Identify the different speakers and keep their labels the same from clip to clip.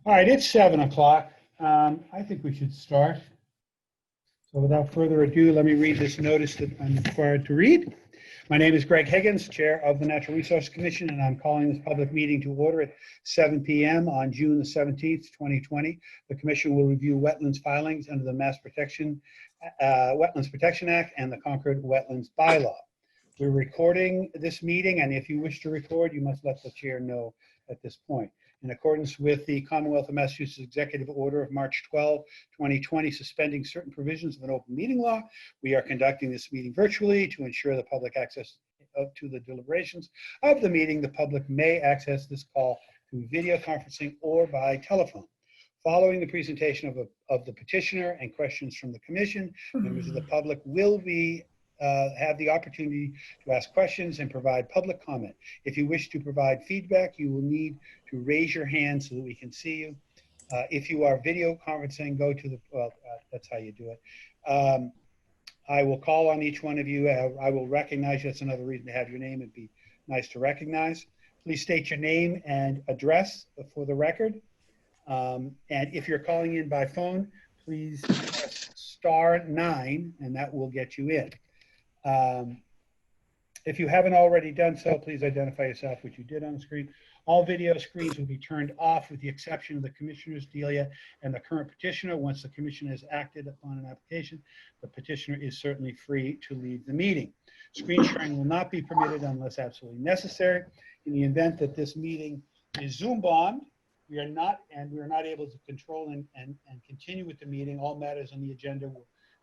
Speaker 1: All right, it's 7 o'clock. I think we should start. So without further ado, let me read this notice that I'm required to read. My name is Greg Higgins, Chair of the Natural Resource Commission, and I'm calling this public meeting to order at 7 p.m. on June the 17th, 2020. The Commission will review wetlands filings under the Wetlands Protection Act and the Concord Wetlands Bylaw. We're recording this meeting, and if you wish to record, you must let the chair know at this point. In accordance with the Commonwealth of Massachusetts Executive Order of March 12, 2020, suspending certain provisions of an open meeting law, we are conducting this meeting virtually to ensure the public access to the deliberations of the meeting. The public may access this call through video conferencing or by telephone. Following the presentation of the petitioner and questions from the commission, members of the public will have the opportunity to ask questions and provide public comment. If you wish to provide feedback, you will need to raise your hand so that we can see you. If you are video conferencing, go to the, that's how you do it. I will call on each one of you. I will recognize you. That's another reason to have your name. It'd be nice to recognize. Please state your name and address for the record. And if you're calling in by phone, please press *9 and that will get you in. If you haven't already done so, please identify yourself, which you did on the screen. All video screens will be turned off with the exception of the commissioners, Delia, and the current petitioner. Once the commission has acted upon an application, the petitioner is certainly free to leave the meeting. Screen sharing will not be permitted unless absolutely necessary. In the event that this meeting is Zoom bombed, we are not able to control and continue with the meeting. All matters on the agenda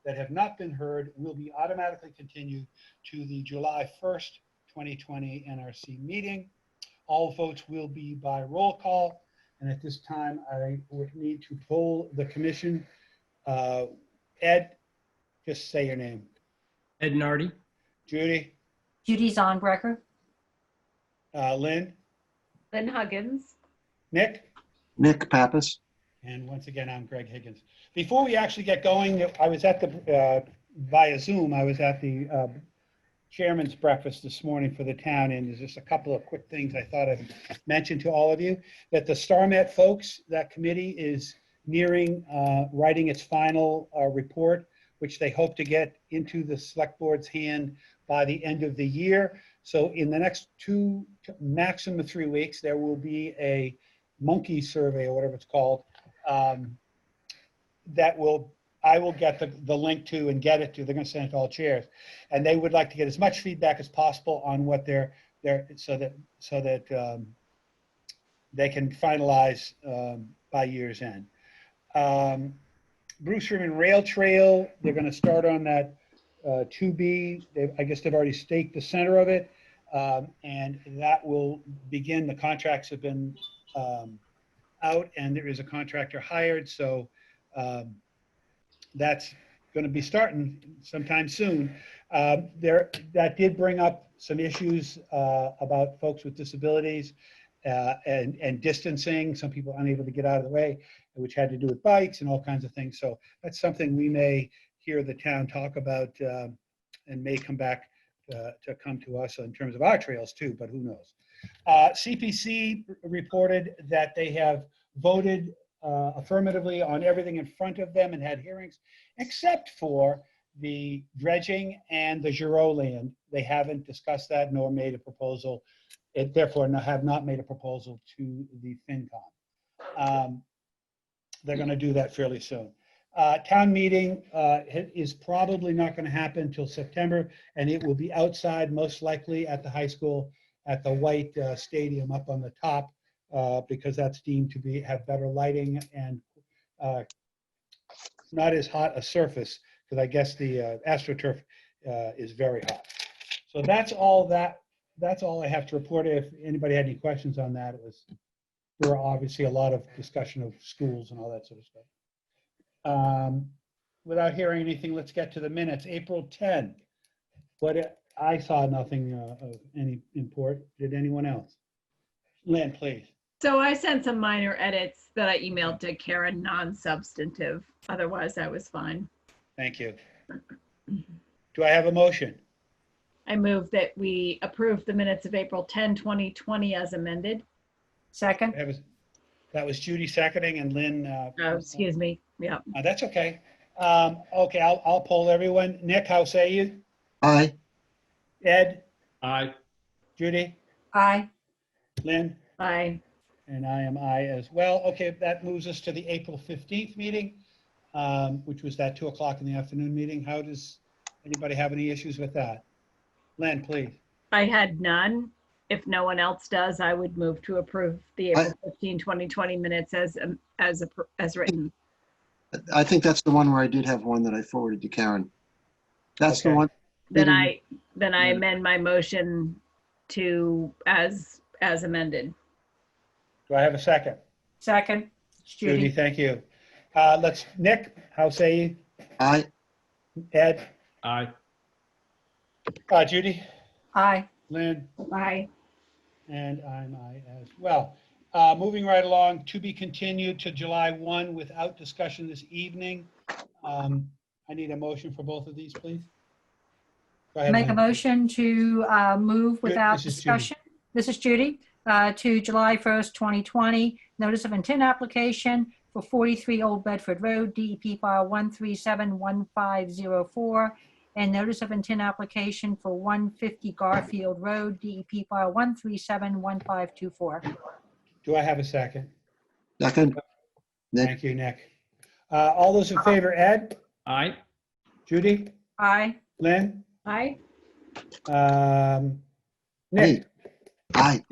Speaker 1: that have not been heard will be automatically continued to the July 1st, 2020 NRC meeting. All votes will be by roll call. And at this time, I would need to poll the commission. Ed, just say your name.
Speaker 2: Ed Nardi.
Speaker 1: Judy.
Speaker 3: Judy Zonbrecker.
Speaker 1: Lynn.
Speaker 4: Lynn Huggins.
Speaker 1: Nick.
Speaker 5: Nick Pappas.
Speaker 1: And once again, I'm Greg Higgins. Before we actually get going, I was at the, via Zoom, I was at the chairman's breakfast this morning for the town, and there's just a couple of quick things I thought I'd mention to all of you. That the StarMet folks, that committee is nearing writing its final report, which they hope to get into the select board's hand by the end of the year. So in the next 2 to maximum 3 weeks, there will be a monkey survey or whatever it's called that I will get the link to and get it to. They're going to send it to all chairs, and they would like to get as much feedback as possible on what they're so that they can finalize by year's end. Bruce River Rail Trail, they're going to start on that 2B. I guess they've already staked the center of it, and that will begin. The contracts have been out, and there is a contractor hired, so that's going to be starting sometime soon. That did bring up some issues about folks with disabilities and distancing. Some people unable to get out of the way, which had to do with bikes and all kinds of things. So that's something we may hear the town talk about and may come back to come to us in terms of our trails too, but who knows. CPC reported that they have voted affirmatively on everything in front of them and had hearings, except for the dredging and the Giroux land. They haven't discussed that nor made a proposal. Therefore, have not made a proposal to the FinCom. They're going to do that fairly soon. Town meeting is probably not going to happen until September, and it will be outside, most likely at the high school, at the white stadium up on the top, because that's deemed to have better lighting and not as hot a surface, because I guess the AstroTurf is very hot. So that's all I have to report. If anybody had any questions on that, there were obviously a lot of discussion of schools and all that sort of stuff. Without hearing anything, let's get to the minutes. April 10. I saw nothing of any import. Did anyone else? Lynn, please.
Speaker 4: So I sent some minor edits that I emailed to Karen, non-substantive. Otherwise, I was fine.
Speaker 1: Thank you. Do I have a motion?
Speaker 4: I move that we approve the minutes of April 10, 2020 as amended.
Speaker 3: Second.
Speaker 1: That was Judy seconding and Lynn.
Speaker 4: Oh, excuse me. Yeah.
Speaker 1: That's okay. Okay, I'll poll everyone. Nick, how say you?
Speaker 2: Aye.
Speaker 1: Ed,
Speaker 3: Aye.
Speaker 1: Judy,
Speaker 5: Aye.
Speaker 1: Lynn,
Speaker 4: Bye.
Speaker 1: and I am I as well. Okay, that moves us to the April 15th meeting, which was that 2 o'clock in the afternoon meeting. How does anybody have any issues with that? Lynn, please.
Speaker 4: I had none. If no one else does, I would move to approve the April 15, 2020 minutes as written.
Speaker 2: I think that's the one where I did have one that I forwarded to Karen. That's the
Speaker 1: Okay.
Speaker 2: one.
Speaker 4: Then
Speaker 2: meeting-
Speaker 4: I amend my motion to as amended.
Speaker 1: Do I have a second?
Speaker 5: Second.
Speaker 1: Judy,
Speaker 5: Judy.
Speaker 1: thank you. Nick, how say you?
Speaker 2: Aye.
Speaker 1: Ed,
Speaker 3: Aye.
Speaker 1: Judy,
Speaker 5: Aye.
Speaker 1: Lynn,
Speaker 4: Bye.
Speaker 1: and I'm I as well. Moving right along, to be continued to July 1 without discussion this evening. I need a motion for both of these, please. Go ahead,
Speaker 5: Make a
Speaker 1: Lynn.
Speaker 5: motion to move without
Speaker 1: This is Judy.
Speaker 5: discussion. This is Judy. To July 1st, 2020. Notice of intent application for 43 Old Bedford Road, DEP file 1371504. And notice of intent application for 150 Garfield Road, DEP file 1371524.
Speaker 1: Do I have a second?
Speaker 2: Second. Nick.
Speaker 1: Thank you, Nick. All those in favor, Ed,
Speaker 3: Aye.
Speaker 1: Judy,
Speaker 5: Aye.
Speaker 1: Lynn,
Speaker 4: Bye.
Speaker 1: Nick.
Speaker 2: Aye.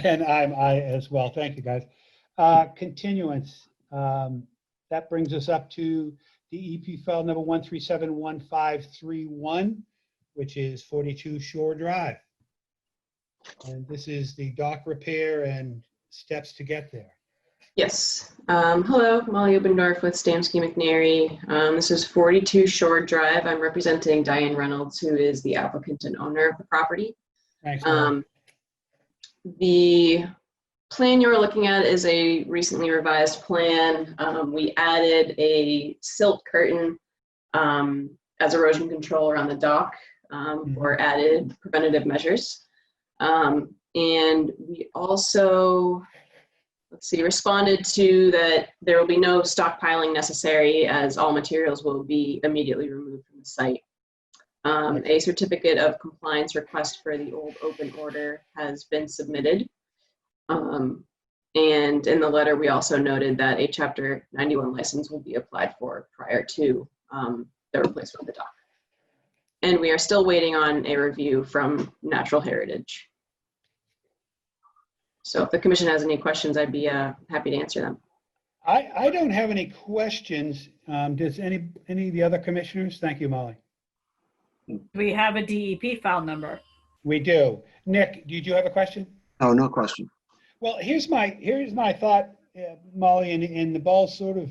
Speaker 1: And I'm I as well. Thank you, guys. Continuance. That brings us up to DEP file number 1371531, which is 42 Shore Drive. And this is the dock repair and steps to get there.
Speaker 6: Yes. Hello, Molly Obendorf with Stamsky McNary. This is 42 Shore Drive. I'm representing Diane Reynolds, who is the applicant and owner of the property.
Speaker 1: Thanks, Molly.
Speaker 6: The plan you're looking at is a recently revised plan. We added a silt curtain as erosion control around the dock for added preventative measures. And we also, responded to that there will be no stockpiling necessary as all materials will be immediately removed from the site. A certificate of compliance request for the old open order has been submitted. And in the letter, we also noted that a Chapter 91 license will be applied for prior to the replacement of the dock. And we are still waiting on a review from Natural Heritage. So if the commission has any questions, I'd be happy to answer them.
Speaker 1: I don't have any questions. Does any of the other commissioners? Thank you, Molly.
Speaker 5: We have a DEP file number.
Speaker 1: We do. Nick, did you have a question?
Speaker 2: Oh, no question.
Speaker 1: Well, here's my thought, Molly, and the ball's sort of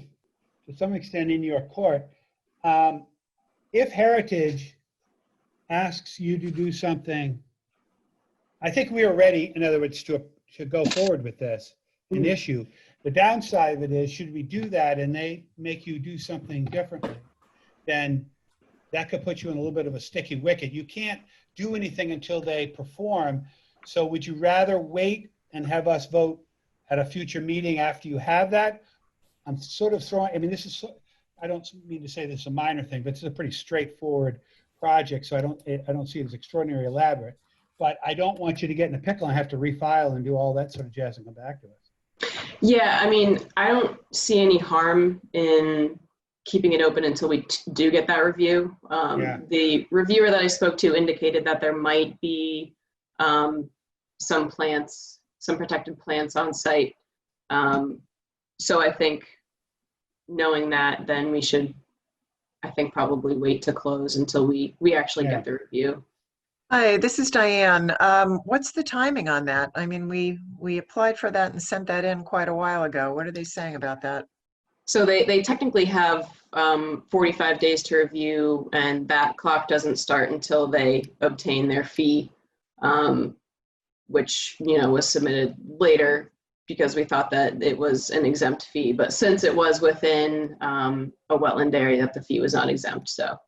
Speaker 1: to some extent in your court. If Heritage asks you to do something, I think we are ready, in other words, to go forward with this, an issue. The downside of it is, should we do that and they make you do something differently, then that could put you in a little bit of a sticky wicket. You can't do anything until they perform. So would you rather wait and have us vote at a future meeting after you have that? I'm sort of throwing, I mean, I don't mean to say this is a minor thing, but it's a pretty straightforward project. So I don't see it as extraordinarily elaborate, but I don't want you to get in a pickle and have to refile and do all that sort of jazz and come back to us.
Speaker 6: Yeah, I mean, I don't see any harm in keeping it open until we do get that review. The reviewer that I spoke to indicated that there might be some protected plants on site. So I think knowing that, then we should, I think, probably wait to close until we actually get the review.
Speaker 7: Hi, this is Diane. What's the timing on that? I mean, we applied for that and sent that in quite a while ago. What are they saying about that?
Speaker 6: So they technically have 45 days to review, and that clock doesn't start until they obtain their fee, which, was submitted later because we thought that it was an exempt fee. But since it was within a wetland area, that the fee was not exempt. So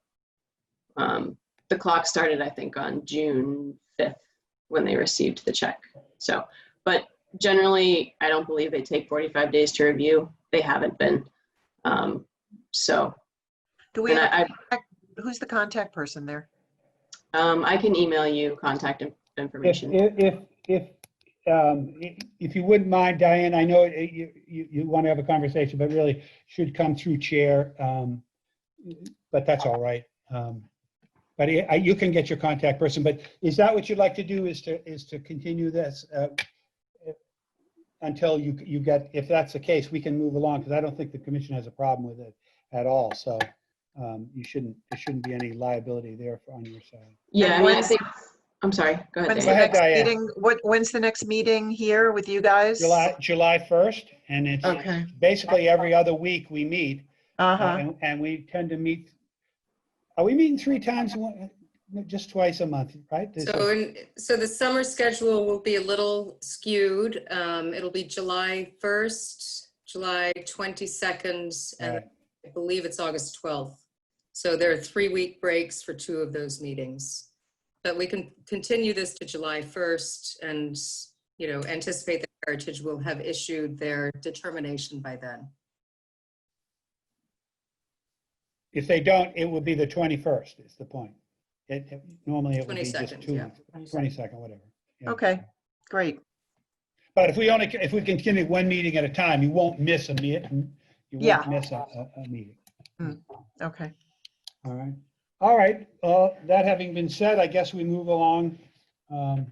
Speaker 6: the clock started, I think, on June 5th when they received the check. So, but Generally, I don't believe they take 45 days to review. They haven't been. So,
Speaker 7: Do we
Speaker 6: and
Speaker 7: have, who's the contact person there?
Speaker 6: I can email you contact information.
Speaker 1: If you wouldn't mind, Diane, I know you want to have a conversation, but really should come through chair. But that's all right. But you can get your contact person. But is that what you'd like to do? Is to continue this until you get? If that's the case, we can move along, because I don't think the commission has a problem with it at all. So there shouldn't be any liability there on your side.
Speaker 6: Yeah,
Speaker 7: And
Speaker 6: I mean, I think. I'm sorry. Go ahead.
Speaker 7: When's
Speaker 1: Go
Speaker 7: the
Speaker 1: ahead,
Speaker 7: next
Speaker 1: Diane.
Speaker 7: meeting? When's the next meeting here with you guys?
Speaker 1: July 1st, and it's
Speaker 7: Okay.
Speaker 1: basically every other week we meet,
Speaker 7: Uh-huh.
Speaker 1: and we tend to meet. Are we meeting 3 times? Just twice a month, right?
Speaker 3: So the summer schedule will be a little skewed. It'll be July 1st, July 22nd, and
Speaker 1: Right.
Speaker 3: I believe it's August 12th. So there are 3-week breaks for 2 of those meetings. But we can continue this to July 1st and, anticipate that Heritage will have issued their determination by then.
Speaker 1: If they don't, it would be the 21st, is the point. Normally it would be just
Speaker 3: 22nd,
Speaker 1: 2,
Speaker 3: yeah.
Speaker 1: 22nd, whatever. Yeah.
Speaker 7: Okay, great.
Speaker 1: But if we continue one meeting at a time, you won't miss a meeting. You won't
Speaker 7: Yeah.
Speaker 1: miss a meeting.
Speaker 7: Okay.
Speaker 1: All right. All right. That having been said, I guess we move along to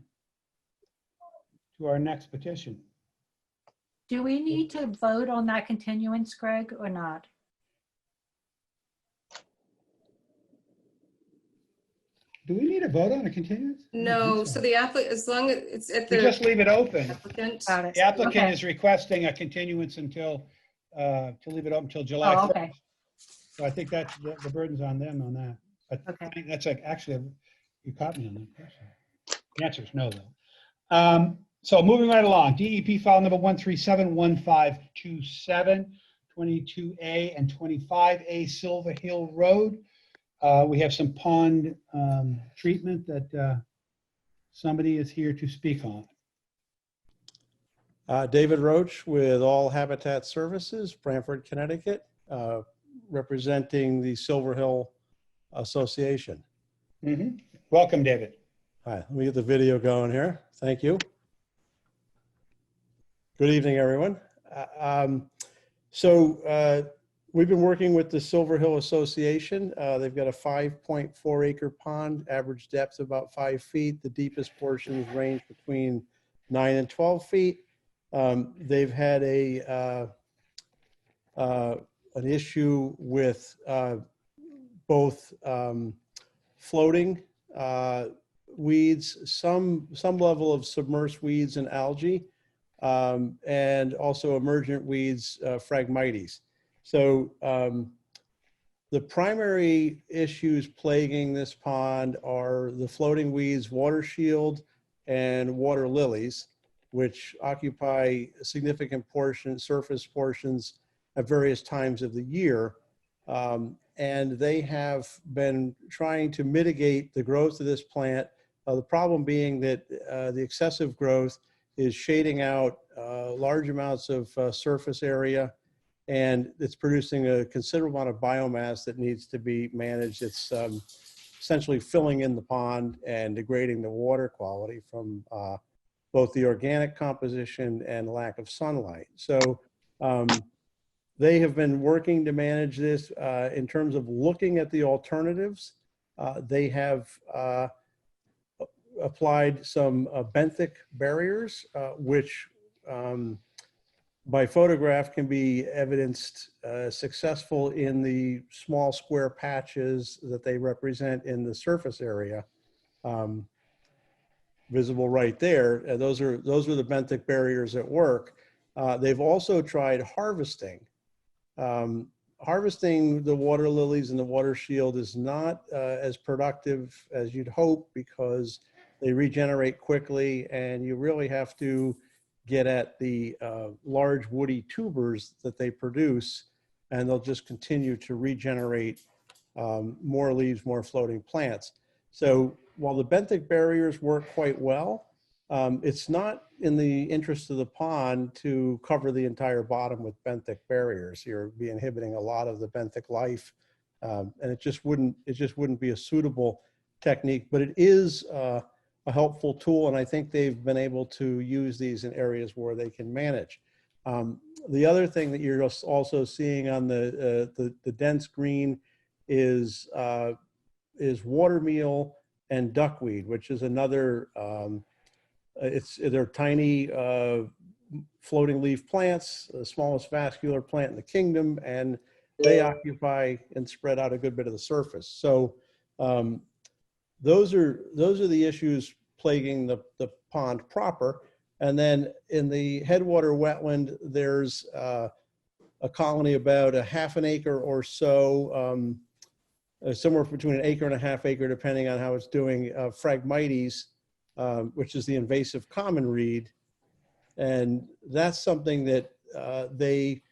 Speaker 1: our next petition.
Speaker 5: Do we need to vote on that continuance, Greg, or not?
Speaker 1: Do we need a vote on a continuance? I don't
Speaker 3: No,
Speaker 1: think
Speaker 3: so the applicant, as long as it's at
Speaker 1: We
Speaker 3: the
Speaker 1: just leave it open.
Speaker 3: applicant.
Speaker 5: Got it.
Speaker 1: The applicant
Speaker 5: Okay.
Speaker 1: is requesting a continuance to leave it open until July
Speaker 5: Oh,
Speaker 1: 1st.
Speaker 5: okay.
Speaker 1: So I think that's the burden's on them on that. But
Speaker 5: Okay.
Speaker 1: I think that's actually, you caught me on that question. The answer is no, though. So moving right along, DEP file number 1371527, 22A and 25A Silva Hill Road. We have some pond treatment that somebody is here to speak on.
Speaker 8: David Roach with All Habitat Services, Branford, Connecticut, representing the Silver Hill Association.
Speaker 1: Welcome, David.
Speaker 8: Hi, let me get the video going here. Thank you. Good evening, everyone. We've been working with the Silver Hill Association. They've got a 5.4 acre pond, average depth about 5 feet. The deepest portions range between 9 and 12 feet. They've had an issue with both floating weeds, some level of submerged weeds and algae, and also emergent weeds, Phragmites. So the primary issues plaguing this pond are the floating weeds, water shield, and water lilies, which occupy significant surface portions at various times of the year. And they have been trying to mitigate the growth of this plant. The problem being that the excessive growth is shading out large amounts of surface area, and it's producing a considerable amount of biomass that needs to be managed. It's essentially filling in the pond and degrading the water quality from both the organic composition and lack of sunlight. So they have been working to manage this in terms of looking at the alternatives. They have applied some benthic barriers, which by photograph can be evidenced successful in the small square patches that they represent in the surface area. Visible right there. Those are the benthic barriers at work. They've also tried harvesting. Harvesting the water lilies and the water shield is not as productive as you'd hope, because they regenerate quickly, and you really have to get at the large woody tubers that they produce, and they'll just continue to regenerate more leaves, more floating plants. So while the benthic barriers work quite well, it's not in the interest of the pond to cover the entire bottom with benthic barriers. You're be inhibiting a lot of the benthic life, and it just wouldn't be a suitable technique. But it is a helpful tool, and I think they've been able to use these in areas where they can manage. The other thing that you're also seeing on the dense green is water meal and duckweed, which is another. They're tiny floating leaf plants, the smallest vascular plant in the kingdom, and they occupy and spread out a good bit of the surface. So those are the issues plaguing the pond proper. And then in the headwater wetland, there's a colony about a half an acre or so, somewhere between an acre and a half acre, depending on how it's doing, Phragmites, which is the invasive common reed. And that's something that they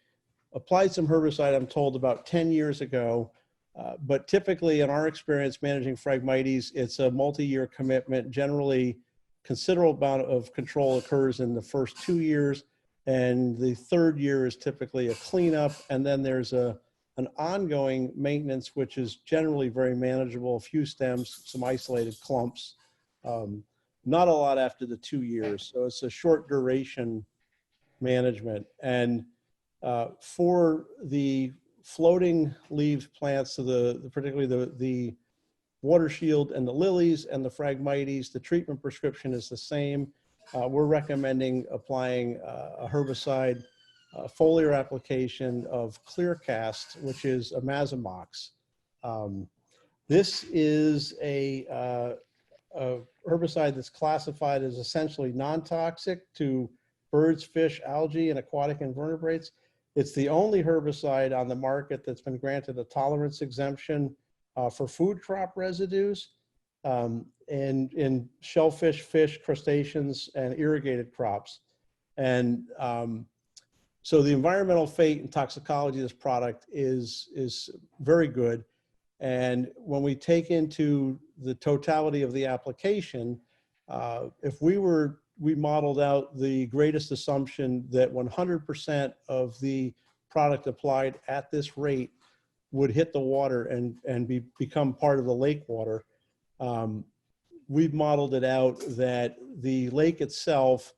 Speaker 8: applied some herbicide, I'm told, about 10 years ago. But typically, in our experience managing Phragmites, it's a multi-year commitment. Generally, considerable amount of control occurs in the first 2 years, and the third year is typically a cleanup. And then there's an ongoing maintenance, which is generally very manageable, a few stems, some isolated clumps. Not a lot after the 2 years. So it's a short duration management. And for the floating leaves plants, so particularly the water shield and the lilies and the Phragmites, the treatment prescription is the same. We're recommending applying a herbicide foliar application of Clearcast, which is a Mazamox. This is a herbicide that's classified as essentially non-toxic to birds, fish, algae, and aquatic invertebrates. It's the only herbicide on the market that's been granted a tolerance exemption for food crop residues and in shellfish, fish, crustaceans, and irrigated crops. And so the environmental fate and toxicology of this product is very good. And when we take into the totality of the application, if we modeled out the greatest assumption that 100% of the product applied at this rate would hit the water and become part of the lake water. We've modeled it out that the lake itself,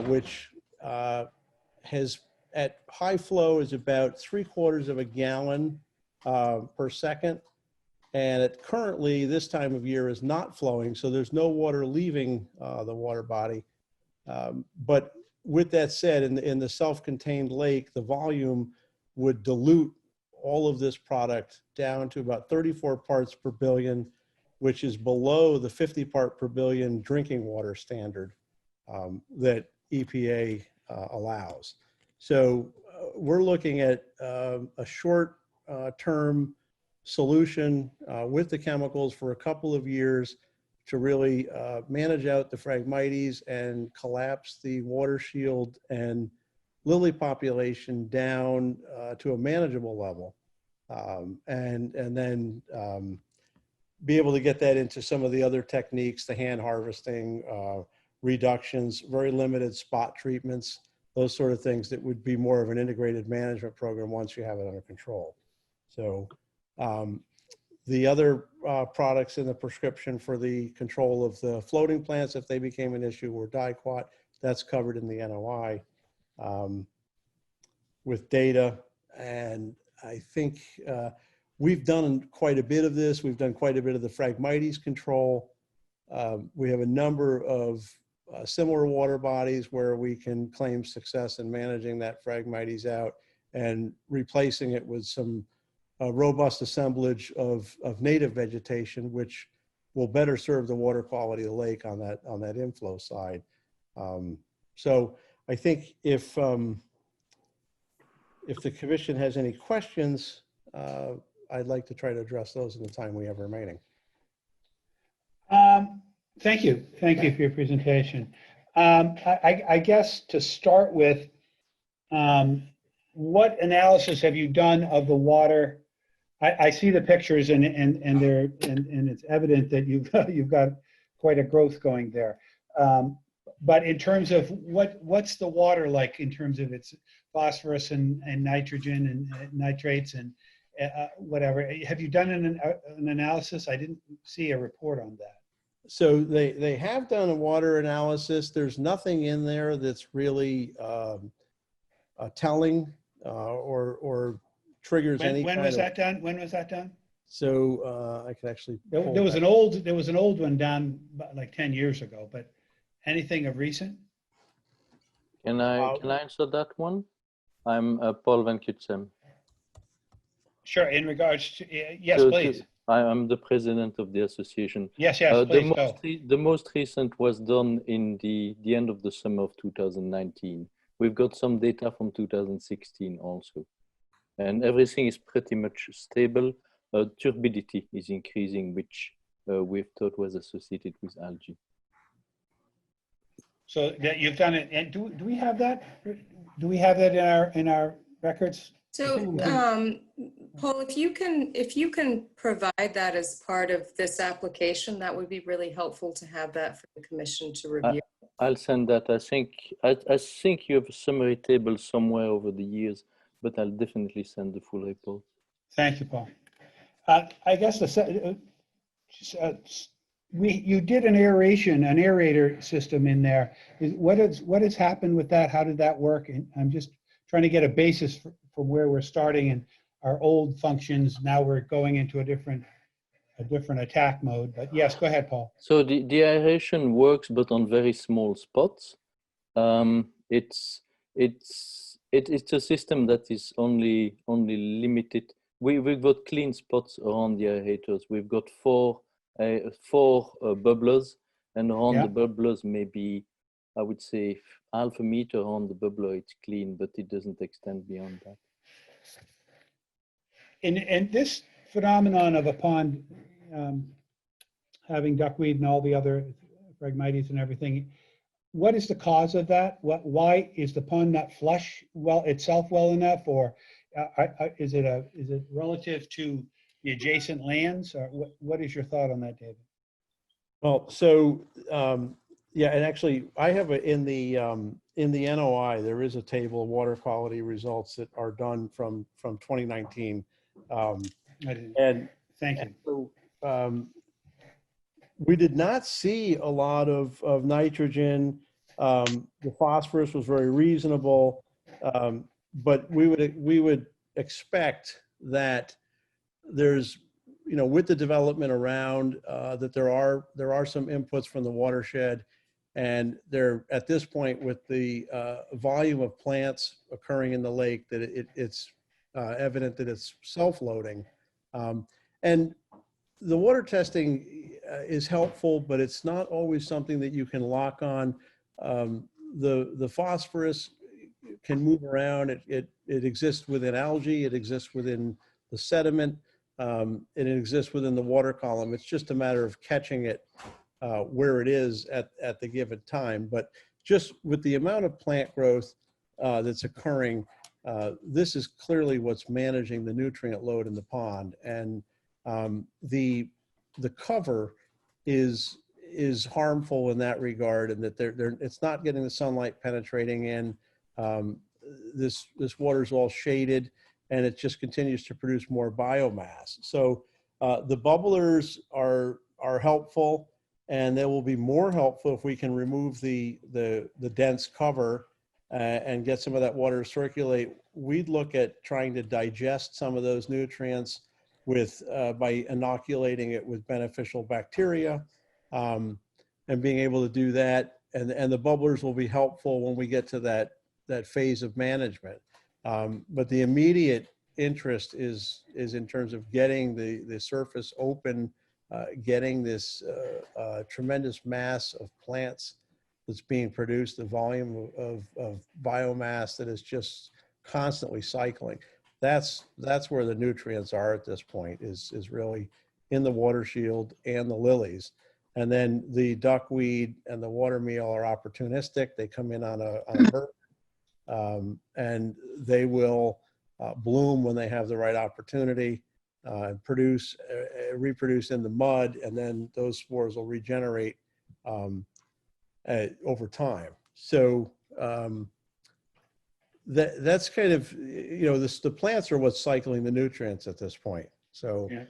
Speaker 8: which has at high flow is about 3/4 of a gallon per second. And it currently, this time of year, is not flowing, so there's no water leaving the water body. But with that said, in the self-contained lake, the volume would dilute all of this product down to about 34 parts per billion, which is below the 50 part per billion drinking water standard that EPA allows. So we're looking at a short-term solution with the chemicals for a couple of years to really manage out the Phragmites and collapse the water shield and lily population down to a manageable level, and then be able to get that into some of the other techniques, the hand harvesting, reductions, very limited spot treatments, those sort of things that would be more of an integrated management program once you have it under control. So the other products in the prescription for the control of the floating plants, if they became an issue, were diquat. That's covered in the NOI with data. And I think we've done quite a bit of this. We've done quite a bit of the Phragmites control. We have a number of similar water bodies where we can claim success in managing that Phragmites out and replacing it with some robust assemblage of native vegetation, which will better serve the water quality of the lake on that inflow side. So I think if the commission has any questions, I'd like to try to address those in the time we have remaining.
Speaker 1: Thank you. Thank you for your presentation. I guess to start with, what analysis have you done of the water? I see the pictures and it's evident that you've got quite a growth going there. But in terms of what's the water like in terms of its phosphorus and nitrogen and nitrates and whatever? Have you done an analysis? I didn't see a report on that.
Speaker 8: So they have done a water analysis. There's nothing in there that's really telling or triggers any
Speaker 1: When
Speaker 8: kind
Speaker 1: was
Speaker 8: of.
Speaker 1: that done? When was that done?
Speaker 8: So I can actually.
Speaker 1: There
Speaker 8: pull
Speaker 1: was
Speaker 8: that.
Speaker 1: there was an old one done like 10 years ago, but anything of recent?
Speaker 9: Can I answer that one? I'm Paul Van Kutsem.
Speaker 1: Sure. In regards to yes,
Speaker 9: So
Speaker 1: please.
Speaker 9: I'm the president of the association.
Speaker 1: Yes, please go.
Speaker 9: The most recent was done in the end of the summer of 2019. We've got some data from 2016 also. And everything is pretty much stable. Turbidity is increasing, which we've thought was associated with algae.
Speaker 1: So that you've done it, and do we have that? Do we have that in our records?
Speaker 3: So, Paul, if you can provide that as part of this application, that would be really helpful to have that for the commission to review.
Speaker 9: I'll send that. I think you have a summary table somewhere over the years, but I'll definitely send the full report.
Speaker 1: Thank you, Paul. I guess you did an aerator system in there. What has happened with that? How did that work? And I'm just trying to get a basis from where we're starting and our old functions. Now we're going into a different attack mode. But yes, go ahead, Paul.
Speaker 9: So the aeration works, but on very small spots. It's a system that is only limited. We've got clean spots around the aerators. We've got four bubblers, and around the bubblers, maybe I would say half a meter around the bubbler, it's clean, but it doesn't extend beyond that.
Speaker 1: And this phenomenon of a pond having duckweed and all the other Phragmites and everything, what is the cause of that? Why is the pond not flush itself well enough, or is it relative to the adjacent lands, or what is your thought on that, David?
Speaker 8: Well, so yeah, and actually, I have in the NOI there is a table of water quality results that are done from 2019, and
Speaker 1: thank you.
Speaker 8: So, we did not see a lot of nitrogen. The phosphorus was very reasonable, but we would expect that there's, with the development around, that there are some inputs from the watershed, and there at this point with the volume of plants occurring in the lake that it's evident that it's self-loading, and the water testing is helpful, but it's not always something that you can lock on. The phosphorus can move around. It exists within algae. It exists within the sediment. And it exists within the water column. It's just a matter of catching it where it is at the given time. But just with the amount of plant growth that's occurring, this is clearly what's managing the nutrient load in the pond. And the cover is harmful in that regard, and that it's not getting the sunlight penetrating in. This water is all shaded, and it just continues to produce more biomass. So the bubblers are helpful, and they will be more helpful if we can remove the dense cover and get some of that water to circulate. We'd look at trying to digest some of those nutrients by inoculating it with beneficial bacteria, and being able to do that. And the bubblers will be helpful when we get to that phase of management. But the immediate interest is in terms of getting the surface open, getting this tremendous mass of plants that's being produced, the volume of biomass that is just constantly cycling. That's where the nutrients are at this point, is really in the water shield and the lilies. And then the duckweed and the watermeal are opportunistic. They come in on a burst. And they will bloom when they have the right opportunity, reproduce in the mud, and then those spores will regenerate over time. So that's kind of, the plants are what's cycling the nutrients at this point. So
Speaker 1: Yeah.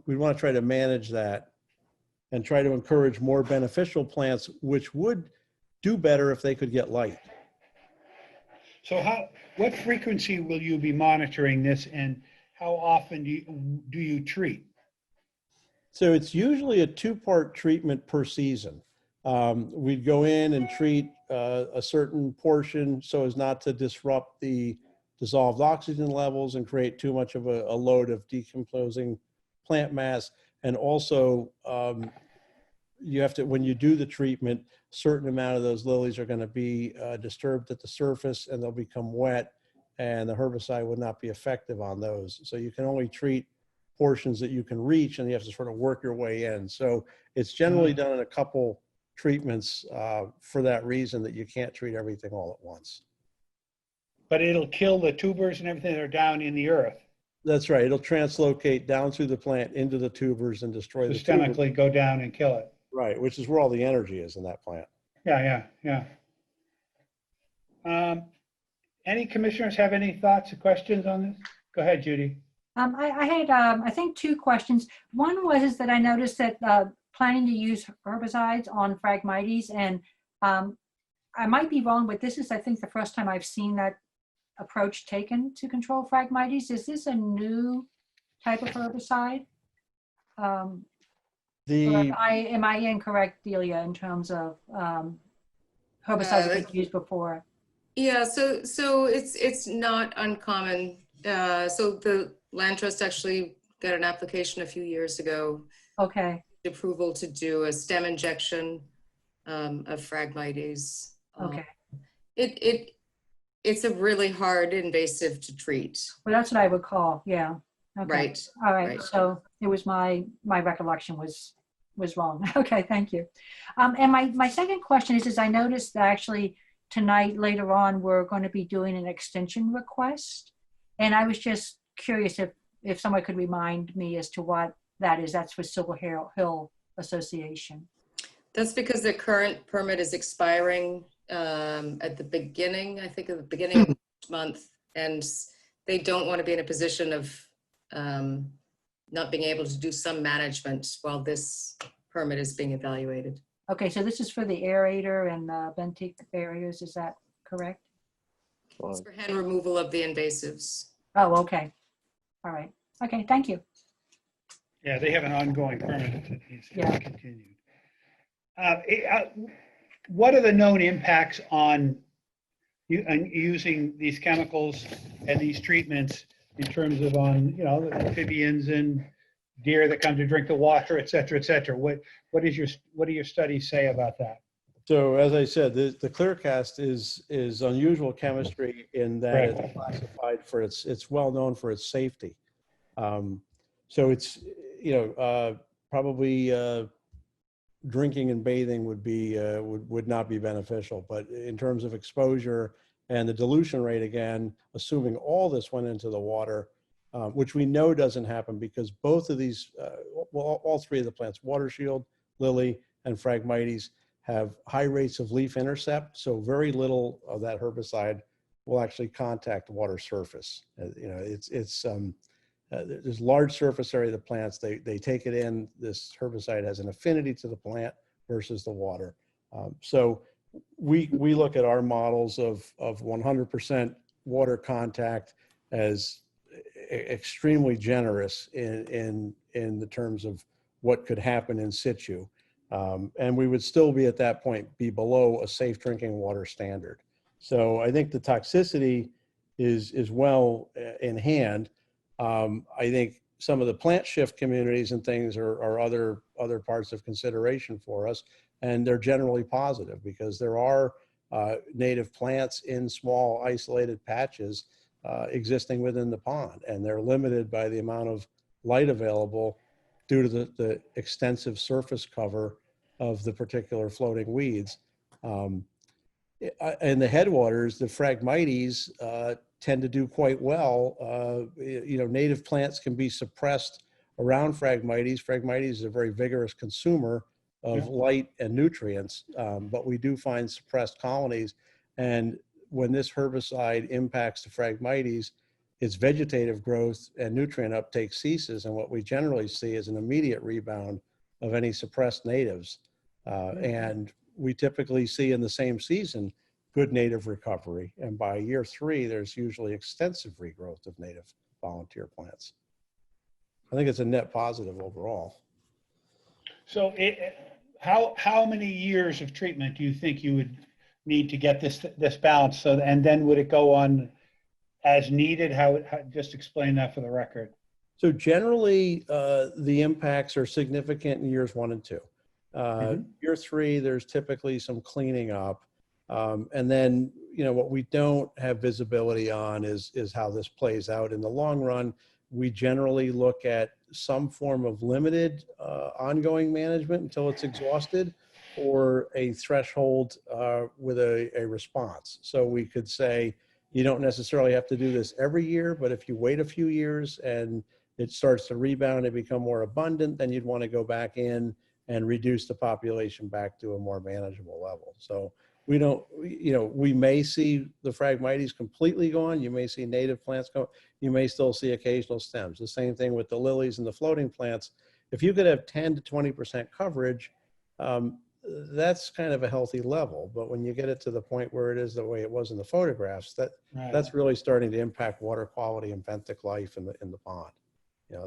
Speaker 8: we want to try to manage that and try to encourage more beneficial plants, which would do better if they could get light.
Speaker 1: So what frequency will you be monitoring this, and how often do you treat?
Speaker 8: So it's usually a 2-part treatment per season. We'd go in and treat a certain portion so as not to disrupt the dissolved oxygen levels and create too much of a load of decomposing plant mass. And also, you have to, when you do the treatment, a certain amount of those lilies are going to be disturbed at the surface and they'll become wet, and the herbicide would not be effective on those. So you can only treat portions that you can reach, and you have to sort of work your way in. So it's generally done in a couple treatments for that reason, that you can't treat everything all at once.
Speaker 1: But it'll kill the tubers and everything that are down in the earth.
Speaker 8: That's right. It'll translocate down through the plant into the tubers and destroy the tubers.
Speaker 1: Systemically go down and kill it.
Speaker 8: Right, which is where all the energy is in that plant.
Speaker 1: Yeah. Any commissioners have any thoughts or questions on this? Go ahead, Judy.
Speaker 5: I had, I think, 2 questions. One was that I noticed that planning to use herbicides on Phragmites, and I might be wrong, but this is, I think, the first time I've seen that approach taken to control Phragmites. Is this a new type of herbicide? Or am I incorrect, Delia, in terms of herbicides that were used before?
Speaker 3: Yeah, so it's not uncommon. So the Land Trust actually got an application a few years ago.
Speaker 5: Okay.
Speaker 3: Approval to do a stem injection of Phragmites.
Speaker 5: Okay.
Speaker 3: It's a really hard invasive to treat.
Speaker 5: Well, that's what I would call, yeah. Okay.
Speaker 3: Right.
Speaker 5: All right.
Speaker 3: Right.
Speaker 5: So it was my recollection was wrong. Okay, thank you. And my second question is I noticed that actually tonight, later on, we're going to be doing an extension request. And I was just curious if someone could remind me as to what that is. That's for Silver Hill Association.
Speaker 3: That's because the current permit is expiring at the beginning, I think, of the beginning of next month. And they don't want to be in a position of not being able to do some management while this permit is being evaluated.
Speaker 5: Okay, so this is for the Aerator and Benthic Barriers, is that correct?
Speaker 3: It's for hand removal of the invasives.
Speaker 5: Oh, okay. All right. Okay, thank you.
Speaker 1: Yeah, they have an ongoing permit that needs to be continued. What are the known impacts on using these chemicals and these treatments in terms of on, the amphibians and deer that come to drink the water, et cetera, et cetera? What do your studies say about that?
Speaker 8: So as I said, the Clearcast is unusual chemistry in that it's classified for it's well known for its safety. So it's, probably drinking and bathing would not be beneficial, but in terms of exposure and the dilution rate, again, assuming all this went into the water, which we know doesn't happen because both of these, all 3 of the plants, water shield, lily, and Phragmites, have high rates of leaf intercept. So very little of that herbicide will actually contact water surface. There's large surface area of the plants. They take it in. This herbicide has an affinity to the plant versus the water. So we look at our models of 100% water contact as extremely generous in the terms of what could happen in situ. And we would still be at that point be below a safe drinking water standard. So I think the toxicity is well in hand. I think some of the plant shift communities and things are other parts of consideration for us, and they're generally positive because there are native plants in small isolated patches existing within the pond, and they're limited by the amount of light available due to the extensive surface cover of the particular floating weeds. In the headwaters, the Phragmites tend to do quite well. Native plants can be suppressed around Phragmites. Phragmites is a very vigorous consumer of light and nutrients, but we do find suppressed colonies. And when this herbicide impacts the Phragmites, its vegetative growth and nutrient uptake ceases, and what we generally see is an immediate rebound of any suppressed natives. And we typically see in the same season good native recovery, and by year 3, there's usually extensive regrowth of native volunteer plants. I think it's a net positive overall.
Speaker 1: So how many years of treatment do you think you would need to get this balance? So, and then would it go on as needed? Just explain that for the record.
Speaker 8: So generally, the impacts are significant in years 1 and 2. Year 3, there's typically some cleaning up. And then, what we don't have visibility on is how this plays out in the long run. We generally look at some form of limited ongoing management until it's exhausted, or a threshold with a response. So we could say, you don't necessarily have to do this every year, but if you wait a few years and it starts to rebound and become more abundant, then you'd want to go back in and reduce the population back to a more manageable level. So we don't, we may see the Phragmites completely gone. You may see native plants go. You may still see occasional stems. The same thing with the lilies and the floating plants. If you could have 10 to 20% coverage, that's kind of a healthy level. But when you get it to the point where it is the way it was in the photographs, that's really starting to impact water quality and benthic life in the pond.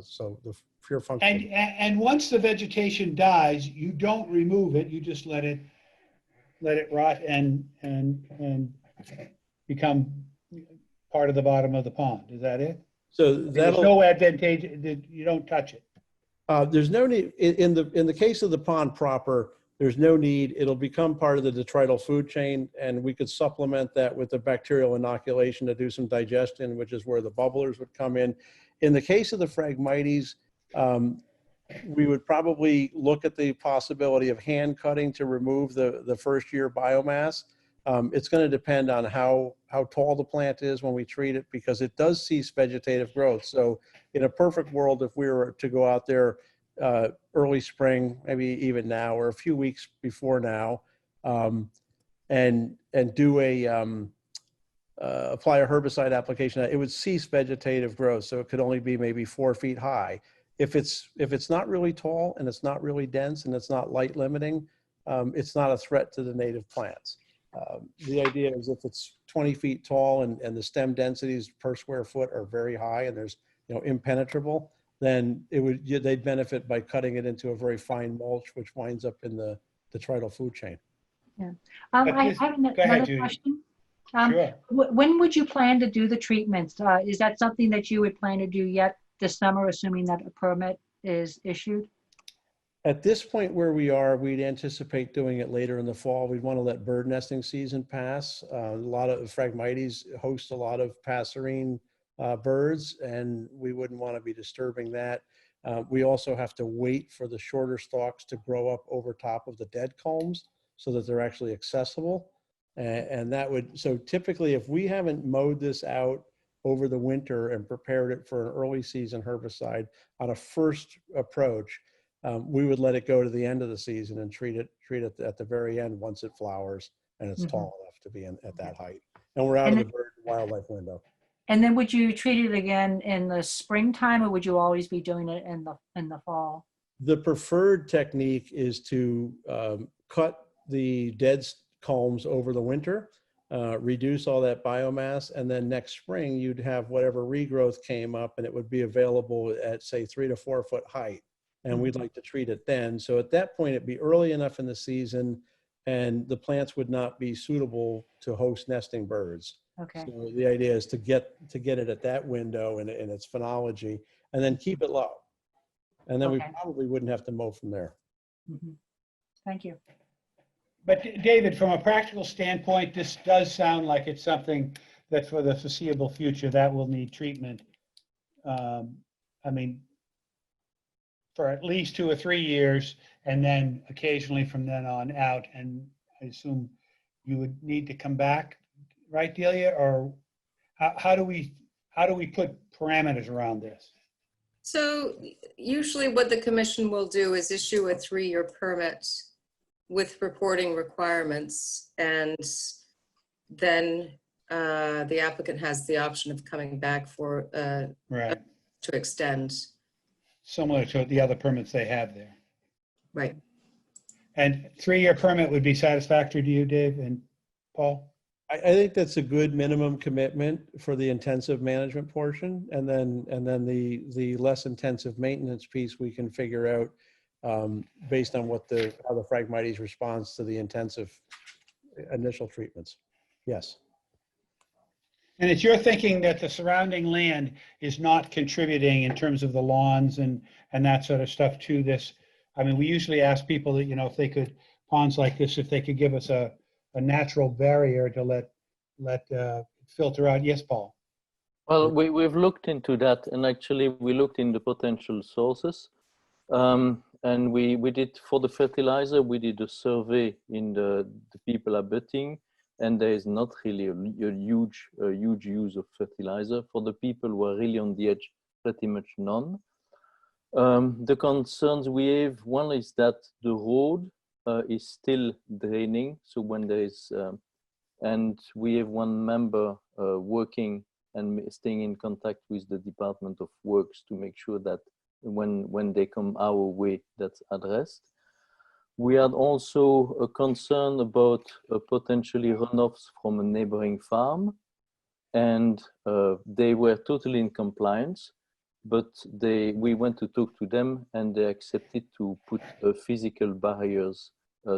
Speaker 8: So the pure function.
Speaker 1: And once the vegetation dies, you don't remove it. You just let it rot and become part of the bottom of the pond. Is that it?
Speaker 8: So
Speaker 1: there's no advantage. You don't touch it.
Speaker 8: There's no need in the case of the pond proper. There's no need. It'll become part of the detrital food chain, and we could supplement that with the bacterial inoculation to do some digestion, which is where the bubblers would come in. In the case of the Phragmites, we would probably look at the possibility of hand cutting to remove the first year biomass. It's going to depend on how tall the plant is when we treat it, because it does cease vegetative growth. So in a perfect world, if we were to go out there early spring, maybe even now or a few weeks before now, and do apply a herbicide application, it would cease vegetative growth. So it could only be maybe 4 feet high. If it's not really tall and it's not really dense and it's not light limiting, it's not a threat to the native plants. The idea is if it's 20 feet tall and the stem densities per square foot are very high and there's impenetrable, then they'd benefit by cutting it into a very fine mulch, which winds up in the detrital food chain.
Speaker 5: Yeah. I have another question.
Speaker 1: Sure.
Speaker 5: When would you plan to do the treatments? Is that something that you would plan to do yet this summer, assuming that a permit is issued?
Speaker 8: At this point where we are, we'd anticipate doing it later in the fall. We'd want to let bird nesting season pass. A lot of Phragmites host a lot of passerine birds, and we wouldn't want to be disturbing that. We also have to wait for the shorter stalks to grow up over top of the dead culms so that they're actually accessible. And that would, so typically if we haven't mowed this out over the winter and prepared it for an early season herbicide on a first approach, we would let it go to the end of the season and treat it at the very end once it flowers and it's tall enough to be at that height. And we're out of the bird and wildlife window.
Speaker 5: And then would you treat it again in the springtime, or would you always be doing it in the fall?
Speaker 8: The preferred technique is to cut the dead culms over the winter, reduce all that biomass, and then next spring you'd have whatever regrowth came up and it would be available at say 3 to 4 foot height. And we'd like to treat it then. So at that point, it'd be early enough in the season and the plants would not be suitable to host nesting birds.
Speaker 5: Okay.
Speaker 8: So the idea is to get it at that window in its phenology and then keep it low. And then we probably wouldn't have to mow from there.
Speaker 5: Thank you.
Speaker 1: But David, from a practical standpoint, this does sound like it's something that for the foreseeable future that will need treatment. I mean, for at least 2 or 3 years, and then occasionally from then on out. And I assume you would need to come back, right, Delia? Or how do we put parameters around this?
Speaker 3: So usually what the commission will do is issue a 3-year permit with reporting requirements, and then the applicant has the option of coming back for
Speaker 1: Right.
Speaker 3: to extend.
Speaker 1: Similar to the other permits they have there.
Speaker 3: Right.
Speaker 1: And 3-year permit would be satisfactory to you, Dave and Paul?
Speaker 8: I think that's a good minimum commitment for the intensive management portion. And then the less intensive maintenance piece we can figure out based on how the Phragmites responds to the intensive initial treatments. Yes.
Speaker 1: And it's your thinking that the surrounding land is not contributing in terms of the lawns and that sort of stuff to this. I mean, we usually ask people that, if they could, ponds like this, if they could give us a natural barrier to let filter out. Yes, Paul?
Speaker 9: Well, we've looked into that, and actually we looked in the potential sources. And we did, for the fertilizer, we did a survey in the people abutting, and there is not really a huge use of fertilizer. For the people who are really on the edge, pretty much none. The concerns we have, one is that the road is still draining. So when there is, and we have one member working and staying in contact with the Department of Works to make sure that when they come our way, that's addressed. We had also a concern about potentially runoffs from a neighboring farm, and they were totally in compliance, but we went to talk to them and they accepted to put physical barriers.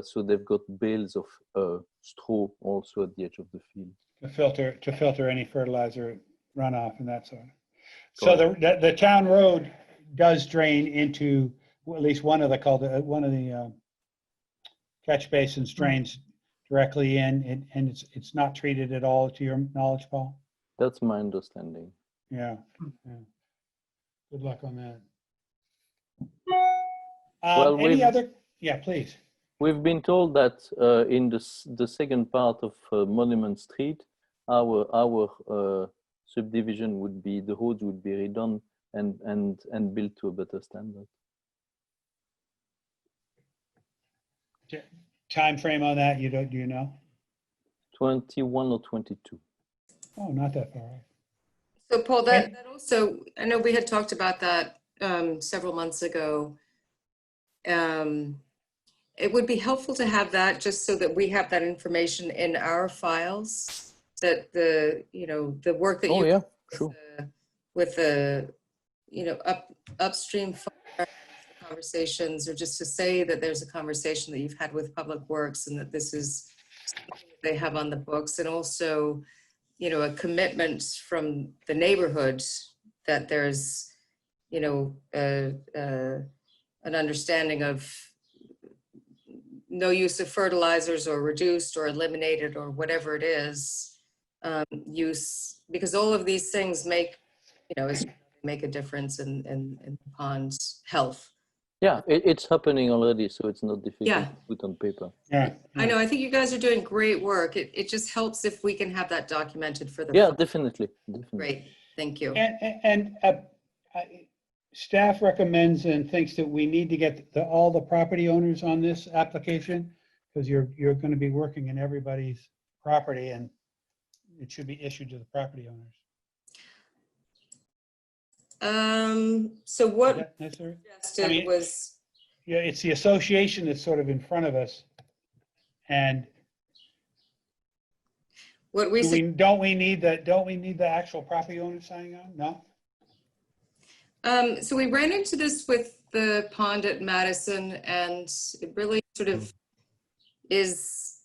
Speaker 9: So they've got bales of straw also at the edge of the field.
Speaker 1: To filter any fertilizer runoff and that sort of. So the town road does drain into at least one of the catch basins drains directly in, and it's not treated at all, to your knowledge, Paul?
Speaker 9: That's my understanding.
Speaker 1: Yeah. Good luck on that.
Speaker 9: Well,
Speaker 1: any other? Yeah, please.
Speaker 9: We've been told that in the second part of Monument Street, our subdivision would be, the roads would be redone and built to a better standard.
Speaker 1: Time frame on that, do you know?
Speaker 9: 21 or 22.
Speaker 1: Oh, not that far off.
Speaker 3: So Paul, that also, I know we had talked about that several months ago. It would be helpful to have that just so that we have that information in our files, that the work that you
Speaker 9: sure.
Speaker 3: with the upstream conversations, or just to say that there's a conversation that you've had with Public Works and that this is something that they have on the books, and also a commitment from the neighborhood that there's an understanding of no use of fertilizers, or reduced or eliminated, or whatever it is, use, because all of these things make a difference in pond health.
Speaker 9: Yeah, it's happening already, so it's not difficult
Speaker 3: Yeah.
Speaker 9: to put on paper.
Speaker 1: Yeah.
Speaker 3: I know, I think you guys are doing great work. It just helps if we can have that documented for the.
Speaker 9: Yeah, definitely.
Speaker 3: Great, thank you.
Speaker 1: And staff recommends and thinks that we need to get all the property owners on this application, because you're going to be working in everybody's property, and it should be issued to the property owners.
Speaker 3: So what
Speaker 1: Is that necessary?
Speaker 3: suggested was,
Speaker 1: Yeah, it's the association that's sort of in front of us, and
Speaker 3: what we
Speaker 1: don't we need the actual property owner signing on? No.
Speaker 3: so we ran into this with the pond at Madison, and it really sort of is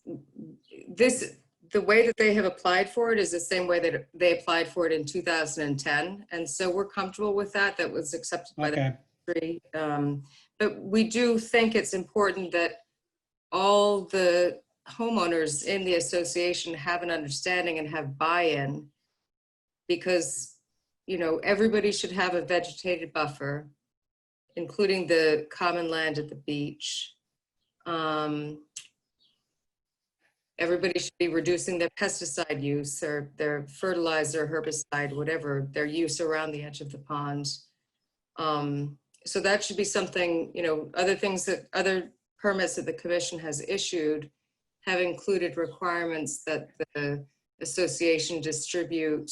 Speaker 3: this, the way that they have applied for it is the same way that they applied for it in 2010. And so we're comfortable with that. That was accepted by the ministry. But we do think it's important that all the homeowners in the association have an understanding and have buy-in, because everybody should have a vegetated buffer, including the common land at the beach. Everybody should be reducing their pesticide use, or their fertilizer, herbicide, whatever, their use around the edge of the pond. So that should be something, other things that other permits that the commission has issued have included requirements that the association distribute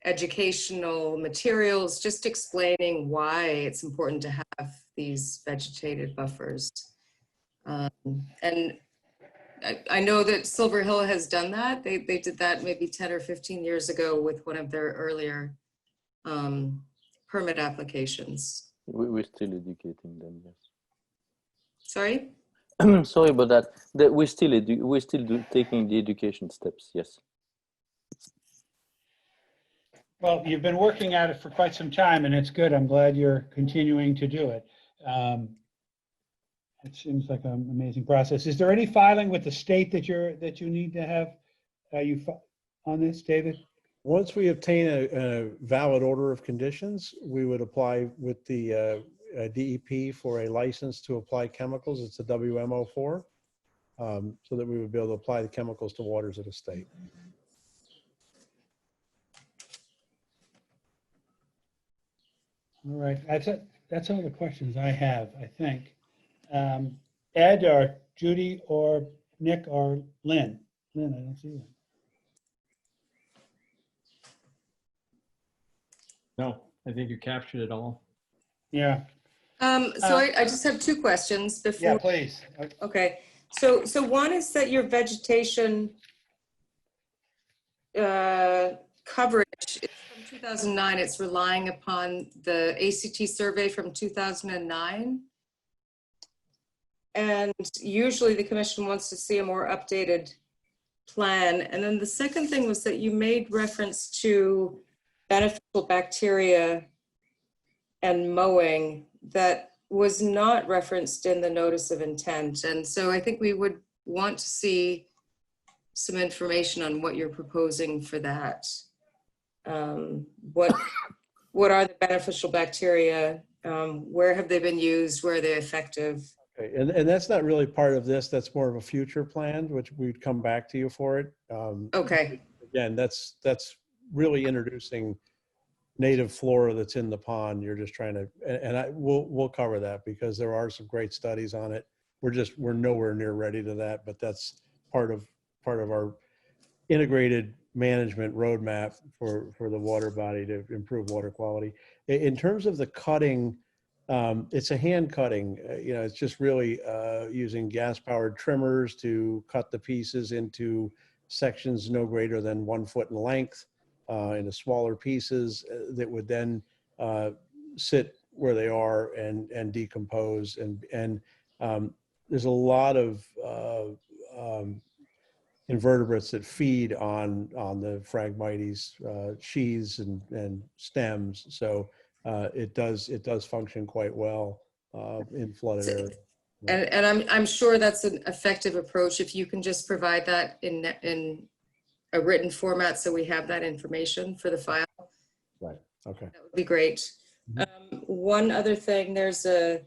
Speaker 3: educational materials, just explaining why it's important to have these vegetated buffers. And I know that Silver Hill has done that. They did that maybe 10 or 15 years ago with one of their earlier permit applications.
Speaker 9: We're still educating them, yes.
Speaker 3: Sorry?
Speaker 9: Sorry about that. We're still taking the education steps, yes.
Speaker 1: Well, you've been working at it for quite some time, and it's good. I'm glad you're continuing to do it. It seems like an amazing process. Is there any filing with the state that you need to have on this, David?
Speaker 8: Once we obtain a valid order of conditions, we would apply with the DEP for a license to apply chemicals. It's a WMO4, so that we would be able to apply the chemicals to waters of the state.
Speaker 1: All right, that's all the questions I have, I think. Ed or Judy or Nick or Lynn? Lynn, I don't see you.
Speaker 10: No, I think you captured it all.
Speaker 1: Yeah.
Speaker 3: So I just have two questions before.
Speaker 1: Yeah, please.
Speaker 3: Okay, so one is that your vegetation coverage is from 2009. It's relying upon the ACT survey from 2009. And usually the commission wants to see a more updated plan. And then the second thing was that you made reference to beneficial bacteria and mowing that was not referenced in the notice of intent. And so I think we would want to see some information on what you're proposing for that. What are the beneficial bacteria? Where have they been used? Where are they effective?
Speaker 8: Okay. And that's not really part of this. That's more of a future plan, which we'd come back to you for it.
Speaker 3: Okay.
Speaker 8: Again, that's really introducing native flora that's in the pond. You're just trying to, and we'll cover that because there are some great studies on it. We're nowhere near ready to that, but that's part of our integrated management roadmap for the water body to improve water quality. In terms of the cutting, it's a hand cutting. It's just really using gas-powered trimmers to cut the pieces into sections no greater than 1 foot in length, into smaller pieces that would then sit where they are and decompose. And there's a lot of invertebrates that feed on the Phragmites sheaths and stems. So it does function quite well in flooded areas.
Speaker 3: And I'm sure that's an effective approach if you can just provide that in a written format so we have that information for the file.
Speaker 8: Right. Okay.
Speaker 3: That would be great. One other thing, there's so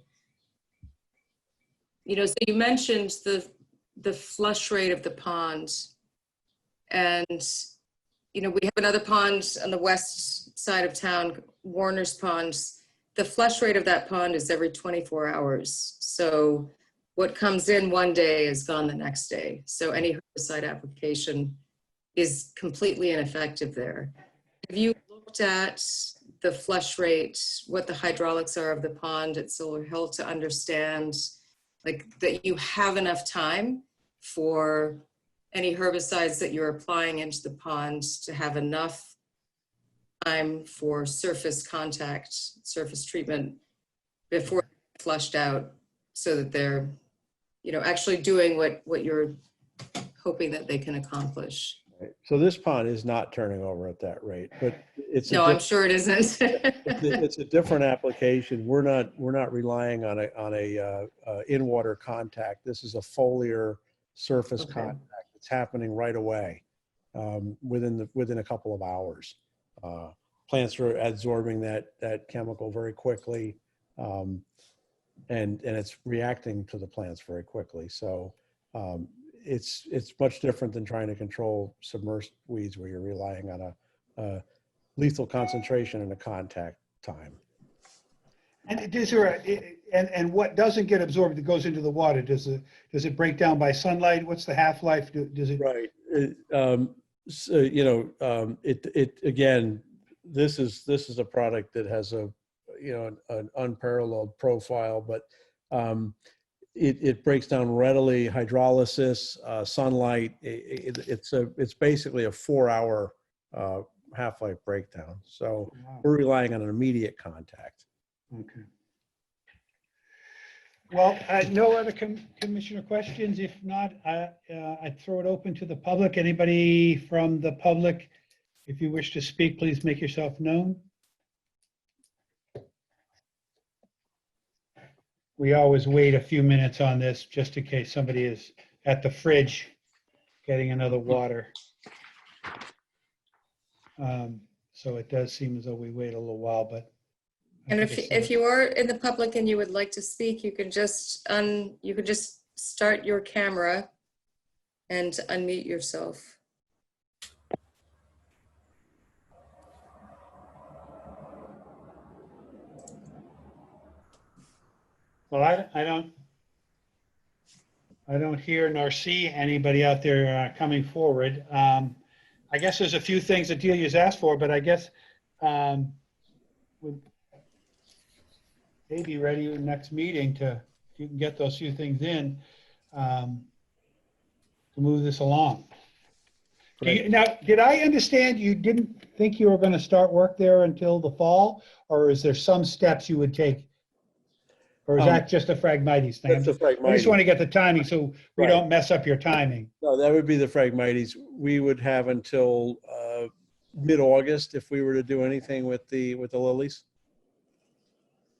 Speaker 3: you mentioned the flush rate of the pond, and we have another pond on the west side of town, Warner's Pond. The flush rate of that pond is every 24 hours. So what comes in one day is gone the next day. So any herbicide application is completely ineffective there. Have you looked at the flush rate, what the hydraulics are of the pond at Silver Hill to understand that you have enough time for any herbicides that you're applying into the pond to have enough time for surface contact, surface treatment before they're flushed out so that they're, actually doing what you're hoping that they can accomplish?
Speaker 8: Right. So this pond is not turning over at that rate, but it's
Speaker 3: I'm sure it isn't.
Speaker 8: it's a different application. We're not relying on a in-water contact. This is a foliar surface contact. It's happening right away, within a couple of hours. Plants are absorbing that chemical very quickly, and it's reacting to the plants very quickly. So it's much different than trying to control submerged weeds where you're relying on a lethal concentration and a contact time.
Speaker 1: And is there and what doesn't get absorbed that goes into the water, does it break down by sunlight? What's the half-life? Does it?
Speaker 8: Right. So, it again, this is a product that has an unparalleled profile, but it breaks down readily. Hydrolysis, sunlight. It's basically a 4-hour half-life breakdown. So
Speaker 1: Wow.
Speaker 8: we're relying on an immediate contact.
Speaker 1: Okay. Well, no other commissioner questions. If not, I'd throw it open to the public. Anybody from the public, if you wish to speak, please make yourself known. We always wait a few minutes on this just in case somebody is at the fridge getting another water. So it does seem as though we wait a little while, but.
Speaker 3: And if you are in the public and you would like to speak, you can just start your camera and unmute yourself.
Speaker 1: Well, I don't hear nor see anybody out there coming forward. I guess there's a few things that Delia's asked for, but I guess we'll maybe ready next meeting if you can get those few things in to move this along. Now, did I understand you didn't think you were going to start work there until the fall, or is there some steps you would take? Or is that just a Phragmites thing?
Speaker 8: That's the
Speaker 1: I just
Speaker 8: Phragmites.
Speaker 1: want to get the timing so we
Speaker 8: Right.
Speaker 1: don't mess up your timing.
Speaker 8: No, that would be the Phragmites. We would have until mid-August if we were to do anything with the lilies.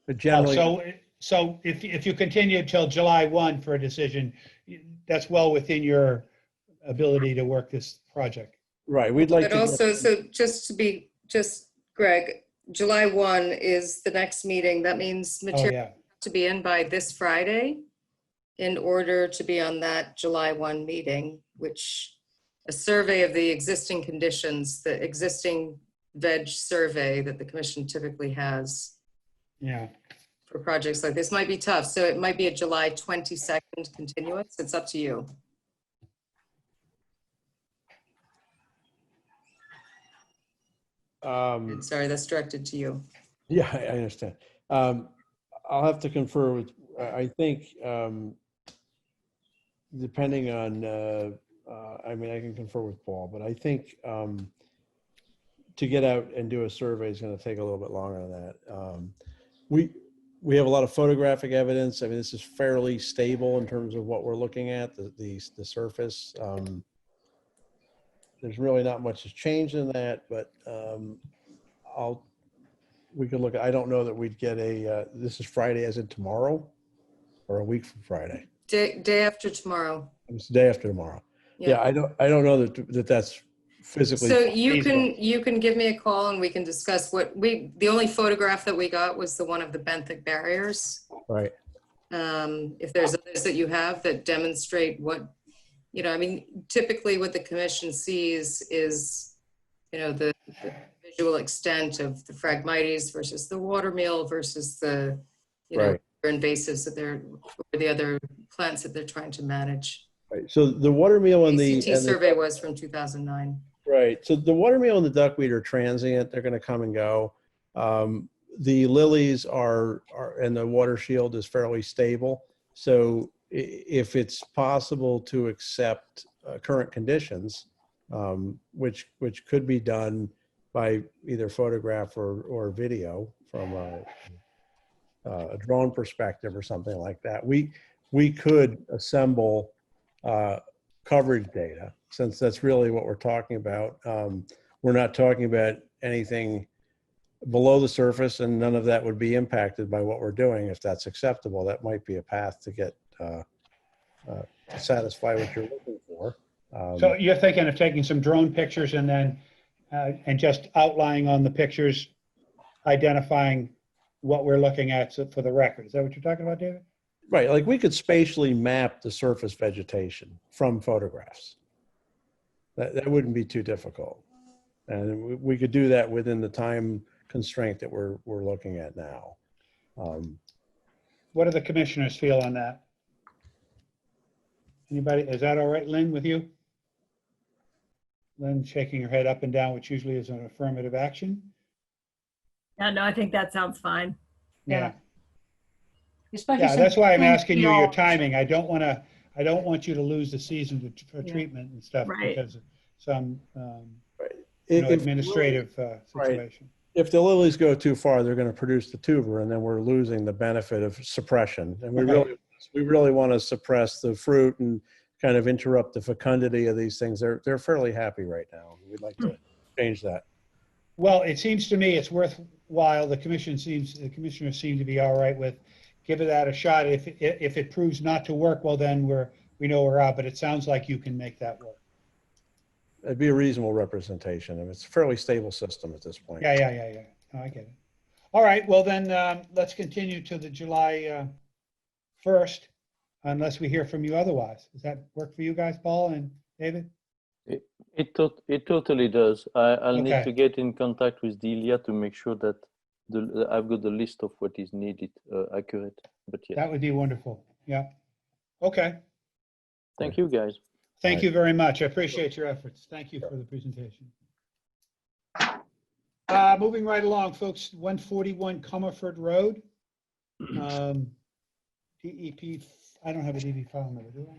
Speaker 8: But generally,
Speaker 1: So if you continue till July 1 for a decision, that's well within your ability to work this project.
Speaker 8: right, we'd like
Speaker 3: But
Speaker 8: to.
Speaker 3: also, so Greg, July 1 is the next meeting. That means
Speaker 1: Oh,
Speaker 3: material
Speaker 1: yeah.
Speaker 3: to be in by this Friday in order to be on that July 1 meeting, which a survey of the existing conditions, the existing veg survey that the commission typically has
Speaker 1: Yeah.
Speaker 3: for projects like this might be tough. So it might be a July 22nd continuance. It's up to you. Sorry, that's directed to you.
Speaker 8: Yeah, I understand. I'll have to confer with, I think, depending on, I mean, I can confer with Paul, but I think to get out and do a survey is going to take a little bit longer than that. We have a lot of photographic evidence. I mean, this is fairly stable in terms of what we're looking at, the surface. There's really not much has changed in that, but we could look at, I don't know that we'd get this is Friday as in tomorrow or a week from Friday.
Speaker 3: Day after tomorrow.
Speaker 8: It's the day after tomorrow. Yeah, I don't know that's physically.
Speaker 3: So you can give me a call and we can discuss the only photograph that we got was the one of the Benthic Barriers.
Speaker 8: Right.
Speaker 3: If there's others that you have that demonstrate what, I mean, typically what the commission sees is, the visual extent of the Phragmites versus the watermeal versus the,
Speaker 8: Right.
Speaker 3: invasives or the other plants that they're trying to manage.
Speaker 8: Right. So the watermeal and the
Speaker 3: survey was from 2009.
Speaker 8: Right. So the watermeal and the duckweed are transient. They're going to come and go. The lilies are and the water shield is fairly stable. So if it's possible to accept current conditions, which could be done by either photograph or video from a drone perspective or something like that, we could assemble coverage data, since that's really what we're talking about. We're not talking about anything below the surface, and none of that would be impacted by what we're doing. If that's acceptable, that might be a path to get to satisfy what you're looking for.
Speaker 1: So you're thinking of taking some drone pictures and then and just outlining on the pictures, identifying what we're looking at for the record. Is that what you're talking about, David?
Speaker 8: Right, like we could spatially map the surface vegetation from photographs. That wouldn't be too difficult. And we could do that within the time constraint that we're looking at now.
Speaker 1: What do the commissioners feel on that? Anybody, is that all right, Lynn, with you? Lynn shaking her head up and down, which usually is an affirmative action.
Speaker 4: Yeah, no, I think that sounds fine.
Speaker 1: Yeah,
Speaker 5: Especially
Speaker 1: yeah,
Speaker 5: since
Speaker 1: that's why I'm
Speaker 5: things
Speaker 1: asking you your
Speaker 5: feel-
Speaker 1: timing. I don't want you to lose the season for
Speaker 5: Yeah.
Speaker 1: treatment and stuff
Speaker 4: Right.
Speaker 1: because of some,
Speaker 8: If-
Speaker 1: administrative
Speaker 8: Right.
Speaker 1: situation.
Speaker 8: If the lilies go too far, they're going to produce the tuber, and then we're losing the benefit of suppression. And we really want to suppress the fruit and kind of interrupt the fecundity of these things. They're fairly happy right now. We'd like to change that.
Speaker 1: Well, it seems to me it's worthwhile. The commissioners seem to be all right with giving that a shot. If it proves not to work, well, then we know we're out, but it sounds like you can make that work.
Speaker 8: It'd be a reasonable representation, and it's a fairly stable system at this point.
Speaker 1: Yeah. No, I get it. All right, well then, let's continue to the July 1st, unless we hear from you otherwise. Does that work for you guys, Paul and David?
Speaker 9: It totally does. I'll need
Speaker 1: Okay.
Speaker 9: to get in contact with Delia to make sure that I've got the list of what is needed accurate. But yes,
Speaker 1: That would be wonderful. Yeah. Okay.
Speaker 9: thank you guys.
Speaker 1: Thank you very much. I appreciate your efforts. Thank you for the presentation. Moving right along, folks, 141 Comiford Road. DEP, I don't have a DEP file number, do I?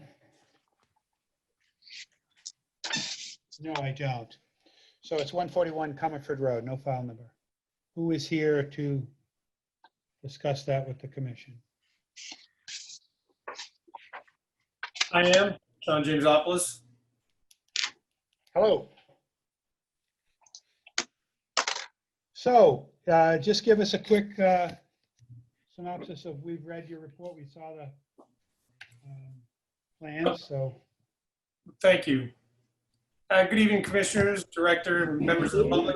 Speaker 1: No, I don't. So it's 141 Comiford Road, no file number. Who is here to discuss that with the commission?
Speaker 11: I am John Jamesopoulos.
Speaker 1: Hello. So just give us a quick synopsis of, we've read your report, we saw the plans, so.
Speaker 11: Thank you. Good evening, commissioners, director, and members of the public.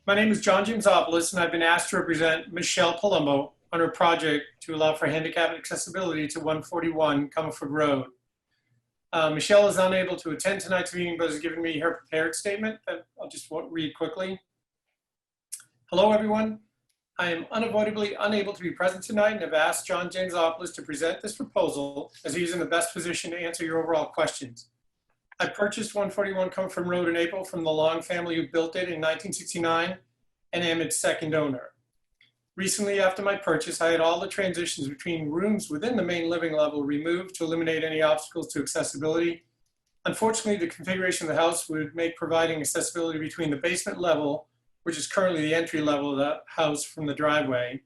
Speaker 11: My name is John Jamesopoulos, and I've been asked to represent Michelle Palumbo on her project to allow for handicap accessibility to 141 Comiford Road. Michelle is unable to attend tonight's meeting, but has given me her prepared statement that I'll just read quickly. Hello, everyone. I am unavoidably unable to be present tonight and have asked John Jamesopoulos to present this proposal as he's in the best position to answer your overall questions. I purchased 141 Comiford Road in April from the Long family who built it in 1969 and am its second owner. Recently, after my purchase, I had all the transitions between rooms within the main living level removed to eliminate any obstacles to accessibility. Unfortunately, the configuration of the house would make providing accessibility between the basement level, which is currently the entry level of the house from the driveway,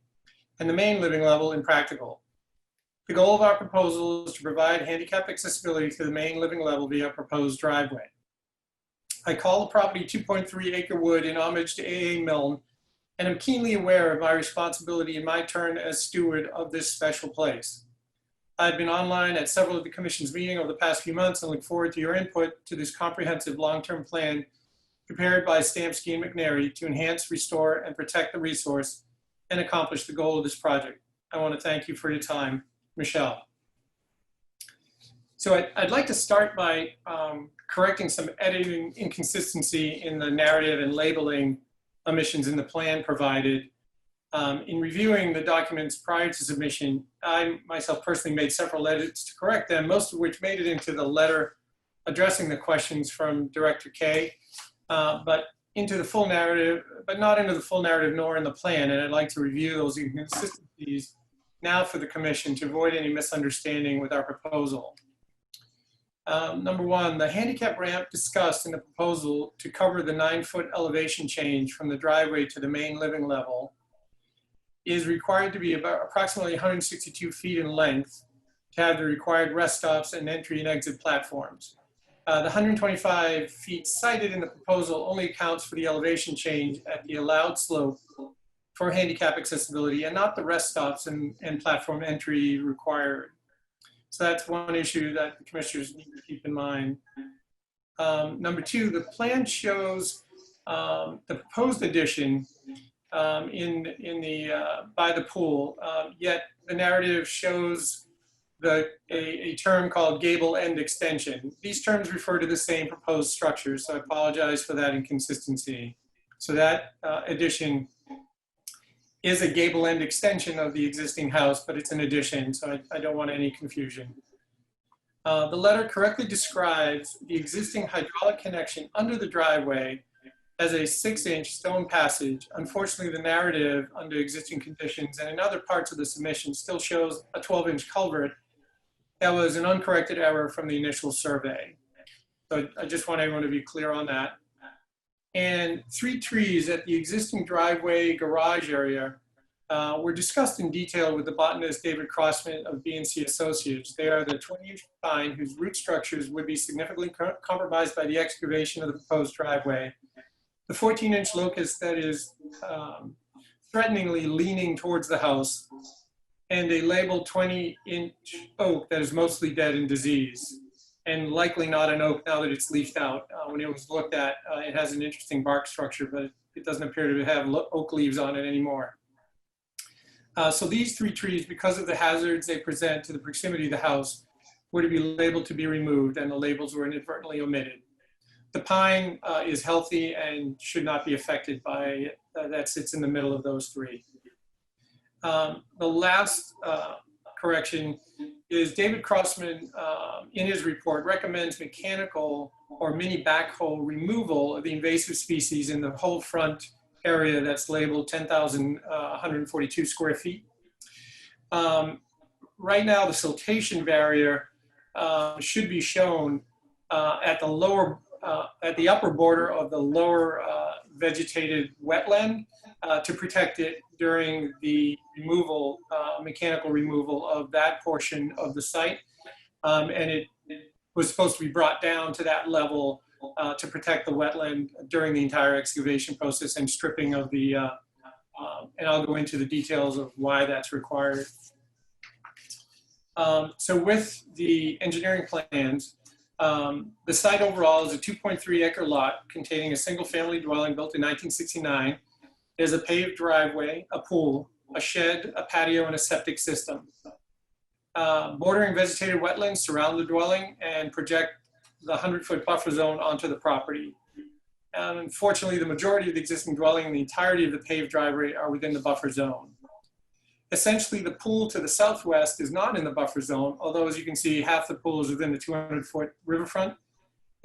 Speaker 11: and the main living level impractical. The goal of our proposal is to provide handicap accessibility to the main living level via proposed driveway. I call the property 2.3 Acre Wood in homage to A.A. Milne, and am keenly aware of my responsibility in my turn as steward of this special place. I've been online at several of the commission's meetings over the past few months and look forward to your input to this comprehensive long-term plan prepared by Stamsky and McNary to enhance, restore, and protect the resource and accomplish the goal of this project. I want to thank you for your time. Michelle. So I'd like to start by correcting some editing inconsistency in the narrative and labeling omissions in the plan provided. In reviewing the documents prior to submission, I myself personally made several edits to correct them, most of which made it into the letter addressing the questions from Director Kay, but into the full narrative, but not into the full narrative nor in the plan. And I'd like to review those inconsistencies now for the commission to avoid any misunderstanding with our proposal. Number one, the handicap ramp discussed in the proposal to cover the 9-foot elevation change from the driveway to the main living level is required to be about approximately 162 feet in length to have the required rest stops and entry and exit platforms. The 125 feet cited in the proposal only accounts for the elevation change at the allowed slope for handicap accessibility and not the rest stops and platform entry required. So that's one issue that the commissioners need to keep in mind. Number two, the plan shows the proposed addition by the pool, yet the narrative shows a term called gable end extension. These terms refer to the same proposed structure, so I apologize for that inconsistency. So that addition is a gable end extension of the existing house, but it's an addition, so I don't want any confusion. The letter correctly describes the existing hydraulic connection under the driveway as a 6-inch stone passage. Unfortunately, the narrative under existing conditions and in other parts of the submission still shows a 12-inch culvert. That was an uncorrected error from the initial survey. So I just want everyone to be clear on that. And 3 trees at the existing driveway garage area were discussed in detail with the botanist David Crossman of B&C Associates. They are the 20-inch pine whose root structures would be significantly compromised by the excavation of the proposed driveway. The 14-inch locust that is threateningly leaning towards the house, and a labeled 20-inch oak that is mostly dead and diseased, and likely not an oak now that it's leafed out. When it was looked at, it has an interesting bark structure, but it doesn't appear to have oak leaves on it anymore. So these 3 trees, because of the hazards they present to the proximity of the house, were to be labeled to be removed, and the labels were inadvertently omitted. The pine is healthy and should not be affected by that sits in the middle of those 3. The last correction is David Crossman, in his report, recommends mechanical or mini backhoe removal of the invasive species in the whole front area that's labeled 10,142 square feet. Right now, the siltation barrier should be shown at the upper border of the lower vegetated wetland to protect it during the removal, mechanical removal of that portion of the site. And it was supposed to be brought down to that level to protect the wetland during the entire excavation process and stripping of the, and I'll go into the details of why that's required. So with the engineering plans, the site overall is a 2.3 acre lot containing a single family dwelling built in 1969. There's a paved driveway, a pool, a shed, a patio, and a septic system. Bordering vegetated wetlands surround the dwelling and project the 100-foot buffer zone onto the property. And unfortunately, the majority of the existing dwelling and the entirety of the paved driveway are within the buffer zone. Essentially, the pool to the southwest is not in the buffer zone, although as you can see, half the pool is within the 200-foot riverfront.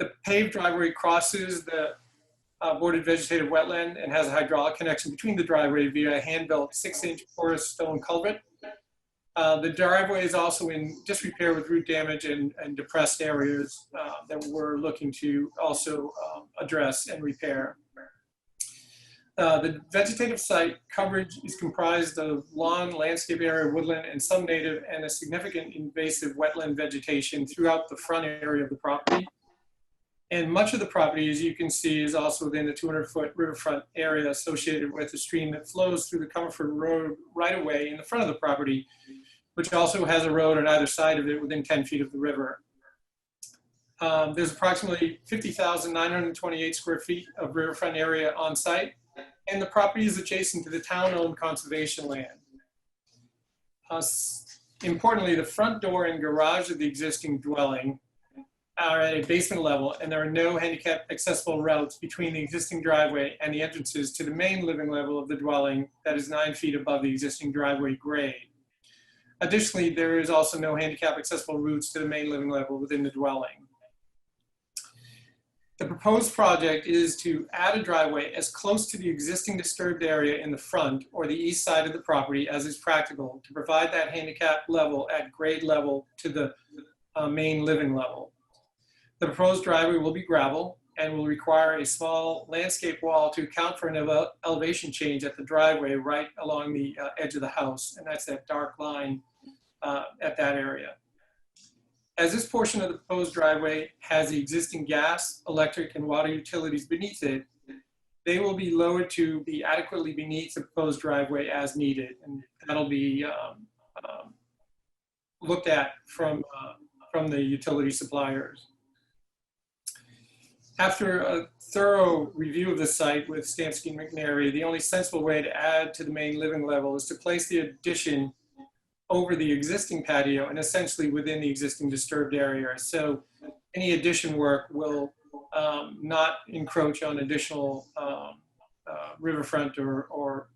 Speaker 11: The paved driveway crosses the bordered vegetative wetland and has a hydraulic connection between the driveway via a hand-built 6-inch porous stone culvert. The driveway is also in disrepair with root damage and depressed areas that we're looking to also address and repair. The vegetative site coverage is comprised of lawn, landscape area, woodland, and some native and a significant invasive wetland vegetation throughout the front area of the property. And much of the property, as you can see, is also within the 200-foot riverfront area associated with a stream that flows through the Comiford Road right away in the front of the property, which also has a road on either side of it within 10 feet of the river. There's approximately 50,928 square feet of riverfront area on site, and the property is adjacent to the town-owned conservation land. Importantly, the front door and garage of the existing dwelling are at a basement level, and there are no handicap accessible routes between the existing driveway and the entrances to the main living level of the dwelling that is 9 feet above the existing driveway grade. Additionally, there is also no handicap accessible routes to the main living level within the dwelling. The proposed project is to add a driveway as close to the existing disturbed area in the front or the east side of the property as is practical to provide that handicap level at grade level to the main living level. The proposed driveway will be gravel and will require a small landscape wall to account for an elevation change at the driveway right along the edge of the house, and that's that dark line at that area. As this portion of the proposed driveway has the existing gas, electric, and water utilities beneath it, they will be lowered to be adequately beneath the proposed driveway as needed, and that'll be looked at from the utility suppliers. After a thorough review of the site with Stamsky and McNary, the only sensible way to add to the main living level is to place the addition over the existing patio and essentially within the existing disturbed area. So any addition work will not encroach on additional riverfront or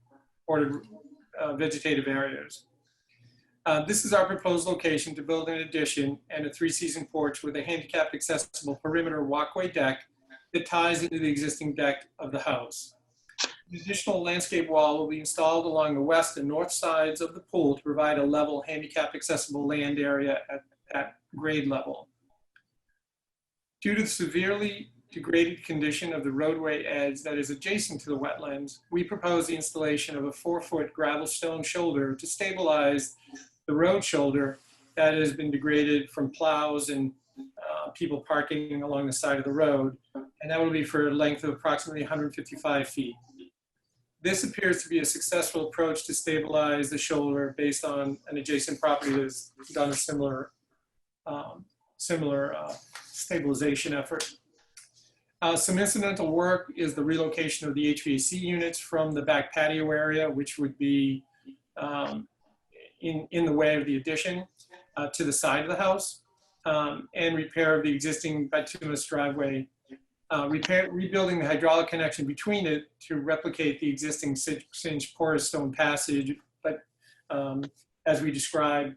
Speaker 11: vegetative areas. This is our proposed location to build an addition and a 3-season porch with a handicap accessible perimeter walkway deck that ties into the existing deck of the house. An additional landscape wall will be installed along the west and north sides of the pool to provide a level handicap accessible land area at grade level. Due to the severely degraded condition of the roadway edge that is adjacent to the wetlands, we propose the installation of a 4-foot gravel stone shoulder to stabilize the road shoulder that has been degraded from plows and people parking along the side of the road. And that will be for a length of approximately 155 feet. This appears to be a successful approach to stabilize the shoulder based on an adjacent property that has done a similar stabilization effort. Some incidental work is the relocation of the HVAC units from the back patio area, which would be in the way of the addition to the side of the house, and repair of the existing bituminous driveway, rebuilding the hydraulic connection between it to replicate the existing 6-inch porous stone passage. But as we described,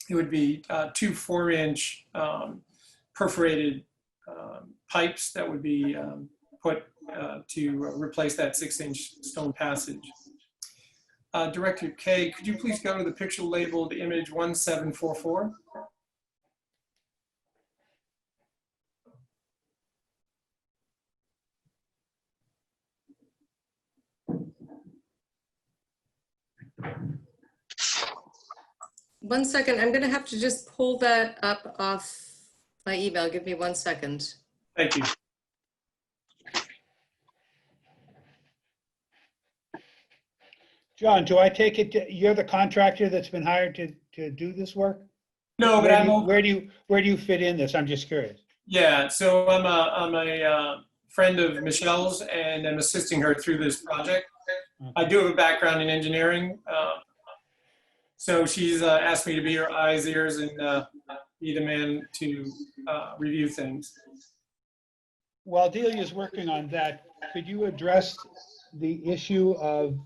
Speaker 11: it would be 2 4-inch perforated pipes that would be put to replace that 6-inch stone passage. Director Kay, could you please go to the picture labeled image 1744?
Speaker 3: One second, I'm going to have to just pull that up off my email. Give me 1 second.
Speaker 11: Thank you.
Speaker 1: John, do I take it you're the contractor that's been hired to do this work?
Speaker 11: No, but
Speaker 1: where do you fit in this? I'm just curious.
Speaker 11: Yeah, so I'm a friend of Michelle's and I'm assisting her through this project. I do have a background in engineering. So she's asked me to be her eyes, ears, and be the man to review things.
Speaker 1: While Delia's working on that, could you address the issue of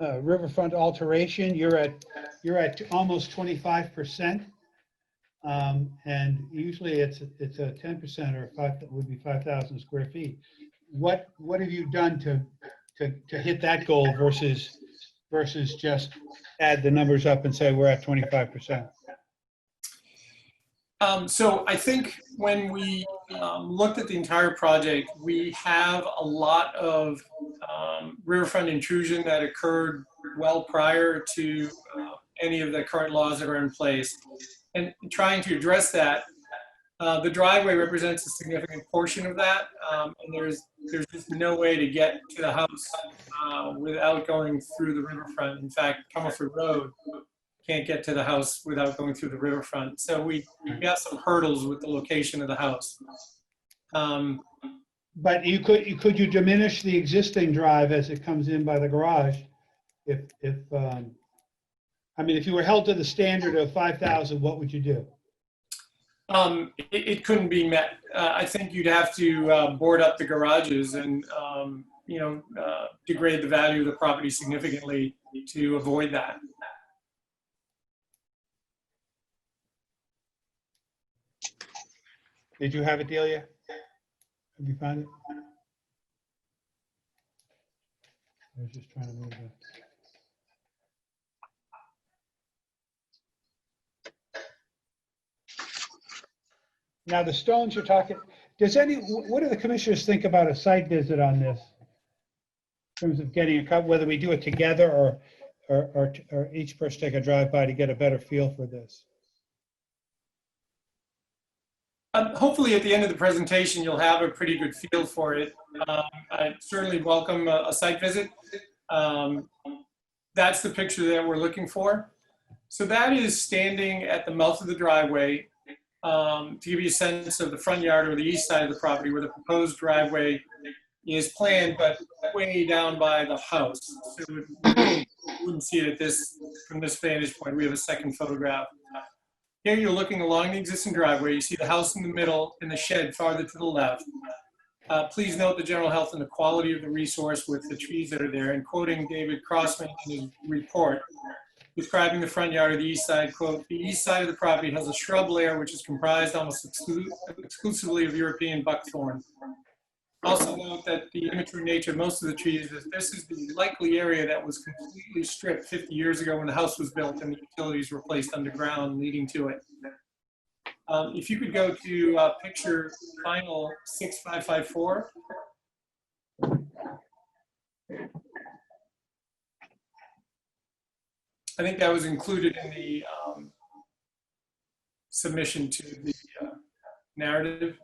Speaker 1: Riverfront Alteration? You're at almost 25%, and usually it's a 10% or would be 5,000 square feet. What have you done to hit that goal versus just add the numbers up and say we're at 25%?
Speaker 11: So I think when we looked at the entire project, we have a lot of riverfront intrusion that occurred well prior to any of the current laws that are in place. And trying to address that, the driveway represents a significant portion of that. And there's just no way to get to the house without going through the riverfront. In fact, Comiford Road can't get to the house without going through the riverfront. So we got some hurdles with the location of the house.
Speaker 1: But could you diminish the existing drive as it comes in by the garage? If you were held to the standard of 5,000, what would you do?
Speaker 11: It couldn't be met. I think you'd have to board up the garages and degrade the value of the property significantly to avoid that.
Speaker 1: Did you have it, Delia? Have you found it? I was just trying to move it. Now, the stones you're talking, what do the commissioners think about a site visit on this? In terms of getting a cut, whether we do it together or each person take a drive-by to get a better feel for this?
Speaker 11: Hopefully at the end of the presentation, you'll have a pretty good feel for it. I certainly welcome a site visit. That's the picture that we're looking for. So that is standing at the mouth of the driveway to give you a sense of the front yard or the east side of the property where the proposed driveway is planned, but way down by the house. So you wouldn't see it from this vantage point. We have a second photograph. Here you're looking along the existing driveway. You see the house in the middle and the shed farther to the left. Please note the general health and the quality of the resource with the trees that are there. And quoting David Crossman in his report, describing the front yard of the east side, quote, "The east side of the property has a shrub layer which is comprised almost exclusively of European buckthorn. Also note that the immature nature of most of the trees is this is the likely area that was completely stripped 50 years ago when the house was built and the utilities were placed underground leading to it." If you could go to picture final 6554. I think that was included in the submission to the narrative.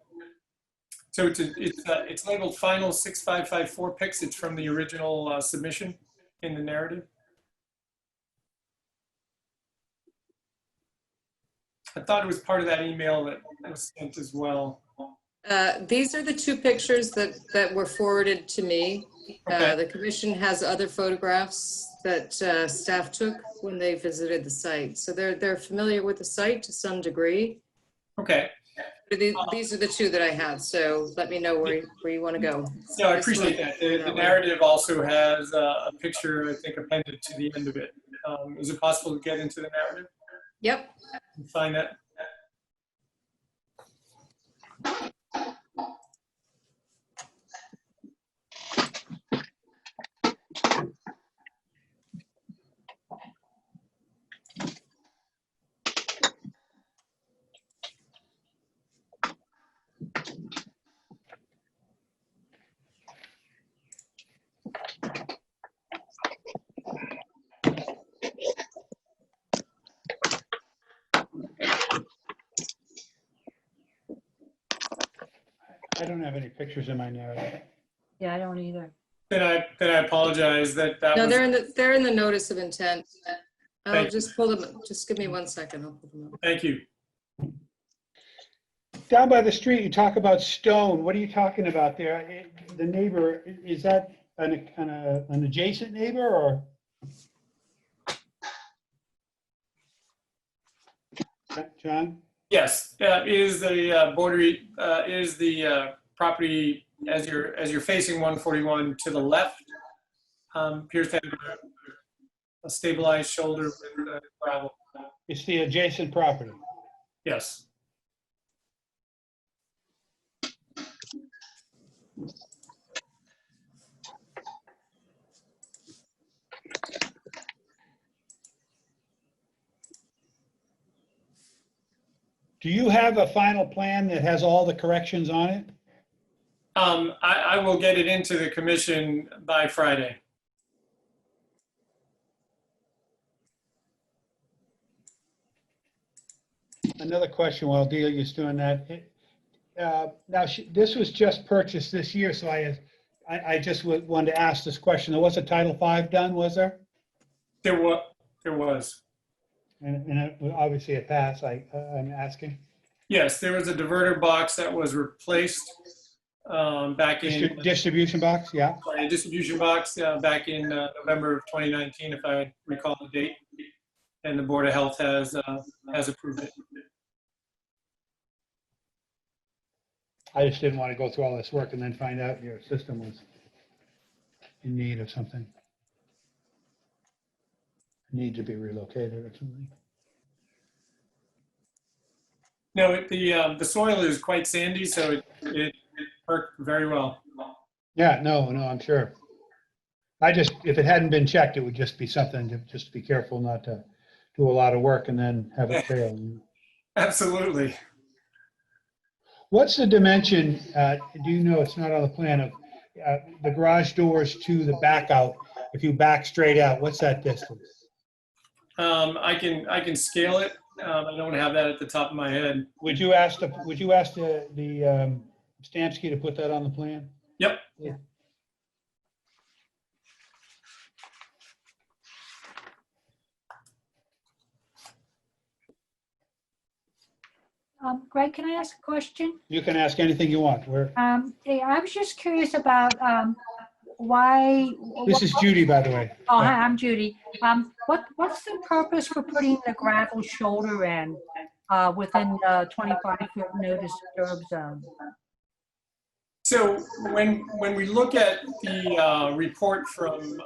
Speaker 11: So it's labeled final 6554 pics. It's from the original submission in the narrative. I thought it was part of that email that was sent as well.
Speaker 3: These are the two pictures that were forwarded to me.
Speaker 11: Okay.
Speaker 3: The commission has other photographs that staff took when they visited the site. So they're familiar with the site to some degree.
Speaker 11: Okay.
Speaker 3: These are the two that I have, so let me know where you want to go.
Speaker 11: No, I appreciate that. The narrative also has a picture, I think, appended to the end of it. Is it possible to get into the narrative?
Speaker 3: Yep.
Speaker 11: Find that.
Speaker 1: I don't have any pictures in my narrative.
Speaker 5: Yeah, I don't either.
Speaker 11: Then I apologize that
Speaker 3: No,
Speaker 11: was.
Speaker 3: they're in the notice of intent. I'll
Speaker 11: Thank you.
Speaker 3: just pull them. Just give me 1 second. I'll pull them up.
Speaker 11: Thank you.
Speaker 1: Down by the street, you talk about stone. What are you talking about there? The neighbor, is that an adjacent neighbor or? John?
Speaker 11: Yes, is the is the property as you're facing 141 to the left. Appears to have a stabilized shoulder with gravel.
Speaker 1: It's the adjacent property.
Speaker 11: Yes.
Speaker 1: Do you have a final plan that has all the corrections on it?
Speaker 11: I will get it into the commission by Friday.
Speaker 1: Another question while Delia's doing that. Now, this was just purchased this year, so I just wanted to ask this question. There was a Title V done, was there?
Speaker 11: There was.
Speaker 1: And obviously it passed, I'm asking.
Speaker 11: Yes, there was a diverter box that was replaced back in
Speaker 1: Distribution box, yeah.
Speaker 11: a distribution box back in November of 2019, if I recall the date, and the Board of Health has approved it.
Speaker 1: I just didn't want to go through all this work and then find out your system was in need of something. Need to be relocated or something.
Speaker 11: No, the soil is quite sandy, so it worked very well.
Speaker 1: Yeah, no, I'm sure. If it hadn't been checked, it would just be something to just be careful not to do a lot of work and then have it fail.
Speaker 11: Absolutely.
Speaker 1: What's the dimension, do you know, it's not on the plan, of the garage doors to the back out? If you back straight out, what's that distance?
Speaker 11: I can scale it. I don't have that at the top of my head.
Speaker 1: Would you ask the Stamsky to put that on the plan?
Speaker 11: Yep.
Speaker 1: Yeah.
Speaker 5: Greg, can I ask a question?
Speaker 1: You can ask anything you want.
Speaker 5: Hey, I was just curious about why.
Speaker 1: This is Judy, by the way.
Speaker 5: Oh, hi, I'm Judy. What's the purpose for putting the gravel shoulder in within the 25-foot no disturb zone?
Speaker 11: So when we look at the report from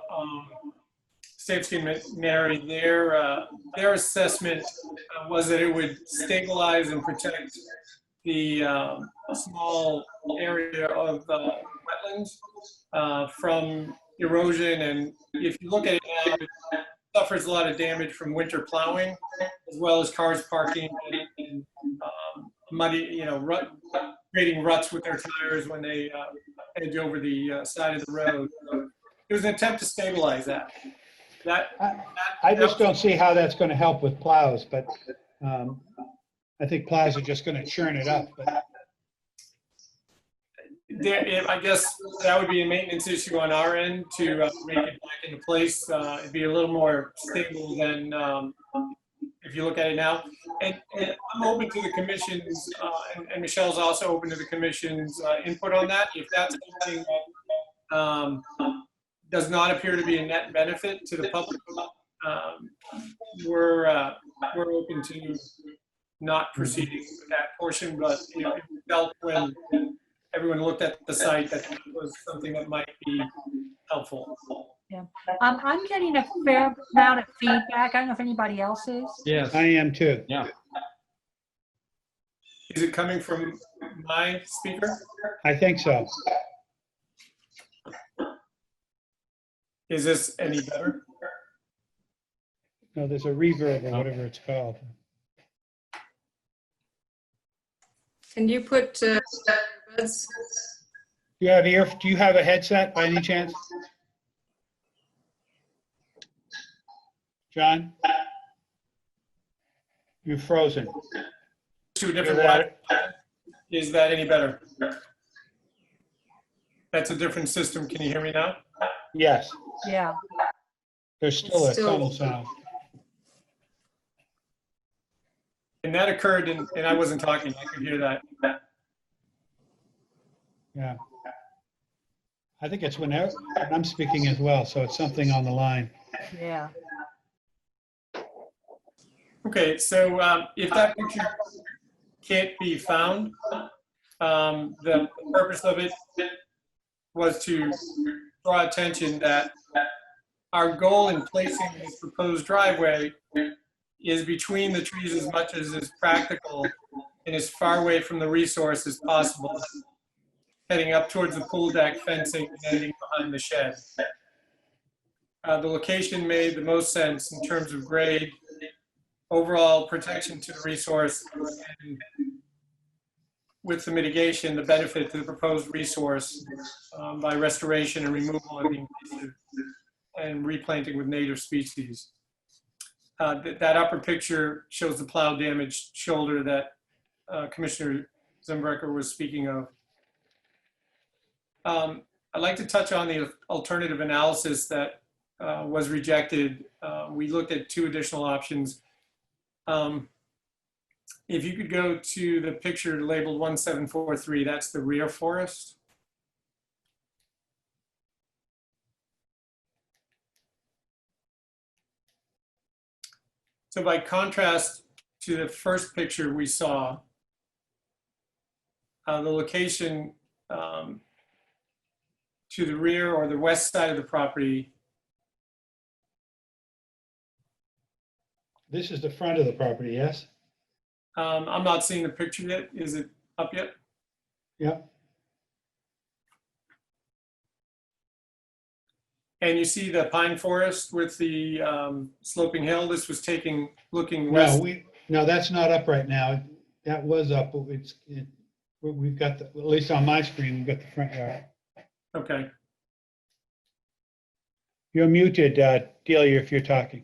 Speaker 11: Safety and Mary, their assessment was that it would stabilize and protect the small area of wetlands from erosion. And if you look at it now, it suffers a lot of damage from winter plowing, as well as cars parking and muddy, creating ruts with their tires when they edge over the side of the road. So it was an attempt to stabilize that.
Speaker 1: I just don't see how that's going to help with plows, but I think plows are just going to churn it up. But
Speaker 11: I guess that would be a maintenance issue on our end to make it back into place. It'd be a little more stable than if you look at it now. And I'm open to the commission's, and Michelle's also open to the commission's input on that. If that's something that does not appear to be a net benefit to the public, we're open to not proceeding with that portion. But it felt when everyone looked at the site that was something that might be helpful.
Speaker 5: Yeah. I'm getting a fair amount of feedback. I don't know if anybody else is.
Speaker 10: Yes.
Speaker 1: I am too.
Speaker 10: Yeah.
Speaker 11: Is it coming from my speaker?
Speaker 1: I think so.
Speaker 11: Is this any better?
Speaker 1: No, there's a reverb or whatever it's called.
Speaker 3: Can you put earbuds?
Speaker 1: Do you have a headset by any chance? John? You're frozen.
Speaker 11: To a different one. Is that any better? That's a different system. Can you hear me now?
Speaker 1: Yes,
Speaker 5: Yeah.
Speaker 1: there's still a
Speaker 3: Still-
Speaker 1: tunnel sound.
Speaker 11: And that occurred, and I wasn't talking. I could hear that.
Speaker 1: Yeah. I think it's when I'm speaking as well, so it's something on the line.
Speaker 5: Yeah.
Speaker 11: Okay, so if that picture can't be found, the purpose of it was to draw attention that our goal in placing this proposed driveway is between the trees as much as is practical and as far away from the resource as possible, heading up towards the pool deck fencing and ending behind the shed. The location made the most sense in terms of grade, overall protection to the resource, and with the mitigation, the benefit to the proposed resource by restoration and removal of the invasive and replanting with native species. That upper picture shows the plow damaged shoulder that Commissioner Zimbricker was speaking of. I'd like to touch on the alternative analysis that was rejected. We looked at two additional options. If you could go to the picture labeled 1743, that's the rear forest. So by contrast to the first picture we saw, the location to the rear or the west side of the property.
Speaker 1: This is the front of the property, yes?
Speaker 11: I'm not seeing the picture yet. Is it up yet?
Speaker 1: Yep.
Speaker 11: And you see the pine forest with the sloping hill. This was looking west.
Speaker 1: No, that's not up right now. That was up, but we've got, at least on my screen, we've got the front yard.
Speaker 11: Okay.
Speaker 1: You're muted, Delia, if you're talking.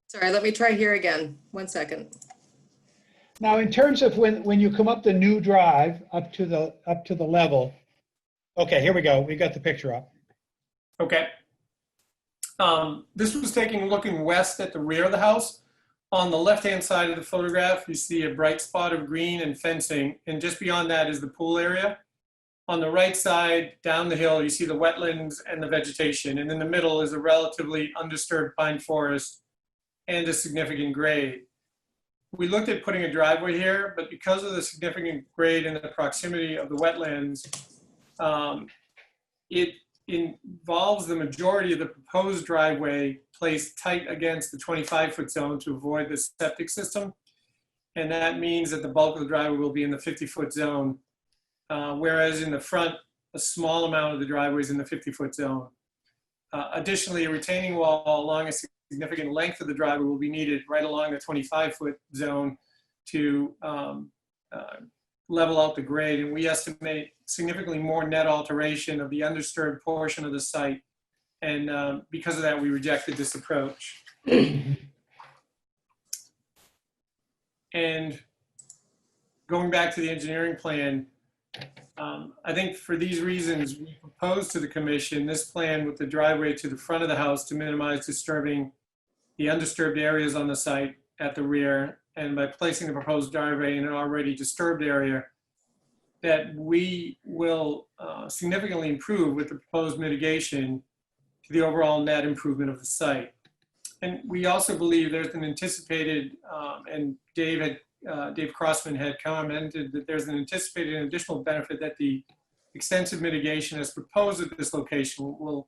Speaker 3: Sorry, let me try here again. 1 second.
Speaker 1: Now, in terms of when you come up the new drive up to the level, okay, here we go. We got the picture up.
Speaker 11: Okay. This was looking west at the rear of the house. On the left-hand side of the photograph, you see a bright spot of green and fencing, and just beyond that is the pool area. On the right side, down the hill, you see the wetlands and the vegetation, and in the middle is a relatively undisturbed pine forest and a significant grade. we looked at putting a driveway here, but because of the significant grade and the proximity of the wetlands, it involves the majority of the proposed driveway placed tight against the 25-foot zone to avoid the septic system. And that means that the bulk of the driveway will be in the 50-foot zone, whereas in the front, a small amount of the driveway is in the 50-foot zone. Additionally, a retaining wall along a significant length of the driveway will be needed right along the 25-foot zone to level out the grade. And we estimate significantly more net alteration of the undisturbed portion of the site. And because of that, we rejected this approach. And going back to the engineering plan, I think for these reasons, we proposed to the commission this plan with the driveway to the front of the house to minimize disturbing the undisturbed areas on the site at the rear, and by placing the proposed driveway in an already disturbed area, that we will significantly improve with the proposed mitigation to the overall net improvement of the site. And we also believe there's an anticipated, and Dave Crossman had commented that there's an anticipated additional benefit that the extensive mitigation as proposed at this location will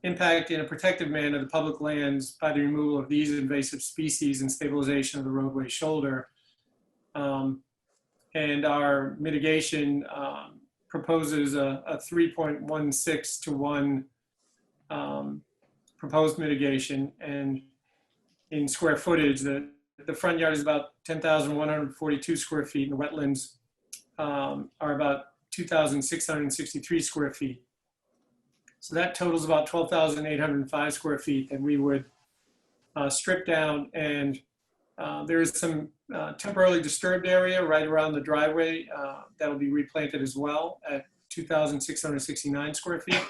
Speaker 11: impact in a protective manner the public lands by the removal of these invasive species and stabilization of the roadway shoulder. And our mitigation proposes a 3.16 to 1 proposed mitigation, and in square footage, the front yard is about 10,142 square feet, and the wetlands are about 2,663 square feet. So that totals about 12,805 square feet that we would strip down, and there is some temporarily disturbed area right around the driveway that will be replanted as well at 2,669 square feet.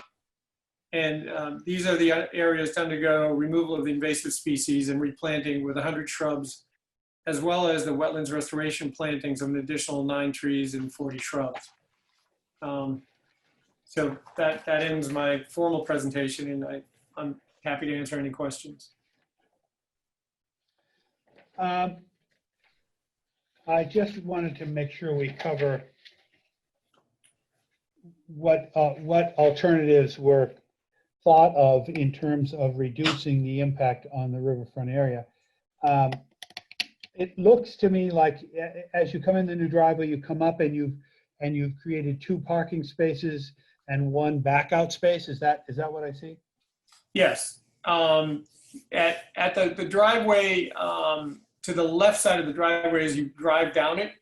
Speaker 11: And these are the areas to undergo removal of the invasive species and replanting with 100 shrubs, as well as the wetlands restoration plantings of an additional 9 trees and 40 shrubs. So that ends my formal presentation, and I'm happy to answer any questions.
Speaker 1: I just wanted to make sure we cover what alternatives were thought of in terms of reducing the impact on the riverfront area. It looks to me like as you come in the new driveway, you come up and you've created 2 parking spaces and 1 back out space. Is that what I see?
Speaker 11: Yes. At the driveway, to the left side of the driveway as you drive down it,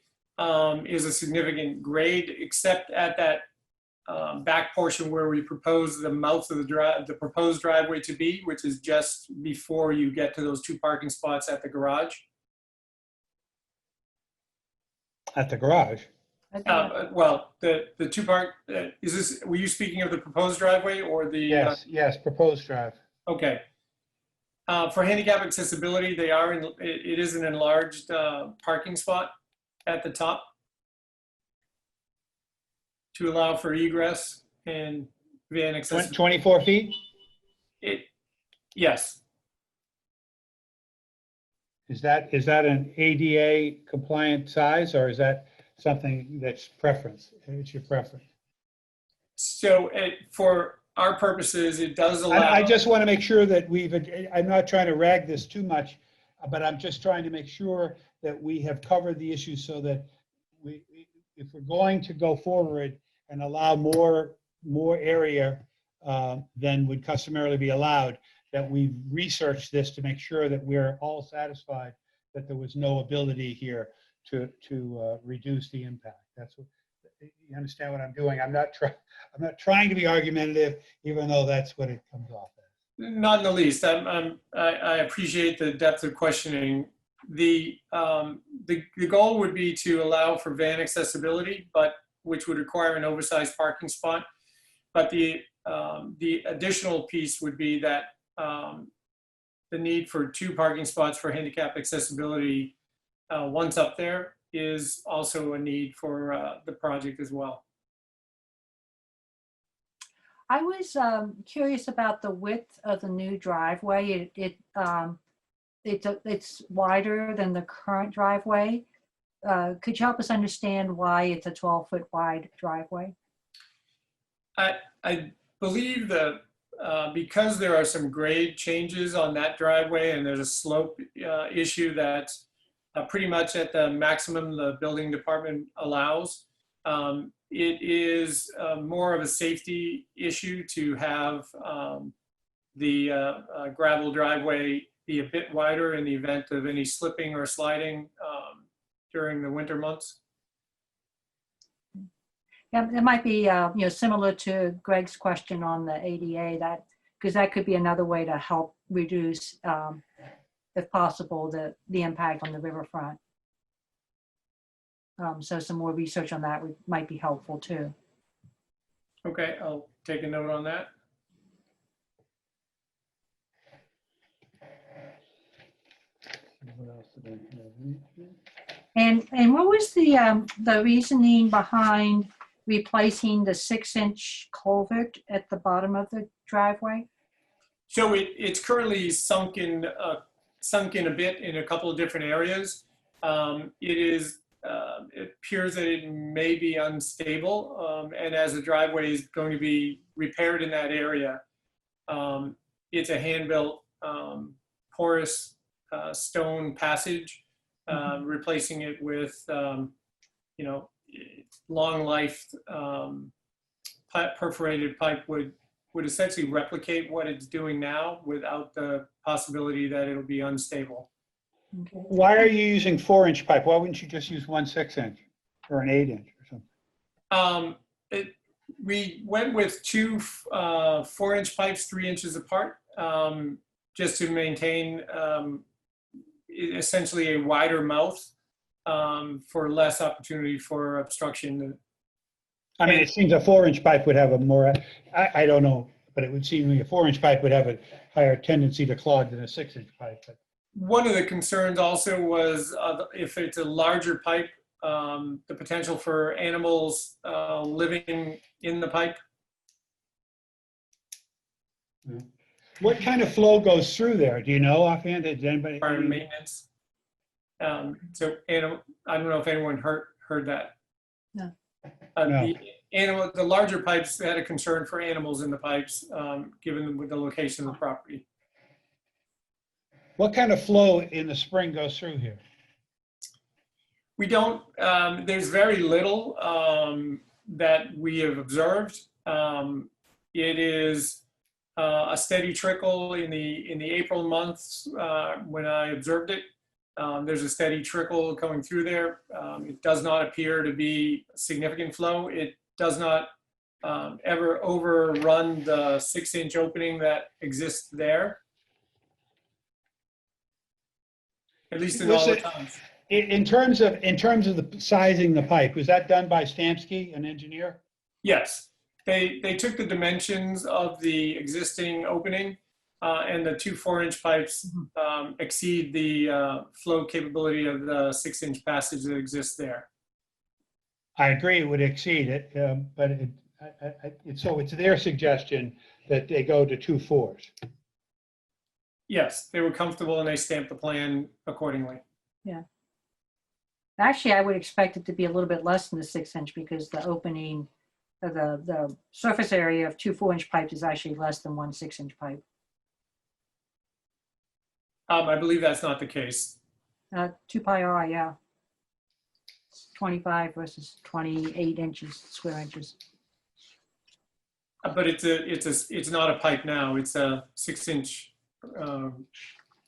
Speaker 11: is a significant grade, except at that back portion where we propose the mouth of the proposed driveway to be, which is just before you get to those 2 parking spots at the garage.
Speaker 1: At the garage?
Speaker 11: Well, the 2 park, were you speaking of the proposed driveway or the?
Speaker 1: Yes, proposed drive.
Speaker 11: Okay. For handicap accessibility, it is an enlarged parking spot at the top to allow for egress and van accessibility.
Speaker 1: 24 feet?
Speaker 11: Yes.
Speaker 1: Is that an ADA compliant size, or is that something that's preference? It's your preference.
Speaker 11: So for our purposes, it does allow.
Speaker 1: I just want to make sure that I'm not trying to rag this too much, but I'm just trying to make sure that we have covered the issue so that if we're going to go forward and allow more area than would customarily be allowed, that we've researched this to make sure that we're all satisfied that there was no ability here to reduce the impact. That's what, you understand what I'm doing? I'm not trying to be argumentative, even though that's what it comes off as.
Speaker 11: Not in the least. I appreciate the depth of questioning. The goal would be to allow for van accessibility, which would require an oversized parking spot. But the additional piece would be that the need for 2 parking spots for handicap accessibility, once up there, is also a need for the project as well.
Speaker 5: I was curious about the width of the new driveway. it's wider than the current driveway. Could you help us understand why it's a 12-foot wide driveway?
Speaker 11: I believe that because there are some grade changes on that driveway and there's a slope issue that's pretty much at the maximum the building department allows, it is more of a safety issue to have the gravel driveway be a bit wider in the event of any slipping or sliding during the winter months.
Speaker 5: Yeah, it might be, similar to Greg's question on the ADA, because that could be another way to help reduce, if possible, the impact on the riverfront. So some more research on that might be helpful too.
Speaker 11: Okay, I'll take a note on that.
Speaker 1: What else did I have?
Speaker 5: And what was the reasoning behind replacing the 6-inch culvert at the bottom of the driveway?
Speaker 11: So it's currently sunk in a bit in a couple of different areas. It appears that it may be unstable, and as the driveway is going to be repaired in that area, it's a hand-built porous stone passage. Replacing it with, long life perforated pipe would essentially replicate what it's doing now without the possibility that it'll be unstable.
Speaker 5: Okay.
Speaker 1: Why are you using 4-inch pipe? Why wouldn't you just use one 6-inch or an 8-inch or something?
Speaker 11: We went with two 4-inch pipes 3 inches apart, just to maintain essentially a wider mouth for less opportunity for obstruction.
Speaker 1: I mean, it seems a 4-inch pipe would have a more, I don't know, but it would seem to me a 4-inch pipe would have a higher tendency to clog than a 6-inch pipe. But
Speaker 11: one of the concerns also was if it's a larger pipe, the potential for animals living in the pipe.
Speaker 1: what kind of flow goes through there? Do you know offhand? Did anybody?
Speaker 11: Fire maintenance. So animal, I don't know if anyone heard that.
Speaker 5: No.
Speaker 1: No.
Speaker 11: The larger pipes had a concern for animals in the pipes, given the location of the property.
Speaker 1: What kind of flow in the spring goes through here?
Speaker 11: We don't, there's very little that we have observed. It is a steady trickle in the April months when I observed it. There's a steady trickle coming through there. It does not appear to be significant flow. It does not ever overrun the 6-inch opening that exists there. At least in all the times.
Speaker 1: In terms of the sizing the pipe, was that done by Stamsky, an engineer?
Speaker 11: Yes, they took the dimensions of the existing opening, and the two 4-inch pipes exceed the flow capability of the 6-inch passage that exists there.
Speaker 1: I agree it would exceed it, but so it's their suggestion that they go to 2 4s.
Speaker 11: Yes, they were comfortable and they stamped the plan accordingly.
Speaker 5: Yeah. Actually, I would expect it to be a little bit less than the 6-inch because the opening of the surface area of 2 4-inch pipes is actually less than 1 6-inch pipe.
Speaker 11: I believe that's not the case.
Speaker 5: 2 pi r, yeah. 25 versus 28 inches, square inches.
Speaker 11: But it's not a pipe now. It's a 6-inch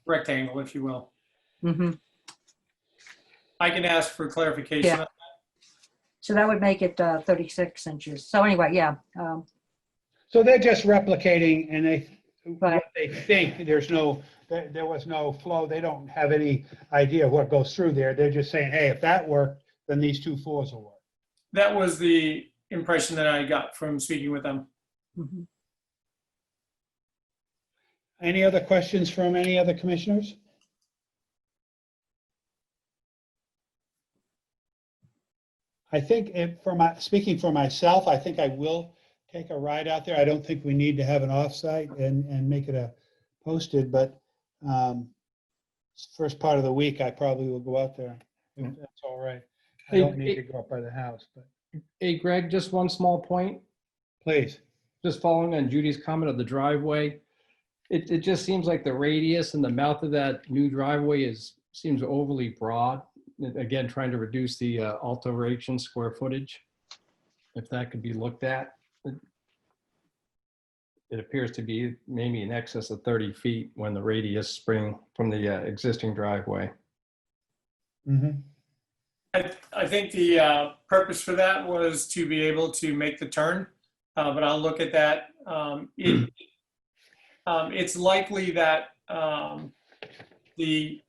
Speaker 11: rectangle, if you will.
Speaker 5: Mm-hmm.
Speaker 11: I can ask for clarification.
Speaker 5: Yeah. So that would make it 36 inches. So anyway, yeah.
Speaker 1: So they're just replicating, and
Speaker 5: Right.
Speaker 1: they think there was no flow. They don't have any idea what goes through there. They're just saying, hey, if that worked, then these 2 4s will work.
Speaker 11: That was the impression that I got from speaking with them.
Speaker 5: Mm-hmm.
Speaker 1: Any other questions from any other commissioners? I think speaking for myself, I think I will take a ride out there. I don't think we need to have an offsite and make it a posted, but first part of the week, I probably will go out there. If that's all right. I
Speaker 10: Hey,
Speaker 1: don't need
Speaker 10: hey-
Speaker 1: to go up by the house, but
Speaker 10: Hey, Greg, just one small point.
Speaker 1: please.
Speaker 10: Just following on Judy's comment of the driveway. It just seems like the radius and the mouth of that new driveway seems overly broad. Again, trying to reduce the alteration square footage. If that could be looked at. It appears to be maybe in excess of 30 feet when the radius spring from the existing driveway.
Speaker 1: Mhm.
Speaker 11: I think the purpose for that was to be able to make the turn, but I'll look at that. It's likely that the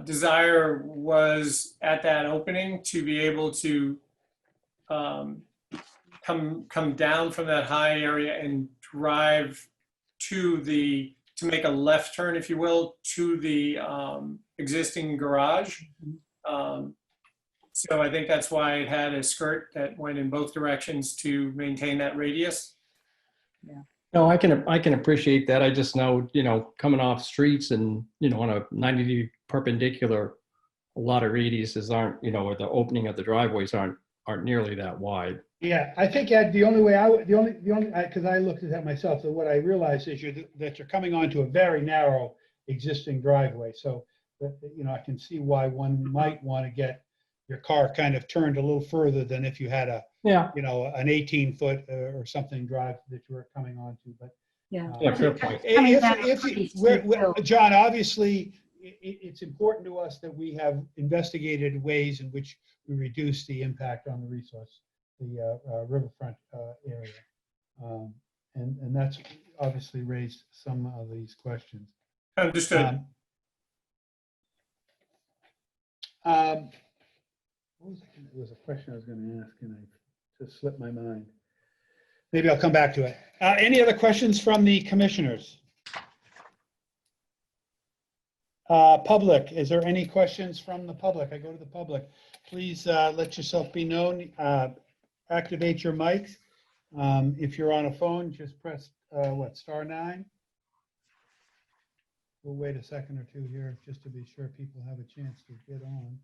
Speaker 11: desire was at that opening to be able to come down from that high area and drive to make a left turn, if you will, to the existing garage. So I think that's why it had a skirt that went in both directions to maintain that radius.
Speaker 10: No, I can appreciate that. I just know, coming off streets and, on a 90-degree perpendicular, a lot of radiuses aren't, or the opening of the driveways aren't nearly that wide.
Speaker 1: Yeah, I think Ed, the only way because I looked at that myself, so what I realized is that you're coming onto a very narrow existing driveway. So, I can see why one might want to get your car kind of turned a little further than if you had an 18-foot or something drive that you were coming onto. But
Speaker 5: Yeah.
Speaker 10: Yeah, fair point.
Speaker 1: John, obviously, it's important to us that we have investigated ways in which we reduce the impact on the resource, the riverfront area. And that's obviously raised some of these questions.
Speaker 11: Understood.
Speaker 1: What was it? It was a question I was going to ask and I just slipped my mind. Maybe I'll come back to it. Any other questions from the commissioners? Public, is there any questions from the public? I go to the public. Please let yourself be known. Activate your mics. If you're on a phone, just press *9. We'll wait a second or two here just to be sure people have a chance to get on.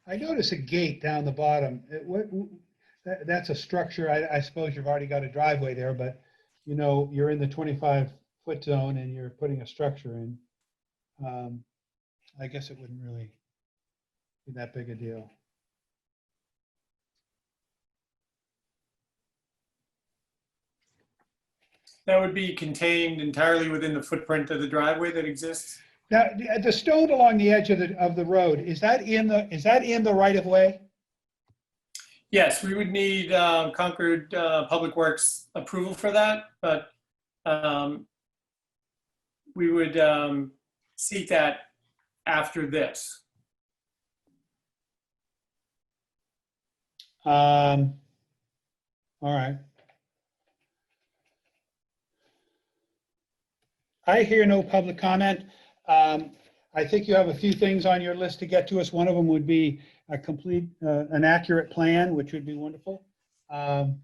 Speaker 1: I notice a gate down the bottom. That's a structure. I suppose you've already got a driveway there, but you're in the 25-foot zone and you're putting a structure in. I guess it wouldn't really be that big a deal.
Speaker 11: That would be contained entirely within the footprint of the driveway that exists.
Speaker 1: Now, the stone along the edge of the road, is that in the right of way?
Speaker 11: Yes, we would need Concord Public Works approval for that, but we would seek that after this.
Speaker 1: All right. I hear no public comment. I think you have a few things on your list to get to us. One of them would be a complete, an accurate plan, which would be wonderful. And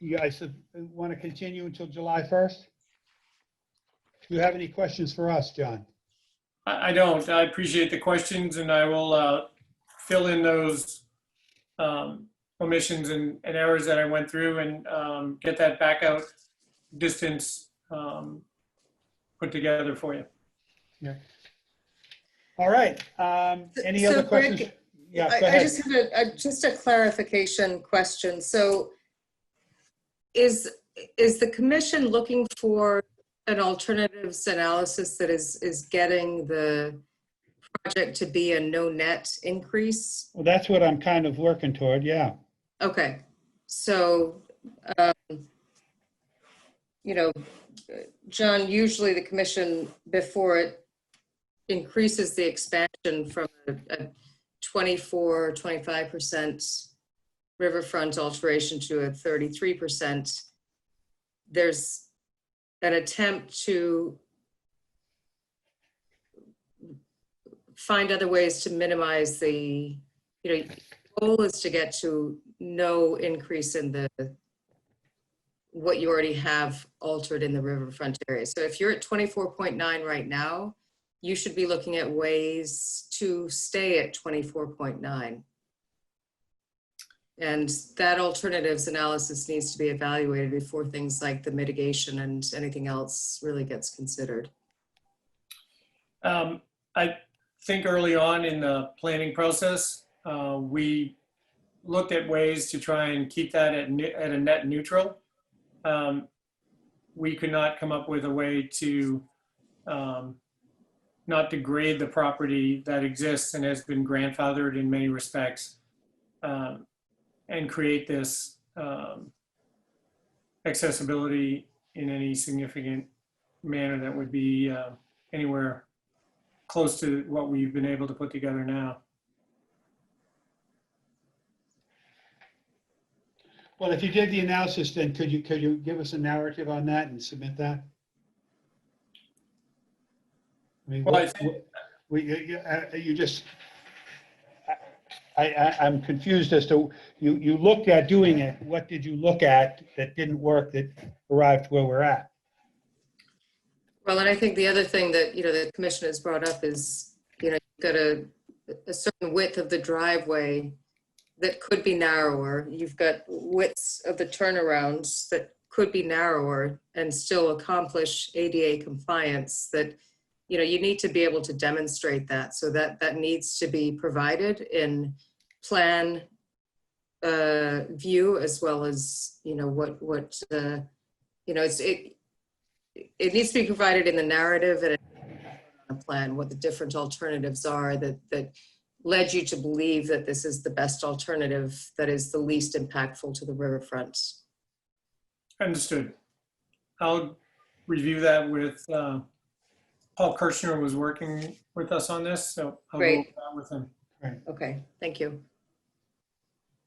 Speaker 1: you guys want to continue until July 1st? Do you have any questions for us, John?
Speaker 11: I don't. I appreciate the questions, and I will fill in those omissions and errors that I went through and get that back out distance put together for you.
Speaker 1: Yeah. All right. Any other questions?
Speaker 3: Greg,
Speaker 1: Yeah, go
Speaker 3: I
Speaker 1: ahead.
Speaker 3: just have just a clarification question. So is the commission looking for an alternatives analysis that is getting the project to be a no net increase?
Speaker 1: Well, that's what I'm kind of working toward, yeah.
Speaker 3: Okay, so, John, usually the commission, before it increases the expansion from a 25% riverfront alteration to a 33%, there's an attempt to find other ways to minimize the, goal is to get to no increase in what you already have altered in the riverfront area. So if you're at 24.9 right now, you should be looking at ways to stay at 24.9. And that alternatives analysis needs to be evaluated before things like the mitigation and anything else really gets considered.
Speaker 11: I think early on in the planning process, we looked at ways to try and keep that at a net neutral. We could not come up with a way to not degrade the property that exists and has been grandfathered in many respects, and create this accessibility in any significant manner that would be anywhere close to what we've been able to put together now.
Speaker 1: Well, if you did the analysis, then could you give us a narrative on that and submit that? I mean,
Speaker 11: Well,
Speaker 1: I'm confused as to, you looked at doing it. What did you look at that didn't work that arrived where we're at?
Speaker 3: Well, and I think the other thing that, the commission has brought up is, you've got a certain width of the driveway that could be narrower. You've got widths of the turnarounds that could be narrower and still accomplish ADA compliance, that, you need to be able to demonstrate that. So that needs to be provided in plan view, as well as, it needs to be provided in the narrative and a plan, what the different alternatives are that led you to believe that this is the best alternative that is the least impactful to the riverfront.
Speaker 11: Understood. I'll review that with Paul Kirchner, was working with us on this, so I'll go over that with him.
Speaker 1: Right.
Speaker 3: Okay, thank you.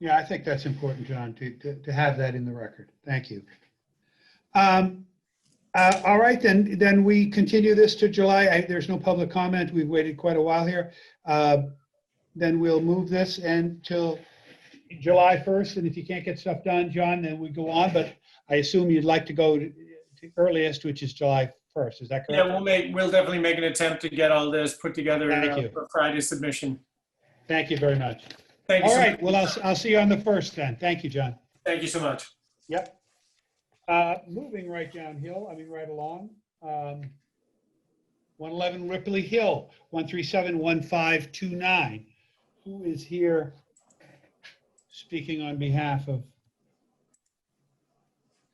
Speaker 1: Yeah, I think that's important, John, to have that in the record. Thank you. All right, then we continue this to July. There's no public comment. We've waited quite a while here. Then we'll move this until July 1st. And if you can't get stuff done, John, then we go on. But I assume you'd like to go to earliest, which is July 1st. Is that correct?
Speaker 11: Yeah, we'll definitely make an attempt to get all this put together for Friday's submission.
Speaker 1: Thank you very much.
Speaker 11: Thank you.
Speaker 1: All right, well, I'll see you on the 1st then. Thank you, John.
Speaker 11: Thank you so much.
Speaker 1: Yep. Moving right along. 111 Ripley Hill, 1371529. Who is here speaking on behalf of?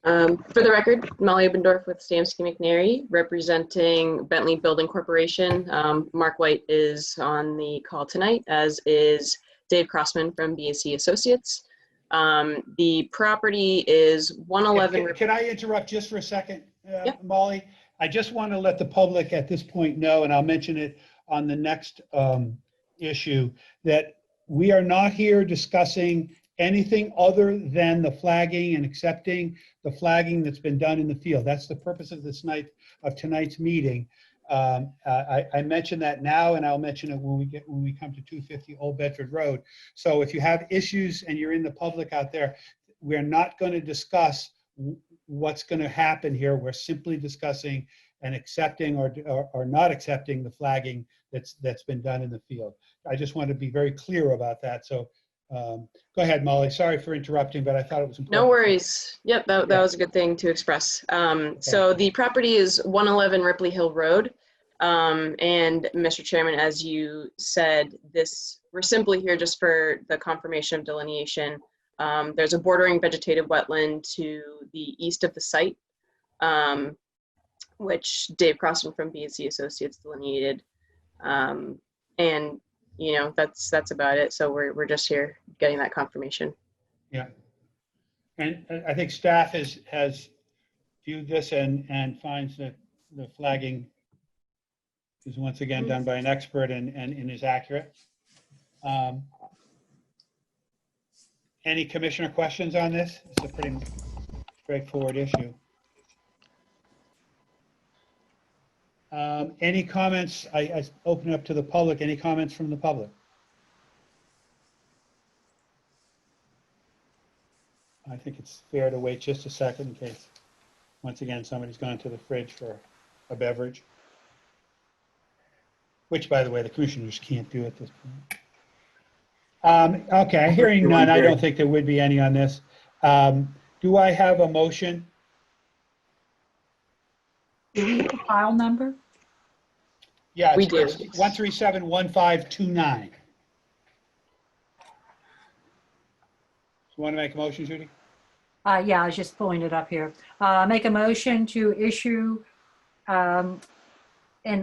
Speaker 6: For the record, Molly Obendorf with Stamsky McNary, representing Bentley Building Corporation. Mark White is on the call tonight, as is Dave Crossman from BAC Associates. The property is 111.
Speaker 1: Can I interrupt just for a second,
Speaker 6: Yep.
Speaker 1: Molly? I just want to let the public at this point know, and I'll mention it on the next issue, that we are not here discussing anything other than the flagging and accepting the flagging that's been done in the field. That's the purpose of tonight's meeting. I mention that now, and I'll mention it when we come to 250 Old Bedford Road. So if you have issues and you're in the public out there, we're not going to discuss what's going to happen here. We're simply discussing and accepting or not accepting the flagging that's been done in the field. I just want to be very clear about that. So go ahead, Molly. Sorry for interrupting, but I thought it was important.
Speaker 6: No worries. Yep, that was a good thing to express. So the property is 111 Ripley Hill Road. And Mr. Chairman, as you said, we're simply here just for the confirmation of delineation. There's a bordering vegetative wetland to the east of the site, which Dave Crossman from BAC Associates delineated. And that's about it. So we're just here getting that confirmation.
Speaker 1: Yeah. And I think staff has viewed this and finds that the flagging is once again done by an expert and is accurate. Any commissioner questions on this? It's a pretty straightforward issue. Any comments? I open it up to the public. Any comments from the public? I think it's fair to wait just a second in case, once again, somebody's gone to the fridge for a beverage. Which, by the way, the commissioners can't do at this point. Okay, hearing none, I don't think there would be any on this. Do I have a motion?
Speaker 5: Do we have a file number?
Speaker 1: Yeah,
Speaker 6: We do.
Speaker 1: it's 1371529. You want to make a motion, Judy?
Speaker 5: Yeah, I was just pulling it up here. Make a motion to issue an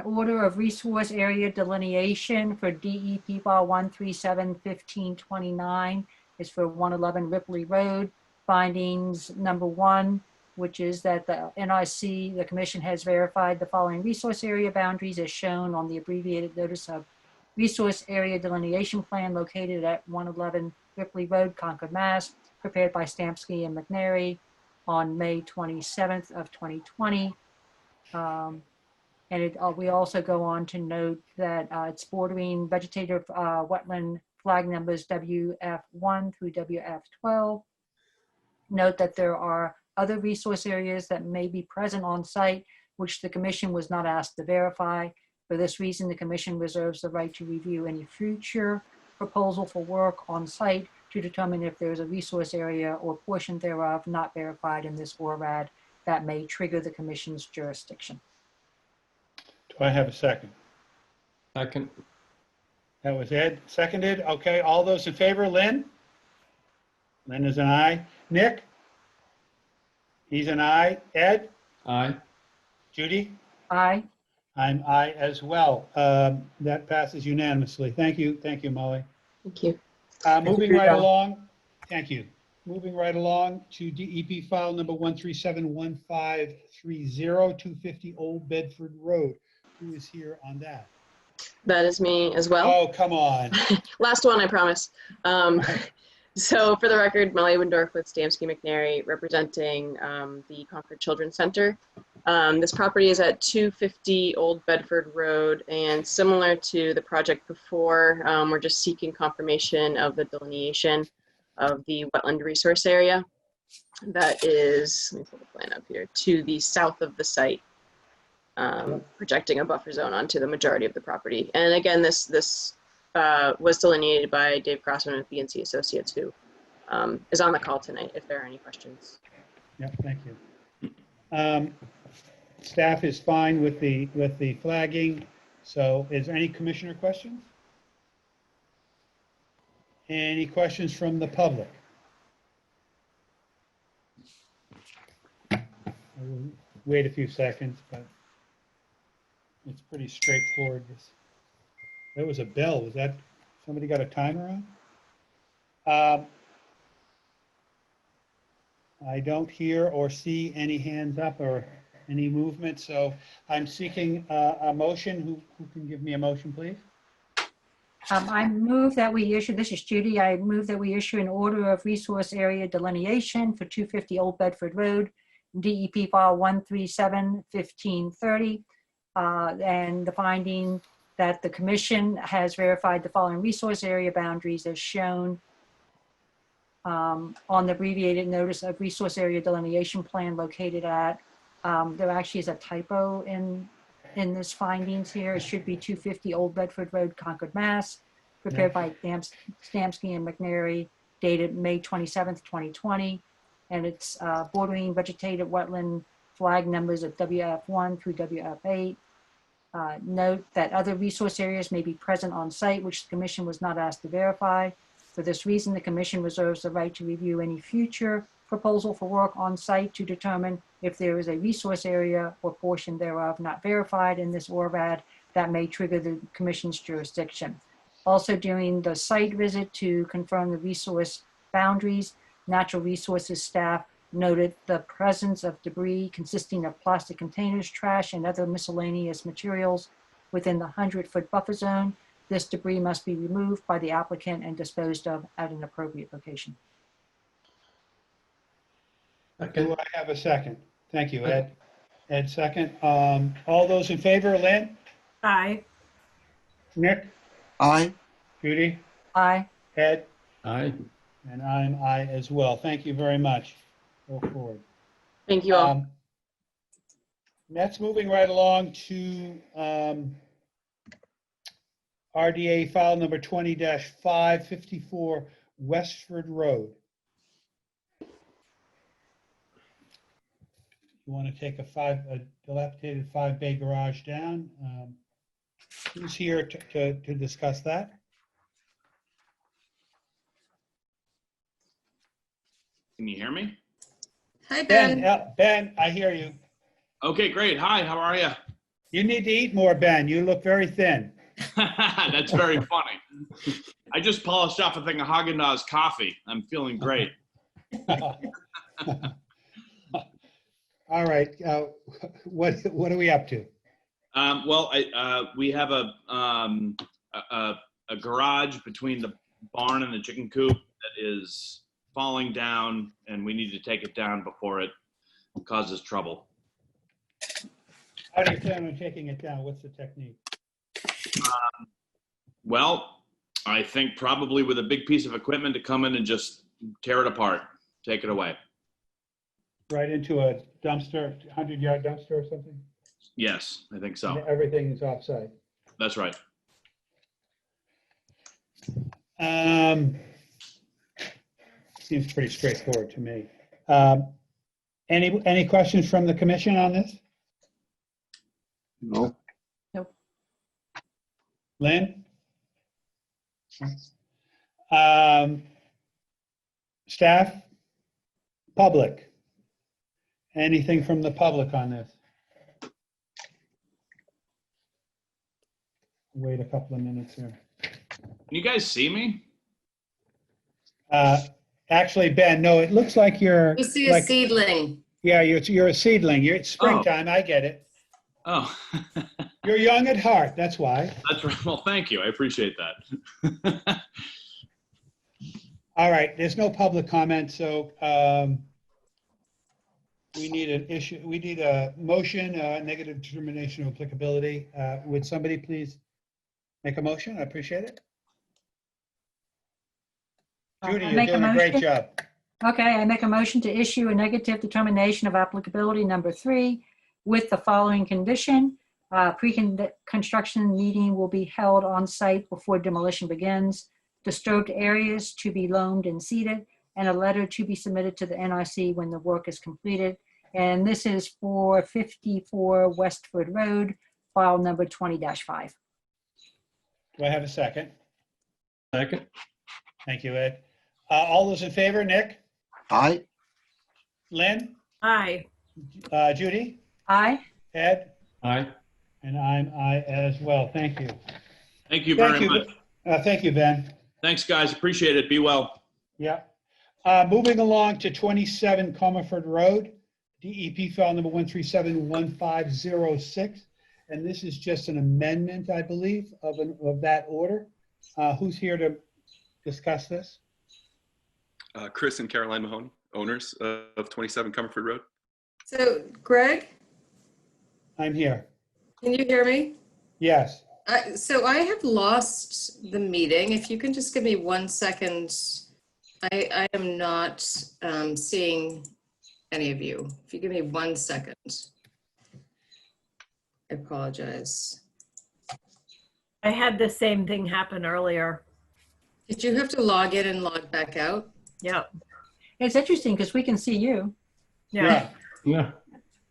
Speaker 5: order of resource area delineation for DEP file 1371529. It's for 111 Ripley Road. Findings number 1, which is that the NIC, the commission has verified the following resource area boundaries as shown on the abbreviated notice of resource area delineation plan located at 111 Ripley Road, Concord, Mass, prepared by Stamsky and McNary on May 27th of 2020. We also go on to note that it's bordering vegetative wetland flag numbers WF1 through WF12. Note that there are other resource areas that may be present on site, which the commission was not asked to verify. For this reason, the commission reserves the right to review any future proposal for work on site to determine if there is a resource area or portion thereof not verified in this ORAD that may trigger the commission's jurisdiction.
Speaker 1: Do I have a second?
Speaker 10: Second.
Speaker 1: That was Ed, seconded. Okay, all those in favor, Lynn? Lynn is an aye. Nick? He's an aye. Ed?
Speaker 10: Aye.
Speaker 1: Judy?
Speaker 5: Aye.
Speaker 1: I'm aye as well. That passes unanimously. Thank you, Molly.
Speaker 6: Thank you.
Speaker 1: Moving right along, thank you. Moving right along to DEP file number 1371530, 250 Old Bedford Road. Who is here on that?
Speaker 6: That is me as well.
Speaker 1: Oh, come on.
Speaker 6: Last one, I promise. So for the record, Molly Windorf with Stamsky McNary representing the Concord Children's Center. This property is at 250 Old Bedford Road, and similar to the project before, we're just seeking confirmation of the delineation of the wetland resource area that is, let me pull the plan up here, to the south of the site, projecting a buffer zone onto the majority of the property. And again, this was delineated by Dave Crossman with BNC Associates, who is on the call tonight if there are any questions.
Speaker 1: Yep, thank you. Staff is fine with the flagging. So is there any commissioner questions? Any questions from the public? I will wait a few seconds, but it's pretty straightforward. There was a bell. Was that, somebody got a timer on? I don't hear or see any hands up or any movement, so I'm seeking a motion. Who can give me a motion, please?
Speaker 5: I move that we issue, this is Judy, I move that we issue an order of resource area delineation for 250 Old Bedford Road, DEP file 1371530, and the finding that the commission has verified the following resource area boundaries as shown on the abbreviated notice of resource area delineation plan located at, there actually is a typo in this findings here. It should be 250 Old Bedford Road, Concord, Mass, prepared by Stamsky and McNary, dated May 27th, 2020. And it's bordering vegetative wetland flag numbers of WF1 through WF8. Note that other resource areas may be present on site, which the commission was not asked to verify. For this reason, the commission reserves the right to review any future proposal for work on site to determine if there is a resource area or portion thereof not verified in this ORAD that may trigger the commission's jurisdiction. Also, during the site visit to confirm the resource boundaries, natural resources staff noted the presence of debris consisting of plastic containers, trash, and other miscellaneous materials within the 100-foot buffer zone. This debris must be removed by the applicant and disposed of at an appropriate location.
Speaker 1: Do I have a second? Thank you, Ed. Ed, second. All those in favor, Lynn?
Speaker 4: Aye.
Speaker 1: Nick?
Speaker 2: Aye.
Speaker 1: Judy?
Speaker 5: Aye.
Speaker 1: Ed?
Speaker 10: Aye.
Speaker 1: And I'm aye as well. Thank you very much. Go forward.
Speaker 6: Thank you all.
Speaker 1: That's moving right along to RDA file number 20-554 Westford Road. You want to take a dilapidated 5-bay garage down? Who's here to discuss that?
Speaker 12: Can you hear me?
Speaker 3: Hi,
Speaker 1: Ben,
Speaker 3: Ben.
Speaker 1: Ben, I hear you.
Speaker 12: Okay, great. Hi, how are you?
Speaker 1: You need to eat more, Ben. You look very thin.
Speaker 12: That's very funny. I just polished off a thing of Haagen-Dazs coffee. I'm feeling great.
Speaker 1: All right. What are we up to?
Speaker 12: Well, we have a garage between the barn and the chicken coop that is falling down, and we need to take it down before it causes trouble.
Speaker 1: How do you plan on taking it down? What's the technique?
Speaker 12: Well, I think probably with a big piece of equipment to come in and just tear it apart, take it away.
Speaker 1: Right into a dumpster, 100-yard dumpster or something?
Speaker 12: Yes, I think so.
Speaker 1: And everything is offsite.
Speaker 12: That's right.
Speaker 1: Seems pretty straightforward to me. Any questions from the commission on this?
Speaker 2: No.
Speaker 1: Lynn? Staff? Public? Anything from the public on this? Wait a couple of minutes here.
Speaker 12: Can you guys see me?
Speaker 1: Actually, Ben, no, it looks like you're.
Speaker 3: We see a
Speaker 1: like,
Speaker 3: seedling.
Speaker 1: yeah, you're a seedling. It's springtime. I get it.
Speaker 12: Oh.
Speaker 1: You're young at heart. That's why.
Speaker 12: That's right. Well, thank you. I appreciate that.
Speaker 1: All right. There's no public comment, so we need a motion, negative determination of applicability. Would somebody please make a motion? I appreciate it. Judy, you're doing a great job.
Speaker 5: Okay, I make a motion to issue a negative determination of applicability number 3 with the following condition. Pre-construction meeting will be held on site before demolition begins. Disturbed areas to be loamed and seeded, and a letter to be submitted to the NRC when the work is completed. And this is for 54 Westford Road, file number 20-5.
Speaker 1: Do I have a second?
Speaker 10: Second.
Speaker 1: Thank you, Ed. All those in favor, Nick?
Speaker 2: Aye.
Speaker 1: Lynn?
Speaker 4: Aye.
Speaker 1: Judy?
Speaker 5: Aye.
Speaker 1: Ed?
Speaker 10: Aye.
Speaker 1: And I'm aye as well. Thank you.
Speaker 12: Thank you very much.
Speaker 1: Thank you, Ben.
Speaker 12: Thanks, guys. Appreciate it. Be well.
Speaker 1: Yeah. Moving along to 27 Comiford Road, DEP file number 1371506. And this is just an amendment, I believe, of that order. Who's here to discuss this?
Speaker 13: Chris and Caroline Mahoney, owners of 27 Comiford Road.
Speaker 3: So, Greg,
Speaker 1: I'm here.
Speaker 3: can you hear me?
Speaker 1: Yes.
Speaker 3: So I have lost the meeting. If you can just give me 1 second. I am not seeing any of you. If you give me 1 second. I apologize.
Speaker 4: I had the same thing happen earlier.
Speaker 3: Did you have to log in and log back out?
Speaker 4: Yep.
Speaker 5: It's interesting because we can see you.
Speaker 4: Yeah.
Speaker 10: Yeah.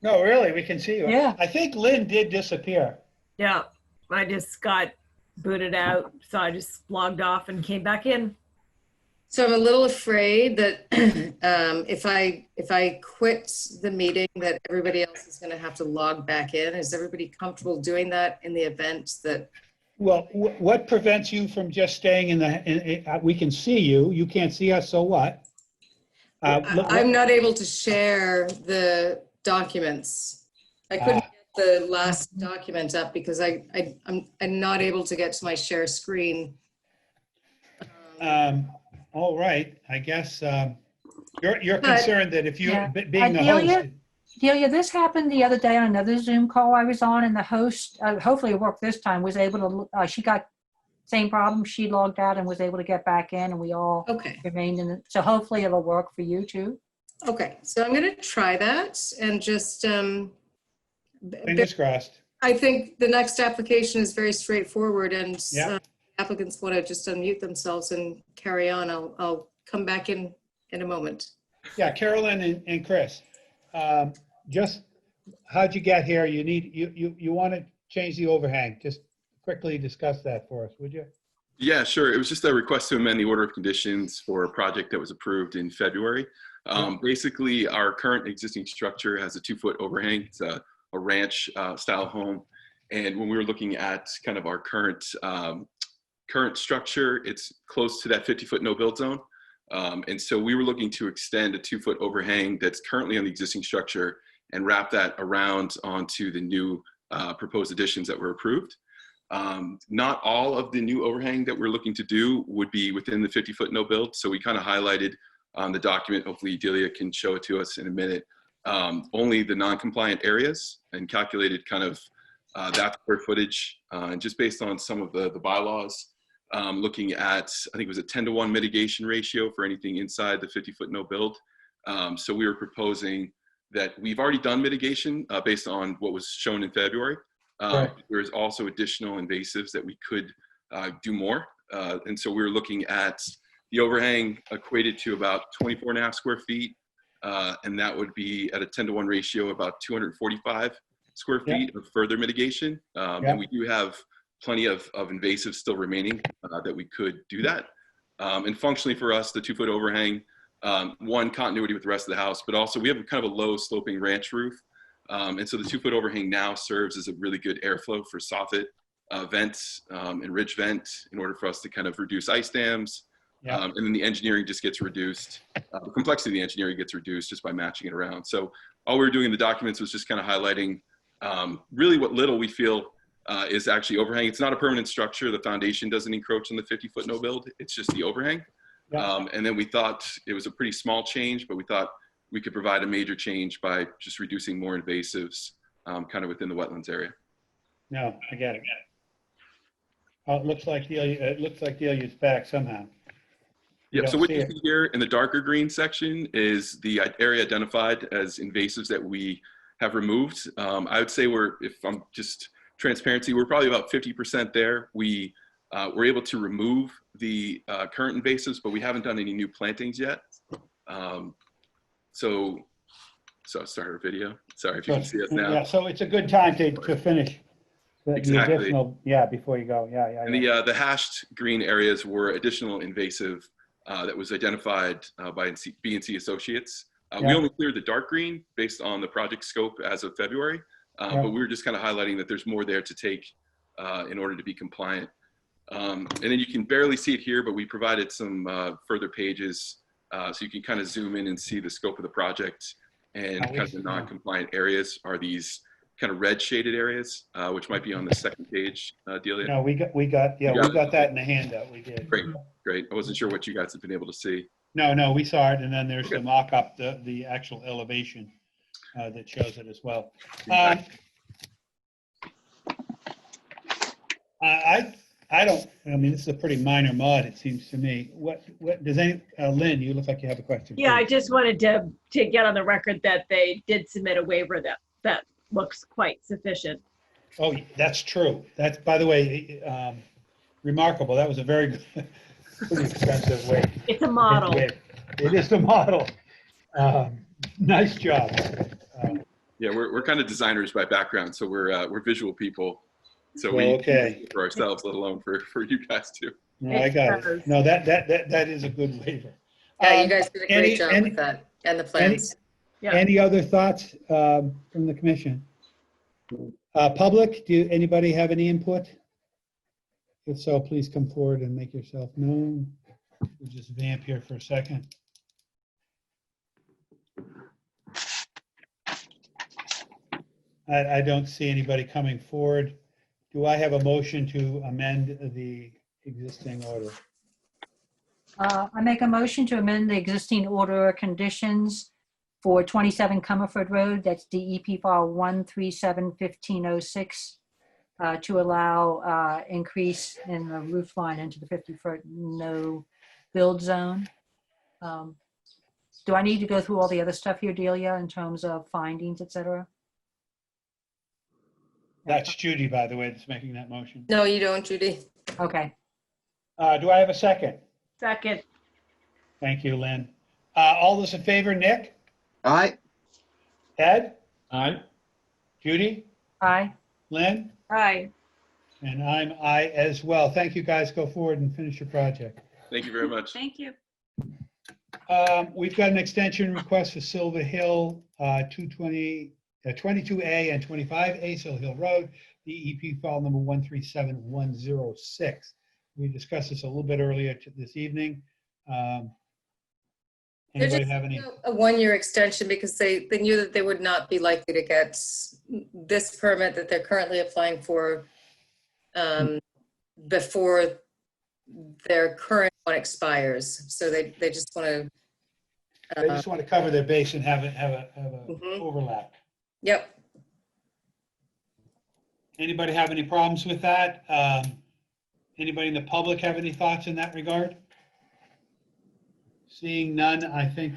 Speaker 1: No, really, we can see you.
Speaker 5: Yeah.
Speaker 1: I think Lynn did disappear.
Speaker 4: Yeah. I just got booted out. So I just logged off and came back in.
Speaker 3: So I'm a little afraid that if I quit the meeting, that everybody else is going to have to log back in. Is everybody comfortable doing that in the event that?
Speaker 1: Well, what prevents you from just staying we can see you. You can't see us, so what?
Speaker 3: I'm not able to share the documents. I couldn't get the last document up because I'm not able to get to my share screen.
Speaker 1: All right, I guess you're concerned that if you,
Speaker 5: Yeah.
Speaker 1: being the host.
Speaker 5: Delia, this happened the other day on another Zoom call I was on, and the host, hopefully it worked this time, was able to, she got same problem. She logged out and was able to get back in, and we all
Speaker 3: Okay.
Speaker 5: remained in it. So hopefully it'll work for you too.
Speaker 3: Okay, so I'm going to try that and just,
Speaker 1: Fingers crossed.
Speaker 3: I think the next application is very straightforward, and
Speaker 1: Yeah.
Speaker 3: applicants want to just unmute themselves and carry on. I'll come back in a moment.
Speaker 1: Yeah, Carolyn and Chris, just how'd you get here? You want to change the overhang. Just quickly discuss that for us, would you?
Speaker 13: Yeah, sure. It was just a request to amend the order of conditions for a project that was approved in February. Basically, our current existing structure has a 2-foot overhang. It's a ranch style home. And when we were looking at kind of our current structure, it's close to that 50-foot no build zone. And so we were looking to extend a 2-foot overhang that's currently on the existing structure and wrap that around onto the new proposed additions that were approved. Not all of the new overhang that we're looking to do would be within the 50-foot no build. So we kind of highlighted on the document, hopefully Delia can show it to us in a minute, only the non-compliant areas, and calculated kind of that square footage. And just based on some of the bylaws, looking at, I think it was a 10-to-1 mitigation ratio for anything inside the 50-foot no build. So we were proposing that we've already done mitigation based on what was shown in February.
Speaker 1: Right.
Speaker 13: There's also additional invasives that we could do more. And so we were looking at the overhang equated to about 24.5 square feet. And that would be at a 10-to-1 ratio, about 245 square feet of further mitigation. And we do have plenty of invasives still remaining that we could do that. And functionally for us, the 2-foot overhang, one, continuity with the rest of the house, but also we have kind of a low sloping ranch roof. And so the 2-foot overhang now serves as a really good airflow for soffit vents and ridge vent in order for us to kind of reduce ice dams. And then the engineering just gets reduced. The complexity of the engineering gets reduced just by matching it around. So all we were doing in the documents was just kind of highlighting really what little we feel is actually overhang. It's not a permanent structure. The foundation doesn't encroach on the 50-foot no build. It's just the overhang. And then we thought it was a pretty small change, but we thought we could provide a major change by just reducing more invasives kind of within the wetlands area.
Speaker 1: No, I get it. Oh, it looks like Delia's back somehow.
Speaker 13: Yeah, so what you see here in the darker green section is the area identified as invasives that we have removed. I would say if I'm just transparency, we're probably about 50% there. We were able to remove the current invasives, but we haven't done any new plantings yet. So start our video. Sorry if you can see us now.
Speaker 1: Yeah, so it's a good time to finish the
Speaker 13: Exactly.
Speaker 1: additional, before you go.
Speaker 13: And the hashed green areas were additional invasive that was identified by B&C Associates. We only cleared the dark green based on the project scope as of February, but we were just kind of highlighting that there's more there to take in order to be compliant. And then you can barely see it here, but we provided some further pages so you can kind of zoom in and see the scope of the project. And kind of the non-compliant areas are these kind of red shaded areas, which might be on the second page, Delia.
Speaker 1: No, we got that in the handout. We did.
Speaker 13: Great. I wasn't sure what you guys have been able to see.
Speaker 1: No, we saw it, and then there's the mock-up, the actual elevation that shows it as well. I mean, this is a pretty minor mod, it seems to me. What does Lynn, you look like you have a question.
Speaker 4: Yeah, I just wanted to get on the record that they did submit a waiver that looks quite sufficient.
Speaker 1: Oh, that's true. That's, by the way, remarkable. That was a very good, pretty expensive way.
Speaker 4: It's a model.
Speaker 1: It is the model. Nice job.
Speaker 13: Yeah, we're kind of designers by background, so we're visual people. So we for ourselves, let alone for you guys too.
Speaker 1: No, I got it. No, that is a good waiver.
Speaker 3: Yeah, you guys did a great job with that and the plans.
Speaker 1: Any other thoughts from the commission? Public, anybody have any input? If so, please come forward and make yourself known. We'll just vamp here for a second. I don't see anybody coming forward. Do I have a motion to amend the existing order?
Speaker 5: I make a motion to amend the existing order of conditions for 27 Comiford Road. That's DEP file 1371506. to allow increase in the roof line into the 50-foot no build zone. Do I need to go through all the other stuff here, Delia, in terms of findings, et cetera?
Speaker 1: That's Judy, by the way, that's making that motion.
Speaker 3: No, you don't, Judy.
Speaker 5: Okay.
Speaker 1: Do I have a second?
Speaker 4: Second.
Speaker 1: Thank you, Lynn. All those in favor, Nick,
Speaker 2: Aye.
Speaker 1: Ed,
Speaker 10: Aye.
Speaker 1: Judy,
Speaker 5: Aye.
Speaker 1: Lynn,
Speaker 4: Aye.
Speaker 1: and I'm I as well. Thank you, guys. Go forward and finish your project.
Speaker 13: Thank you very much.
Speaker 4: Thank you.
Speaker 1: We've got an extension request for Silva Hill, 22A and 25A Silva Hill Road, DEP file number 137106. We discussed this a little bit earlier this evening.
Speaker 3: They're
Speaker 1: Anybody
Speaker 3: just
Speaker 1: have any?
Speaker 3: a one-year extension because they knew that they would not be likely to get this permit that they're currently applying for before their current one expires. So they just want to.
Speaker 1: They just want to cover their base and have a
Speaker 3: Mhm.
Speaker 1: overlap.
Speaker 3: Yep.
Speaker 1: Anybody have any problems with that? Anybody in the public have any thoughts in that regard? Seeing none, I think,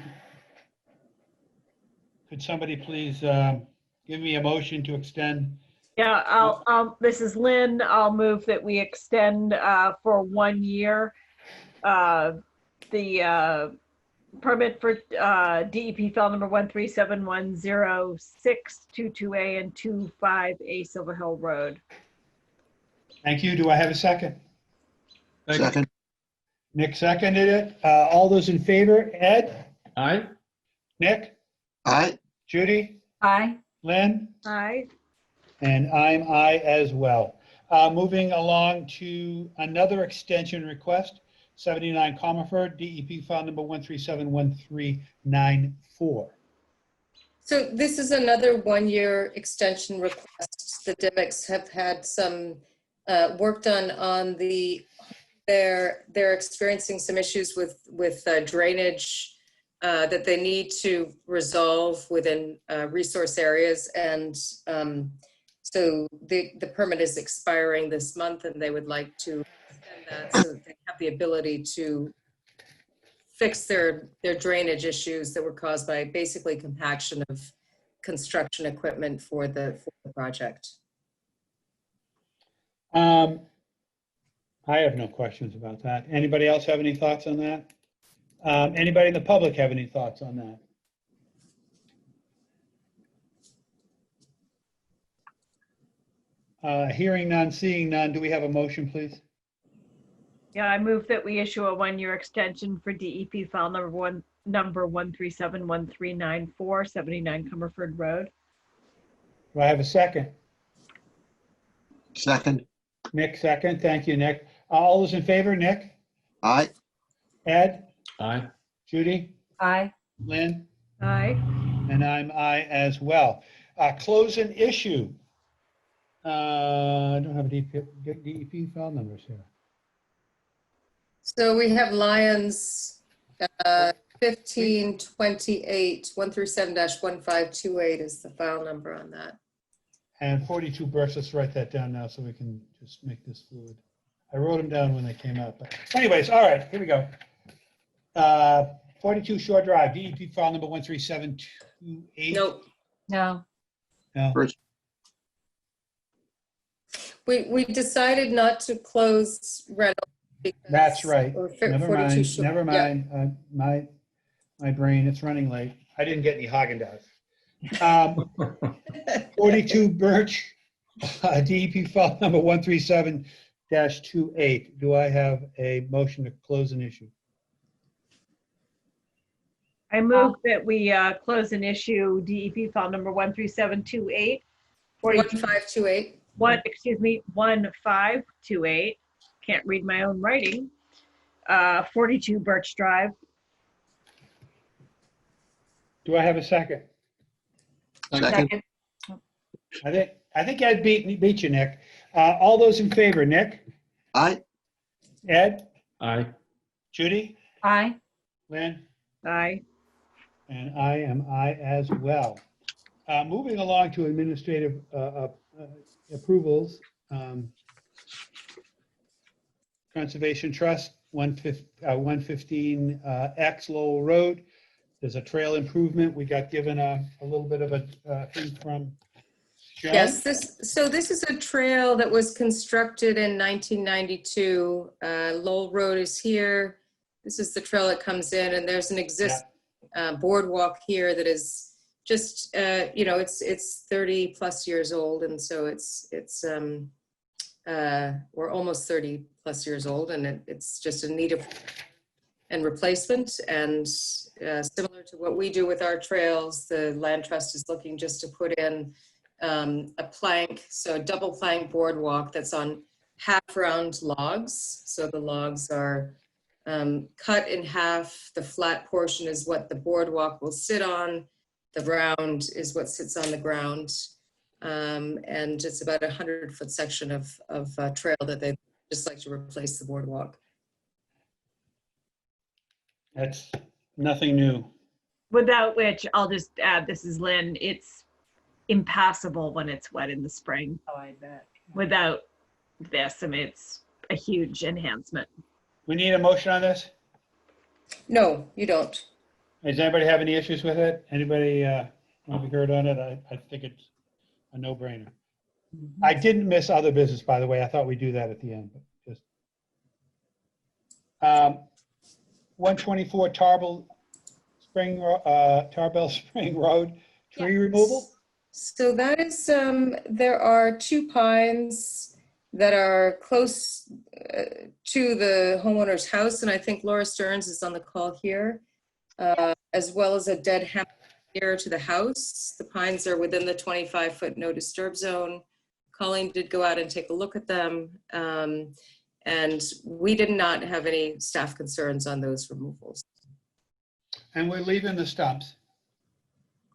Speaker 1: could somebody please give me a motion to extend?
Speaker 4: Yeah, this is Lynn. I'll move that we extend for 1 year the permit for DEP file number 137106, 22A and 25A Silver Hill Road.
Speaker 1: Thank you. Do I have a second?
Speaker 2: Second.
Speaker 1: Nick seconded it. All those in favor, Ed,
Speaker 10: Aye.
Speaker 1: Nick,
Speaker 2: Aye.
Speaker 1: Judy,
Speaker 5: Aye.
Speaker 1: Lynn,
Speaker 4: Aye.
Speaker 1: and I'm I as well. Moving along to another extension request, 79 Comiford, DEP file number 1371394.
Speaker 3: So this is another one-year extension request. The Dimics have had some work done on they're experiencing some issues with drainage that they need to resolve within resource areas. And so the permit is expiring this month and they would like to extend that so that they have the ability to fix their drainage issues that were caused by basically compaction of construction equipment for the project.
Speaker 1: I have no questions about that. Anybody else have any thoughts on that? Anybody in the public have any thoughts on that? Hearing none, seeing none, do we have a motion, please?
Speaker 4: Yeah, I move that we issue a 1-year extension for DEP file number 137139, 79 Comiford Road.
Speaker 1: Do I have a second?
Speaker 2: Second.
Speaker 1: Nick, second. Thank you, Nick. All those in favor, Nick,
Speaker 2: Aye.
Speaker 1: Ed,
Speaker 10: Aye.
Speaker 1: Judy,
Speaker 5: Aye.
Speaker 1: Lynn,
Speaker 4: Aye.
Speaker 1: and I'm I as well. Close and issue. I don't have DEP file numbers here.
Speaker 3: So we have Lions 1528, 1 through 7-1528 is the file number on that.
Speaker 1: And 42 Birch, let's write that down now so we can just make this fluid. I wrote them down when they came out. But anyways, all right, here we go. 42 Shore Drive, DEP file number 13728.
Speaker 3: Nope.
Speaker 5: No.
Speaker 1: No.
Speaker 2: Birch.
Speaker 3: We decided not to close rental.
Speaker 1: That's right.
Speaker 3: Or
Speaker 1: Never
Speaker 3: 42
Speaker 1: mind.
Speaker 3: Shore-
Speaker 1: Never
Speaker 3: yeah.
Speaker 1: mind. My brain, it's running late. I didn't get any Haagen-Dazs. 42 Birch, DEP file number 137-28. Do I have a motion to close an issue?
Speaker 4: I move that we close and issue DEP file number 13728.
Speaker 3: 1528.
Speaker 4: 1528. Can't read my own writing. 42 Birch Drive.
Speaker 1: Do I have a second?
Speaker 2: Second.
Speaker 5: Second.
Speaker 1: I think Ed beat you, Nick. All those in favor, Nick,
Speaker 2: Aye.
Speaker 1: Ed,
Speaker 10: Aye.
Speaker 1: Judy,
Speaker 5: Aye.
Speaker 1: Lynn,
Speaker 4: Aye.
Speaker 1: and I am I as well. Moving along to administrative approvals. Conservation Trust, 115 X Lowell Road. There's a trail improvement. We got given a little bit of a hint from Joan.
Speaker 3: Yes, this is a trail that was constructed in 1992. Lowell Road is here. This is the trail that comes in, and there's an existing boardwalk here that is just, it's 30 plus years old, and so we're almost 30 plus years old, and it's just in need of and replacement. And similar to what we do with our trails, the Land Trust is looking just to put in a plank, so a double plank boardwalk that's on half round logs. So the logs are cut in half. The flat portion is what the boardwalk will sit on. The round is what sits on the ground. And it's about a 100-foot section of trail that they'd just like to replace the boardwalk.
Speaker 1: That's nothing new.
Speaker 4: Without which, I'll just add, this is Lynn, it's impassable when it's wet in the spring.
Speaker 5: Oh, I bet.
Speaker 4: Without this, I mean, it's a huge enhancement.
Speaker 1: We need a motion on this?
Speaker 3: No, you don't.
Speaker 1: Does anybody have any issues with it? Anybody want to be heard on it? I think it's a no-brainer. I didn't miss other business, by the way. I thought we'd do that at the end. But just 124 Tarbell Spring Road tree removal.
Speaker 3: So that is, there are 2 pines that are close to the homeowner's house, and I think Laura Stearns is on the call here, as well as a dead hemlock near to the house. The pines are within the 25-foot no disturb zone. Colleen did go out and take a look at them, and we did not have any staff concerns on those removals.
Speaker 1: And we're leaving the stumps.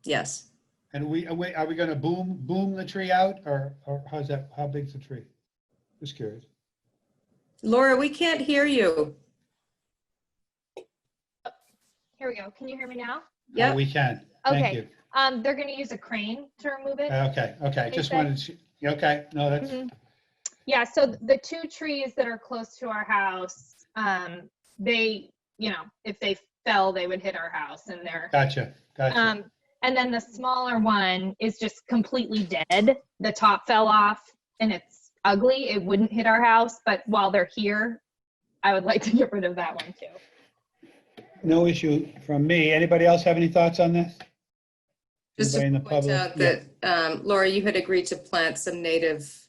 Speaker 3: Yes.
Speaker 1: And are we going to boom the tree out, or how's that? How big's the tree? Just curious.
Speaker 3: Laura, we can't hear you.
Speaker 14: Here we go. Can you hear me now?
Speaker 3: Yeah,
Speaker 1: we can. Thank
Speaker 14: Okay.
Speaker 1: you.
Speaker 14: They're going to use a crane to remove it.
Speaker 1: Okay. Just wanted to. Okay. No, that's.
Speaker 14: Yeah. So the 2 trees that are close to our house, they, if they fell, they would hit our house, and they're.
Speaker 1: Gotcha.
Speaker 14: And then the smaller one is just completely dead. The top fell off, and it's ugly. It wouldn't hit our house, but while they're here, I would like to get rid of that one too.
Speaker 1: No issue from me. Anybody else have any thoughts on this?
Speaker 3: just to
Speaker 1: Anybody in the
Speaker 3: point
Speaker 1: public?
Speaker 3: out that, Laura, you had agreed to plant some native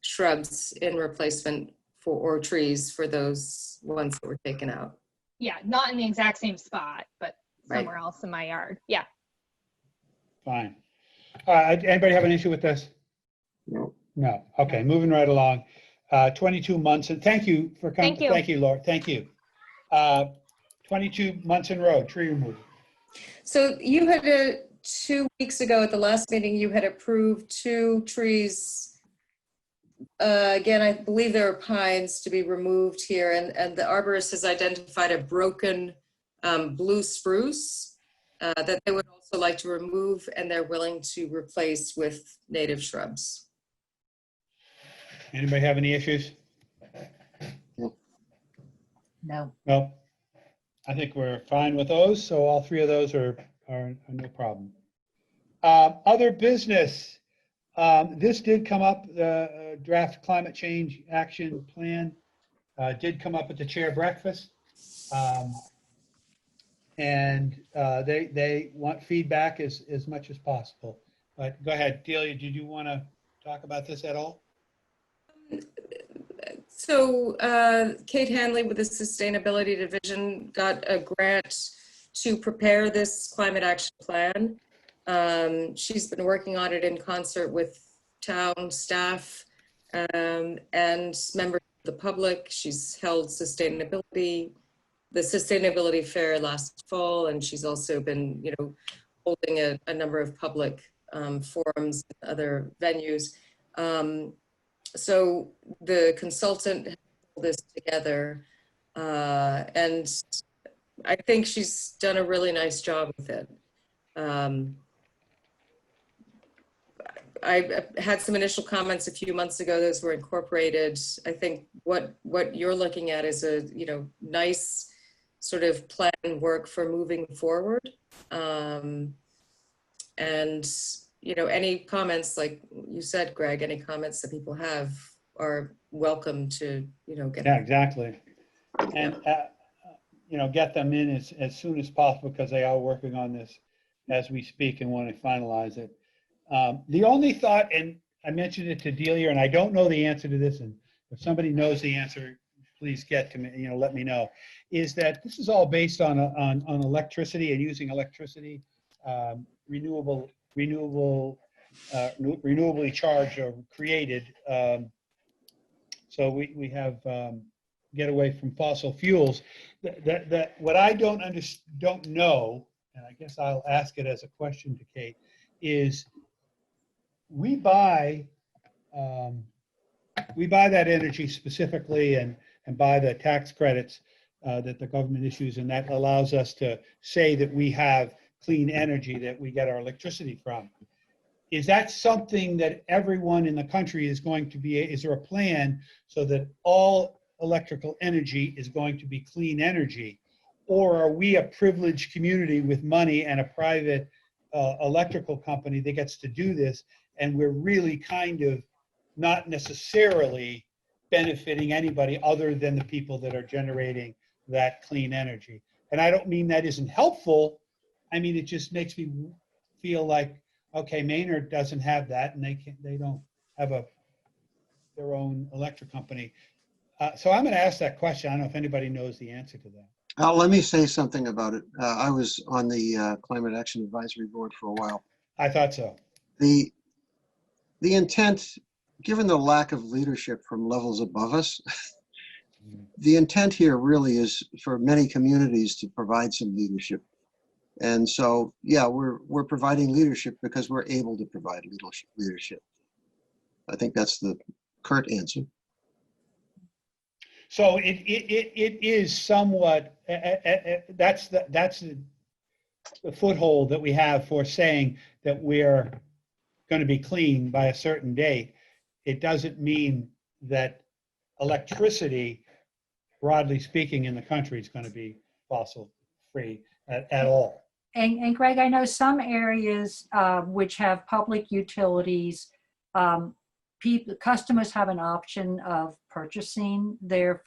Speaker 3: shrubs in replacement or trees for those ones that were taken out.
Speaker 14: Yeah, not in the exact same spot, but
Speaker 3: Right.
Speaker 14: somewhere else in my yard. Yeah.
Speaker 1: Fine. Anybody have an issue with this?
Speaker 2: No.
Speaker 1: No. Okay, moving right along. 22 Munson, thank you for coming.
Speaker 14: Thank you.
Speaker 1: Thank you, Laura. Thank you. 22 Munson Road, tree removal.
Speaker 3: So you had 2 weeks ago at the last meeting, you had approved 2 trees. Again, I believe there are pines to be removed here, and the arborist has identified a broken blue spruce that they would also like to remove, and they're willing to replace with native shrubs.
Speaker 1: Anybody have any issues?
Speaker 5: No.
Speaker 1: No. I think we're fine with those, so all 3 of those are no problem. Other business. This did come up, the draft climate change action plan did come up at the chair breakfast. And they want feedback as much as possible. But go ahead, Delia, did you want to talk about this at all?
Speaker 3: So Kate Hanley with the Sustainability Division got a grant to prepare this climate action plan. She's been working on it in concert with town staff and members of the public. She's held the Sustainability Fair last fall, and she's also been, holding a number of public forums and other venues. So the consultant pulled this together, and I think she's done a really nice job with it. I had some initial comments a few months ago. Those were incorporated. I think what you're looking at is a, nice sort of plan work for moving forward. And, any comments, like you said, Greg, any comments that people have are welcome to, get.
Speaker 1: Yeah, exactly. And, get them in as soon as possible, because they are working on this as we speak and want to finalize it. The only thought, and I mentioned it to Delia, and I don't know the answer to this, and if somebody knows the answer, please get to me, let me know, is that this is all based on electricity and using electricity, renewably charged or created. So we have get away from fossil fuels. That what I don't know, and I guess I'll ask it as a question to Kate, is we buy that energy specifically and buy the tax credits that the government issues, and that allows us to say that we have clean energy that we get our electricity from. Is that something that everyone in the country is going to be, is there a plan so that all electrical energy is going to be clean energy? Or are we a privileged community with money and a private electrical company that gets to do this, and we're really kind of not necessarily benefiting anybody other than the people that are generating that clean energy? And I don't mean that isn't helpful. I mean, it just makes me feel like, okay, Maynard doesn't have that, and they don't have their own electric company. So I'm going to ask that question. I don't know if anybody knows the answer to that.
Speaker 2: Let me say something about it. I was on the Climate Action Advisory Board for a while.
Speaker 1: I thought so.
Speaker 2: The intent, given the lack of leadership from levels above us, the intent here really is for many communities to provide some leadership. And so, yeah, we're providing leadership because we're able to provide leadership. I think that's the curt answer.
Speaker 1: So it is somewhat, that's the foothold that we have for saying that we're going to be clean by a certain date. It doesn't mean that electricity, broadly speaking, in the country is going to be fossil free at all.
Speaker 5: And Greg, I know some areas which have public utilities, customers have an option of purchasing their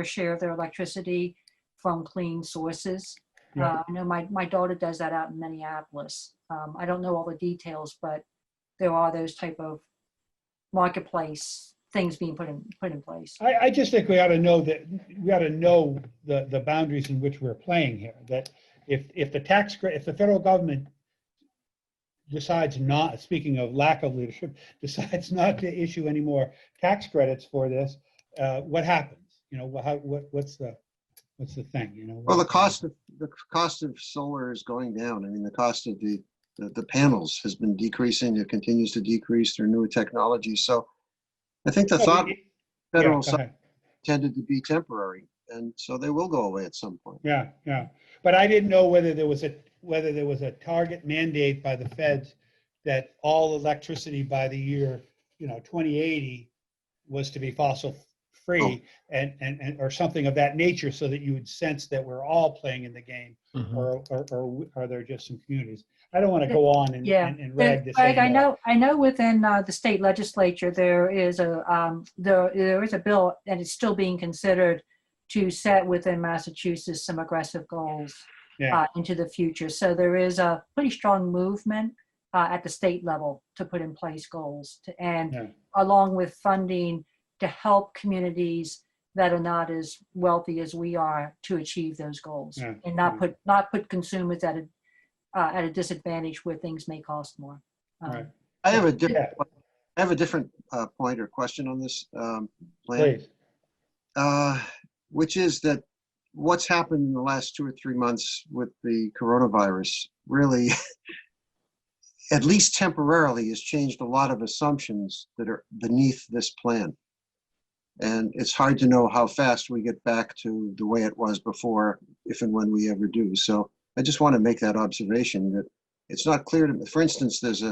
Speaker 5: share of their electricity from clean sources.
Speaker 1: Yeah.
Speaker 5: I know my daughter does that out in Minneapolis. I don't know all the details, but there are those type of marketplace things being put in place.
Speaker 1: I just think we ought to know the boundaries in which we're playing here. That if the federal government decides not, speaking of lack of leadership, decides not to issue any more tax credits for this, what happens? What's the thing?
Speaker 2: Well, the cost of solar is going down. I mean, the cost of the panels has been decreasing. It continues to decrease through newer technologies. So I think the thought federal side tended to be temporary, and so they will go away at some point.
Speaker 1: Yeah. But I didn't know whether there was a target mandate by the feds that all electricity by the year 2080 was to be fossil free, and or something of that nature, so that you would sense that we're all playing in the game, or are there just some communities? I don't want to go on and rag this.
Speaker 5: Greg, I know within the state legislature there is a bill, and it's still being considered, to set within Massachusetts some aggressive goals into the future. So there is a pretty strong movement at the state level to put in place goals along with funding to help communities that are not as wealthy as we are to achieve those goals, and not put consumers at a disadvantage where things may cost more.
Speaker 1: Right.
Speaker 2: I have a different point or question on this plan.
Speaker 1: Please.
Speaker 2: Which is that what's happened in the last 2 or 3 months with the coronavirus really, at least temporarily, has changed a lot of assumptions that are beneath this plan. And it's hard to know how fast we get back to the way it was before, if and when we ever do. So I just want to make that observation that it's not clear to me. For instance, there's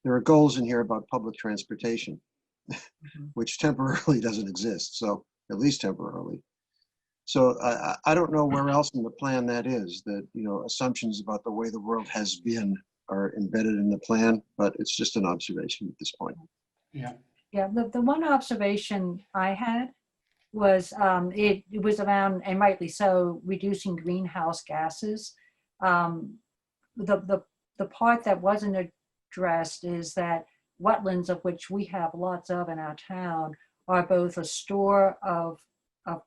Speaker 2: there are goals in here about public transportation, which temporarily doesn't exist, so at least temporarily. So I don't know where else in the plan that is, that, you know, assumptions about the way the world has been are embedded in the plan, but it's just an observation at this point.
Speaker 1: Yeah.
Speaker 5: Yeah, the one observation I had was it was around, and rightly so, reducing greenhouse gases. The part that wasn't addressed is that wetlands, of which we have lots of in our town, are both a store of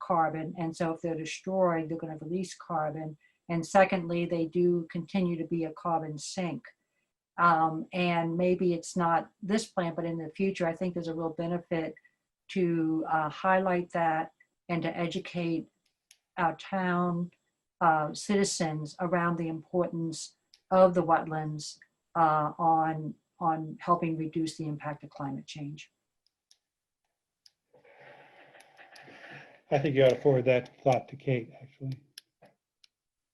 Speaker 5: carbon, and so if they're destroyed, they're going to release carbon. And secondly, they do continue to be a carbon sink. And maybe it's not this plan, but in the future, I think there's a real benefit to highlight that and to educate our town citizens around the importance of the wetlands on helping reduce the impact of climate change.
Speaker 1: I think you ought to forward that thought to Kate, actually.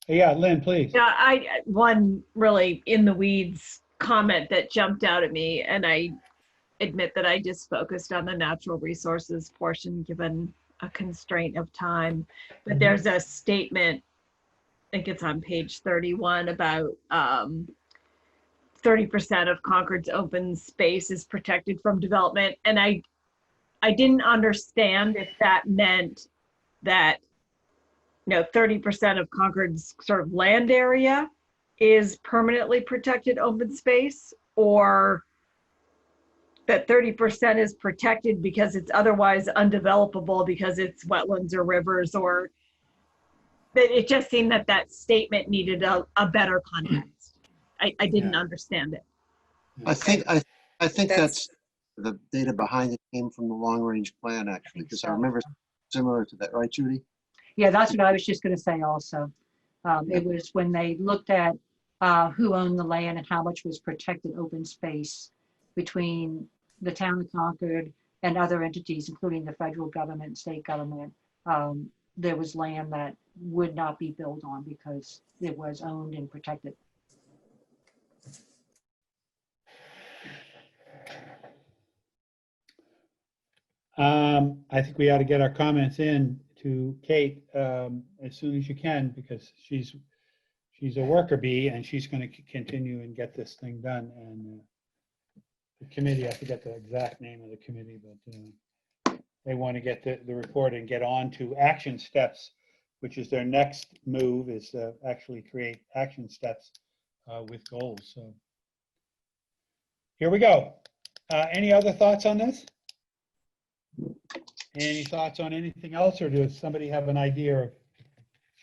Speaker 1: Yeah, Lynn, please.
Speaker 4: Yeah, one really in the weeds comment that jumped out at me, and I admit that I just focused on the natural resources portion given a constraint of time. But there's a statement, I think it's on page 31, about 30% of Concord's open space is protected from development. And I didn't understand if that meant that, you know, 30% of Concord's sort of land area is permanently protected open space, or that 30% is protected because it's otherwise undevelopable because it's wetlands or rivers, or that it just seemed that that statement needed a better context. I didn't understand it.
Speaker 2: I think that's the data behind it came from the long range plan, actually, because I remember similar to that, right, Judy?
Speaker 5: Yeah, that's what I was just going to say also. It was when they looked at who owned the land and how much was protected open space between the town of Concord and other entities, including the federal government, state government. There was land that would not be built on because it was owned and protected.
Speaker 1: I think we ought to get our comments in to Kate as soon as you can, because she's a worker bee and she's going to continue and get this thing done. And the committee, I forget the exact name of the committee, but they want to get the report and get on to action steps, which is their next move, is to actually create action steps with goals. So here we go. Any other thoughts on this? Any thoughts on anything else, or does somebody have an idea of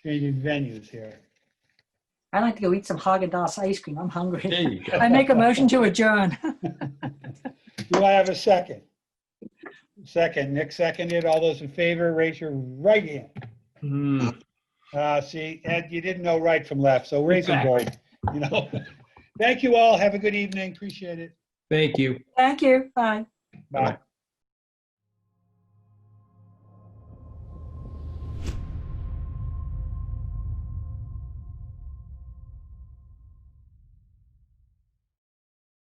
Speaker 1: changing venues here?
Speaker 5: I'd like to go eat some Haagen-Dazs ice cream. I'm hungry.
Speaker 10: There you go.
Speaker 5: I make a motion to adjourn.
Speaker 1: Do I have a second? Second. Nick seconded. All those in favor, raise your right hand. See, Ed, you didn't know right from left, so raise them both. You know. Thank you all. Have a good evening. Appreciate it.
Speaker 10: Thank you.
Speaker 5: Thank you. Bye.
Speaker 1: Bye.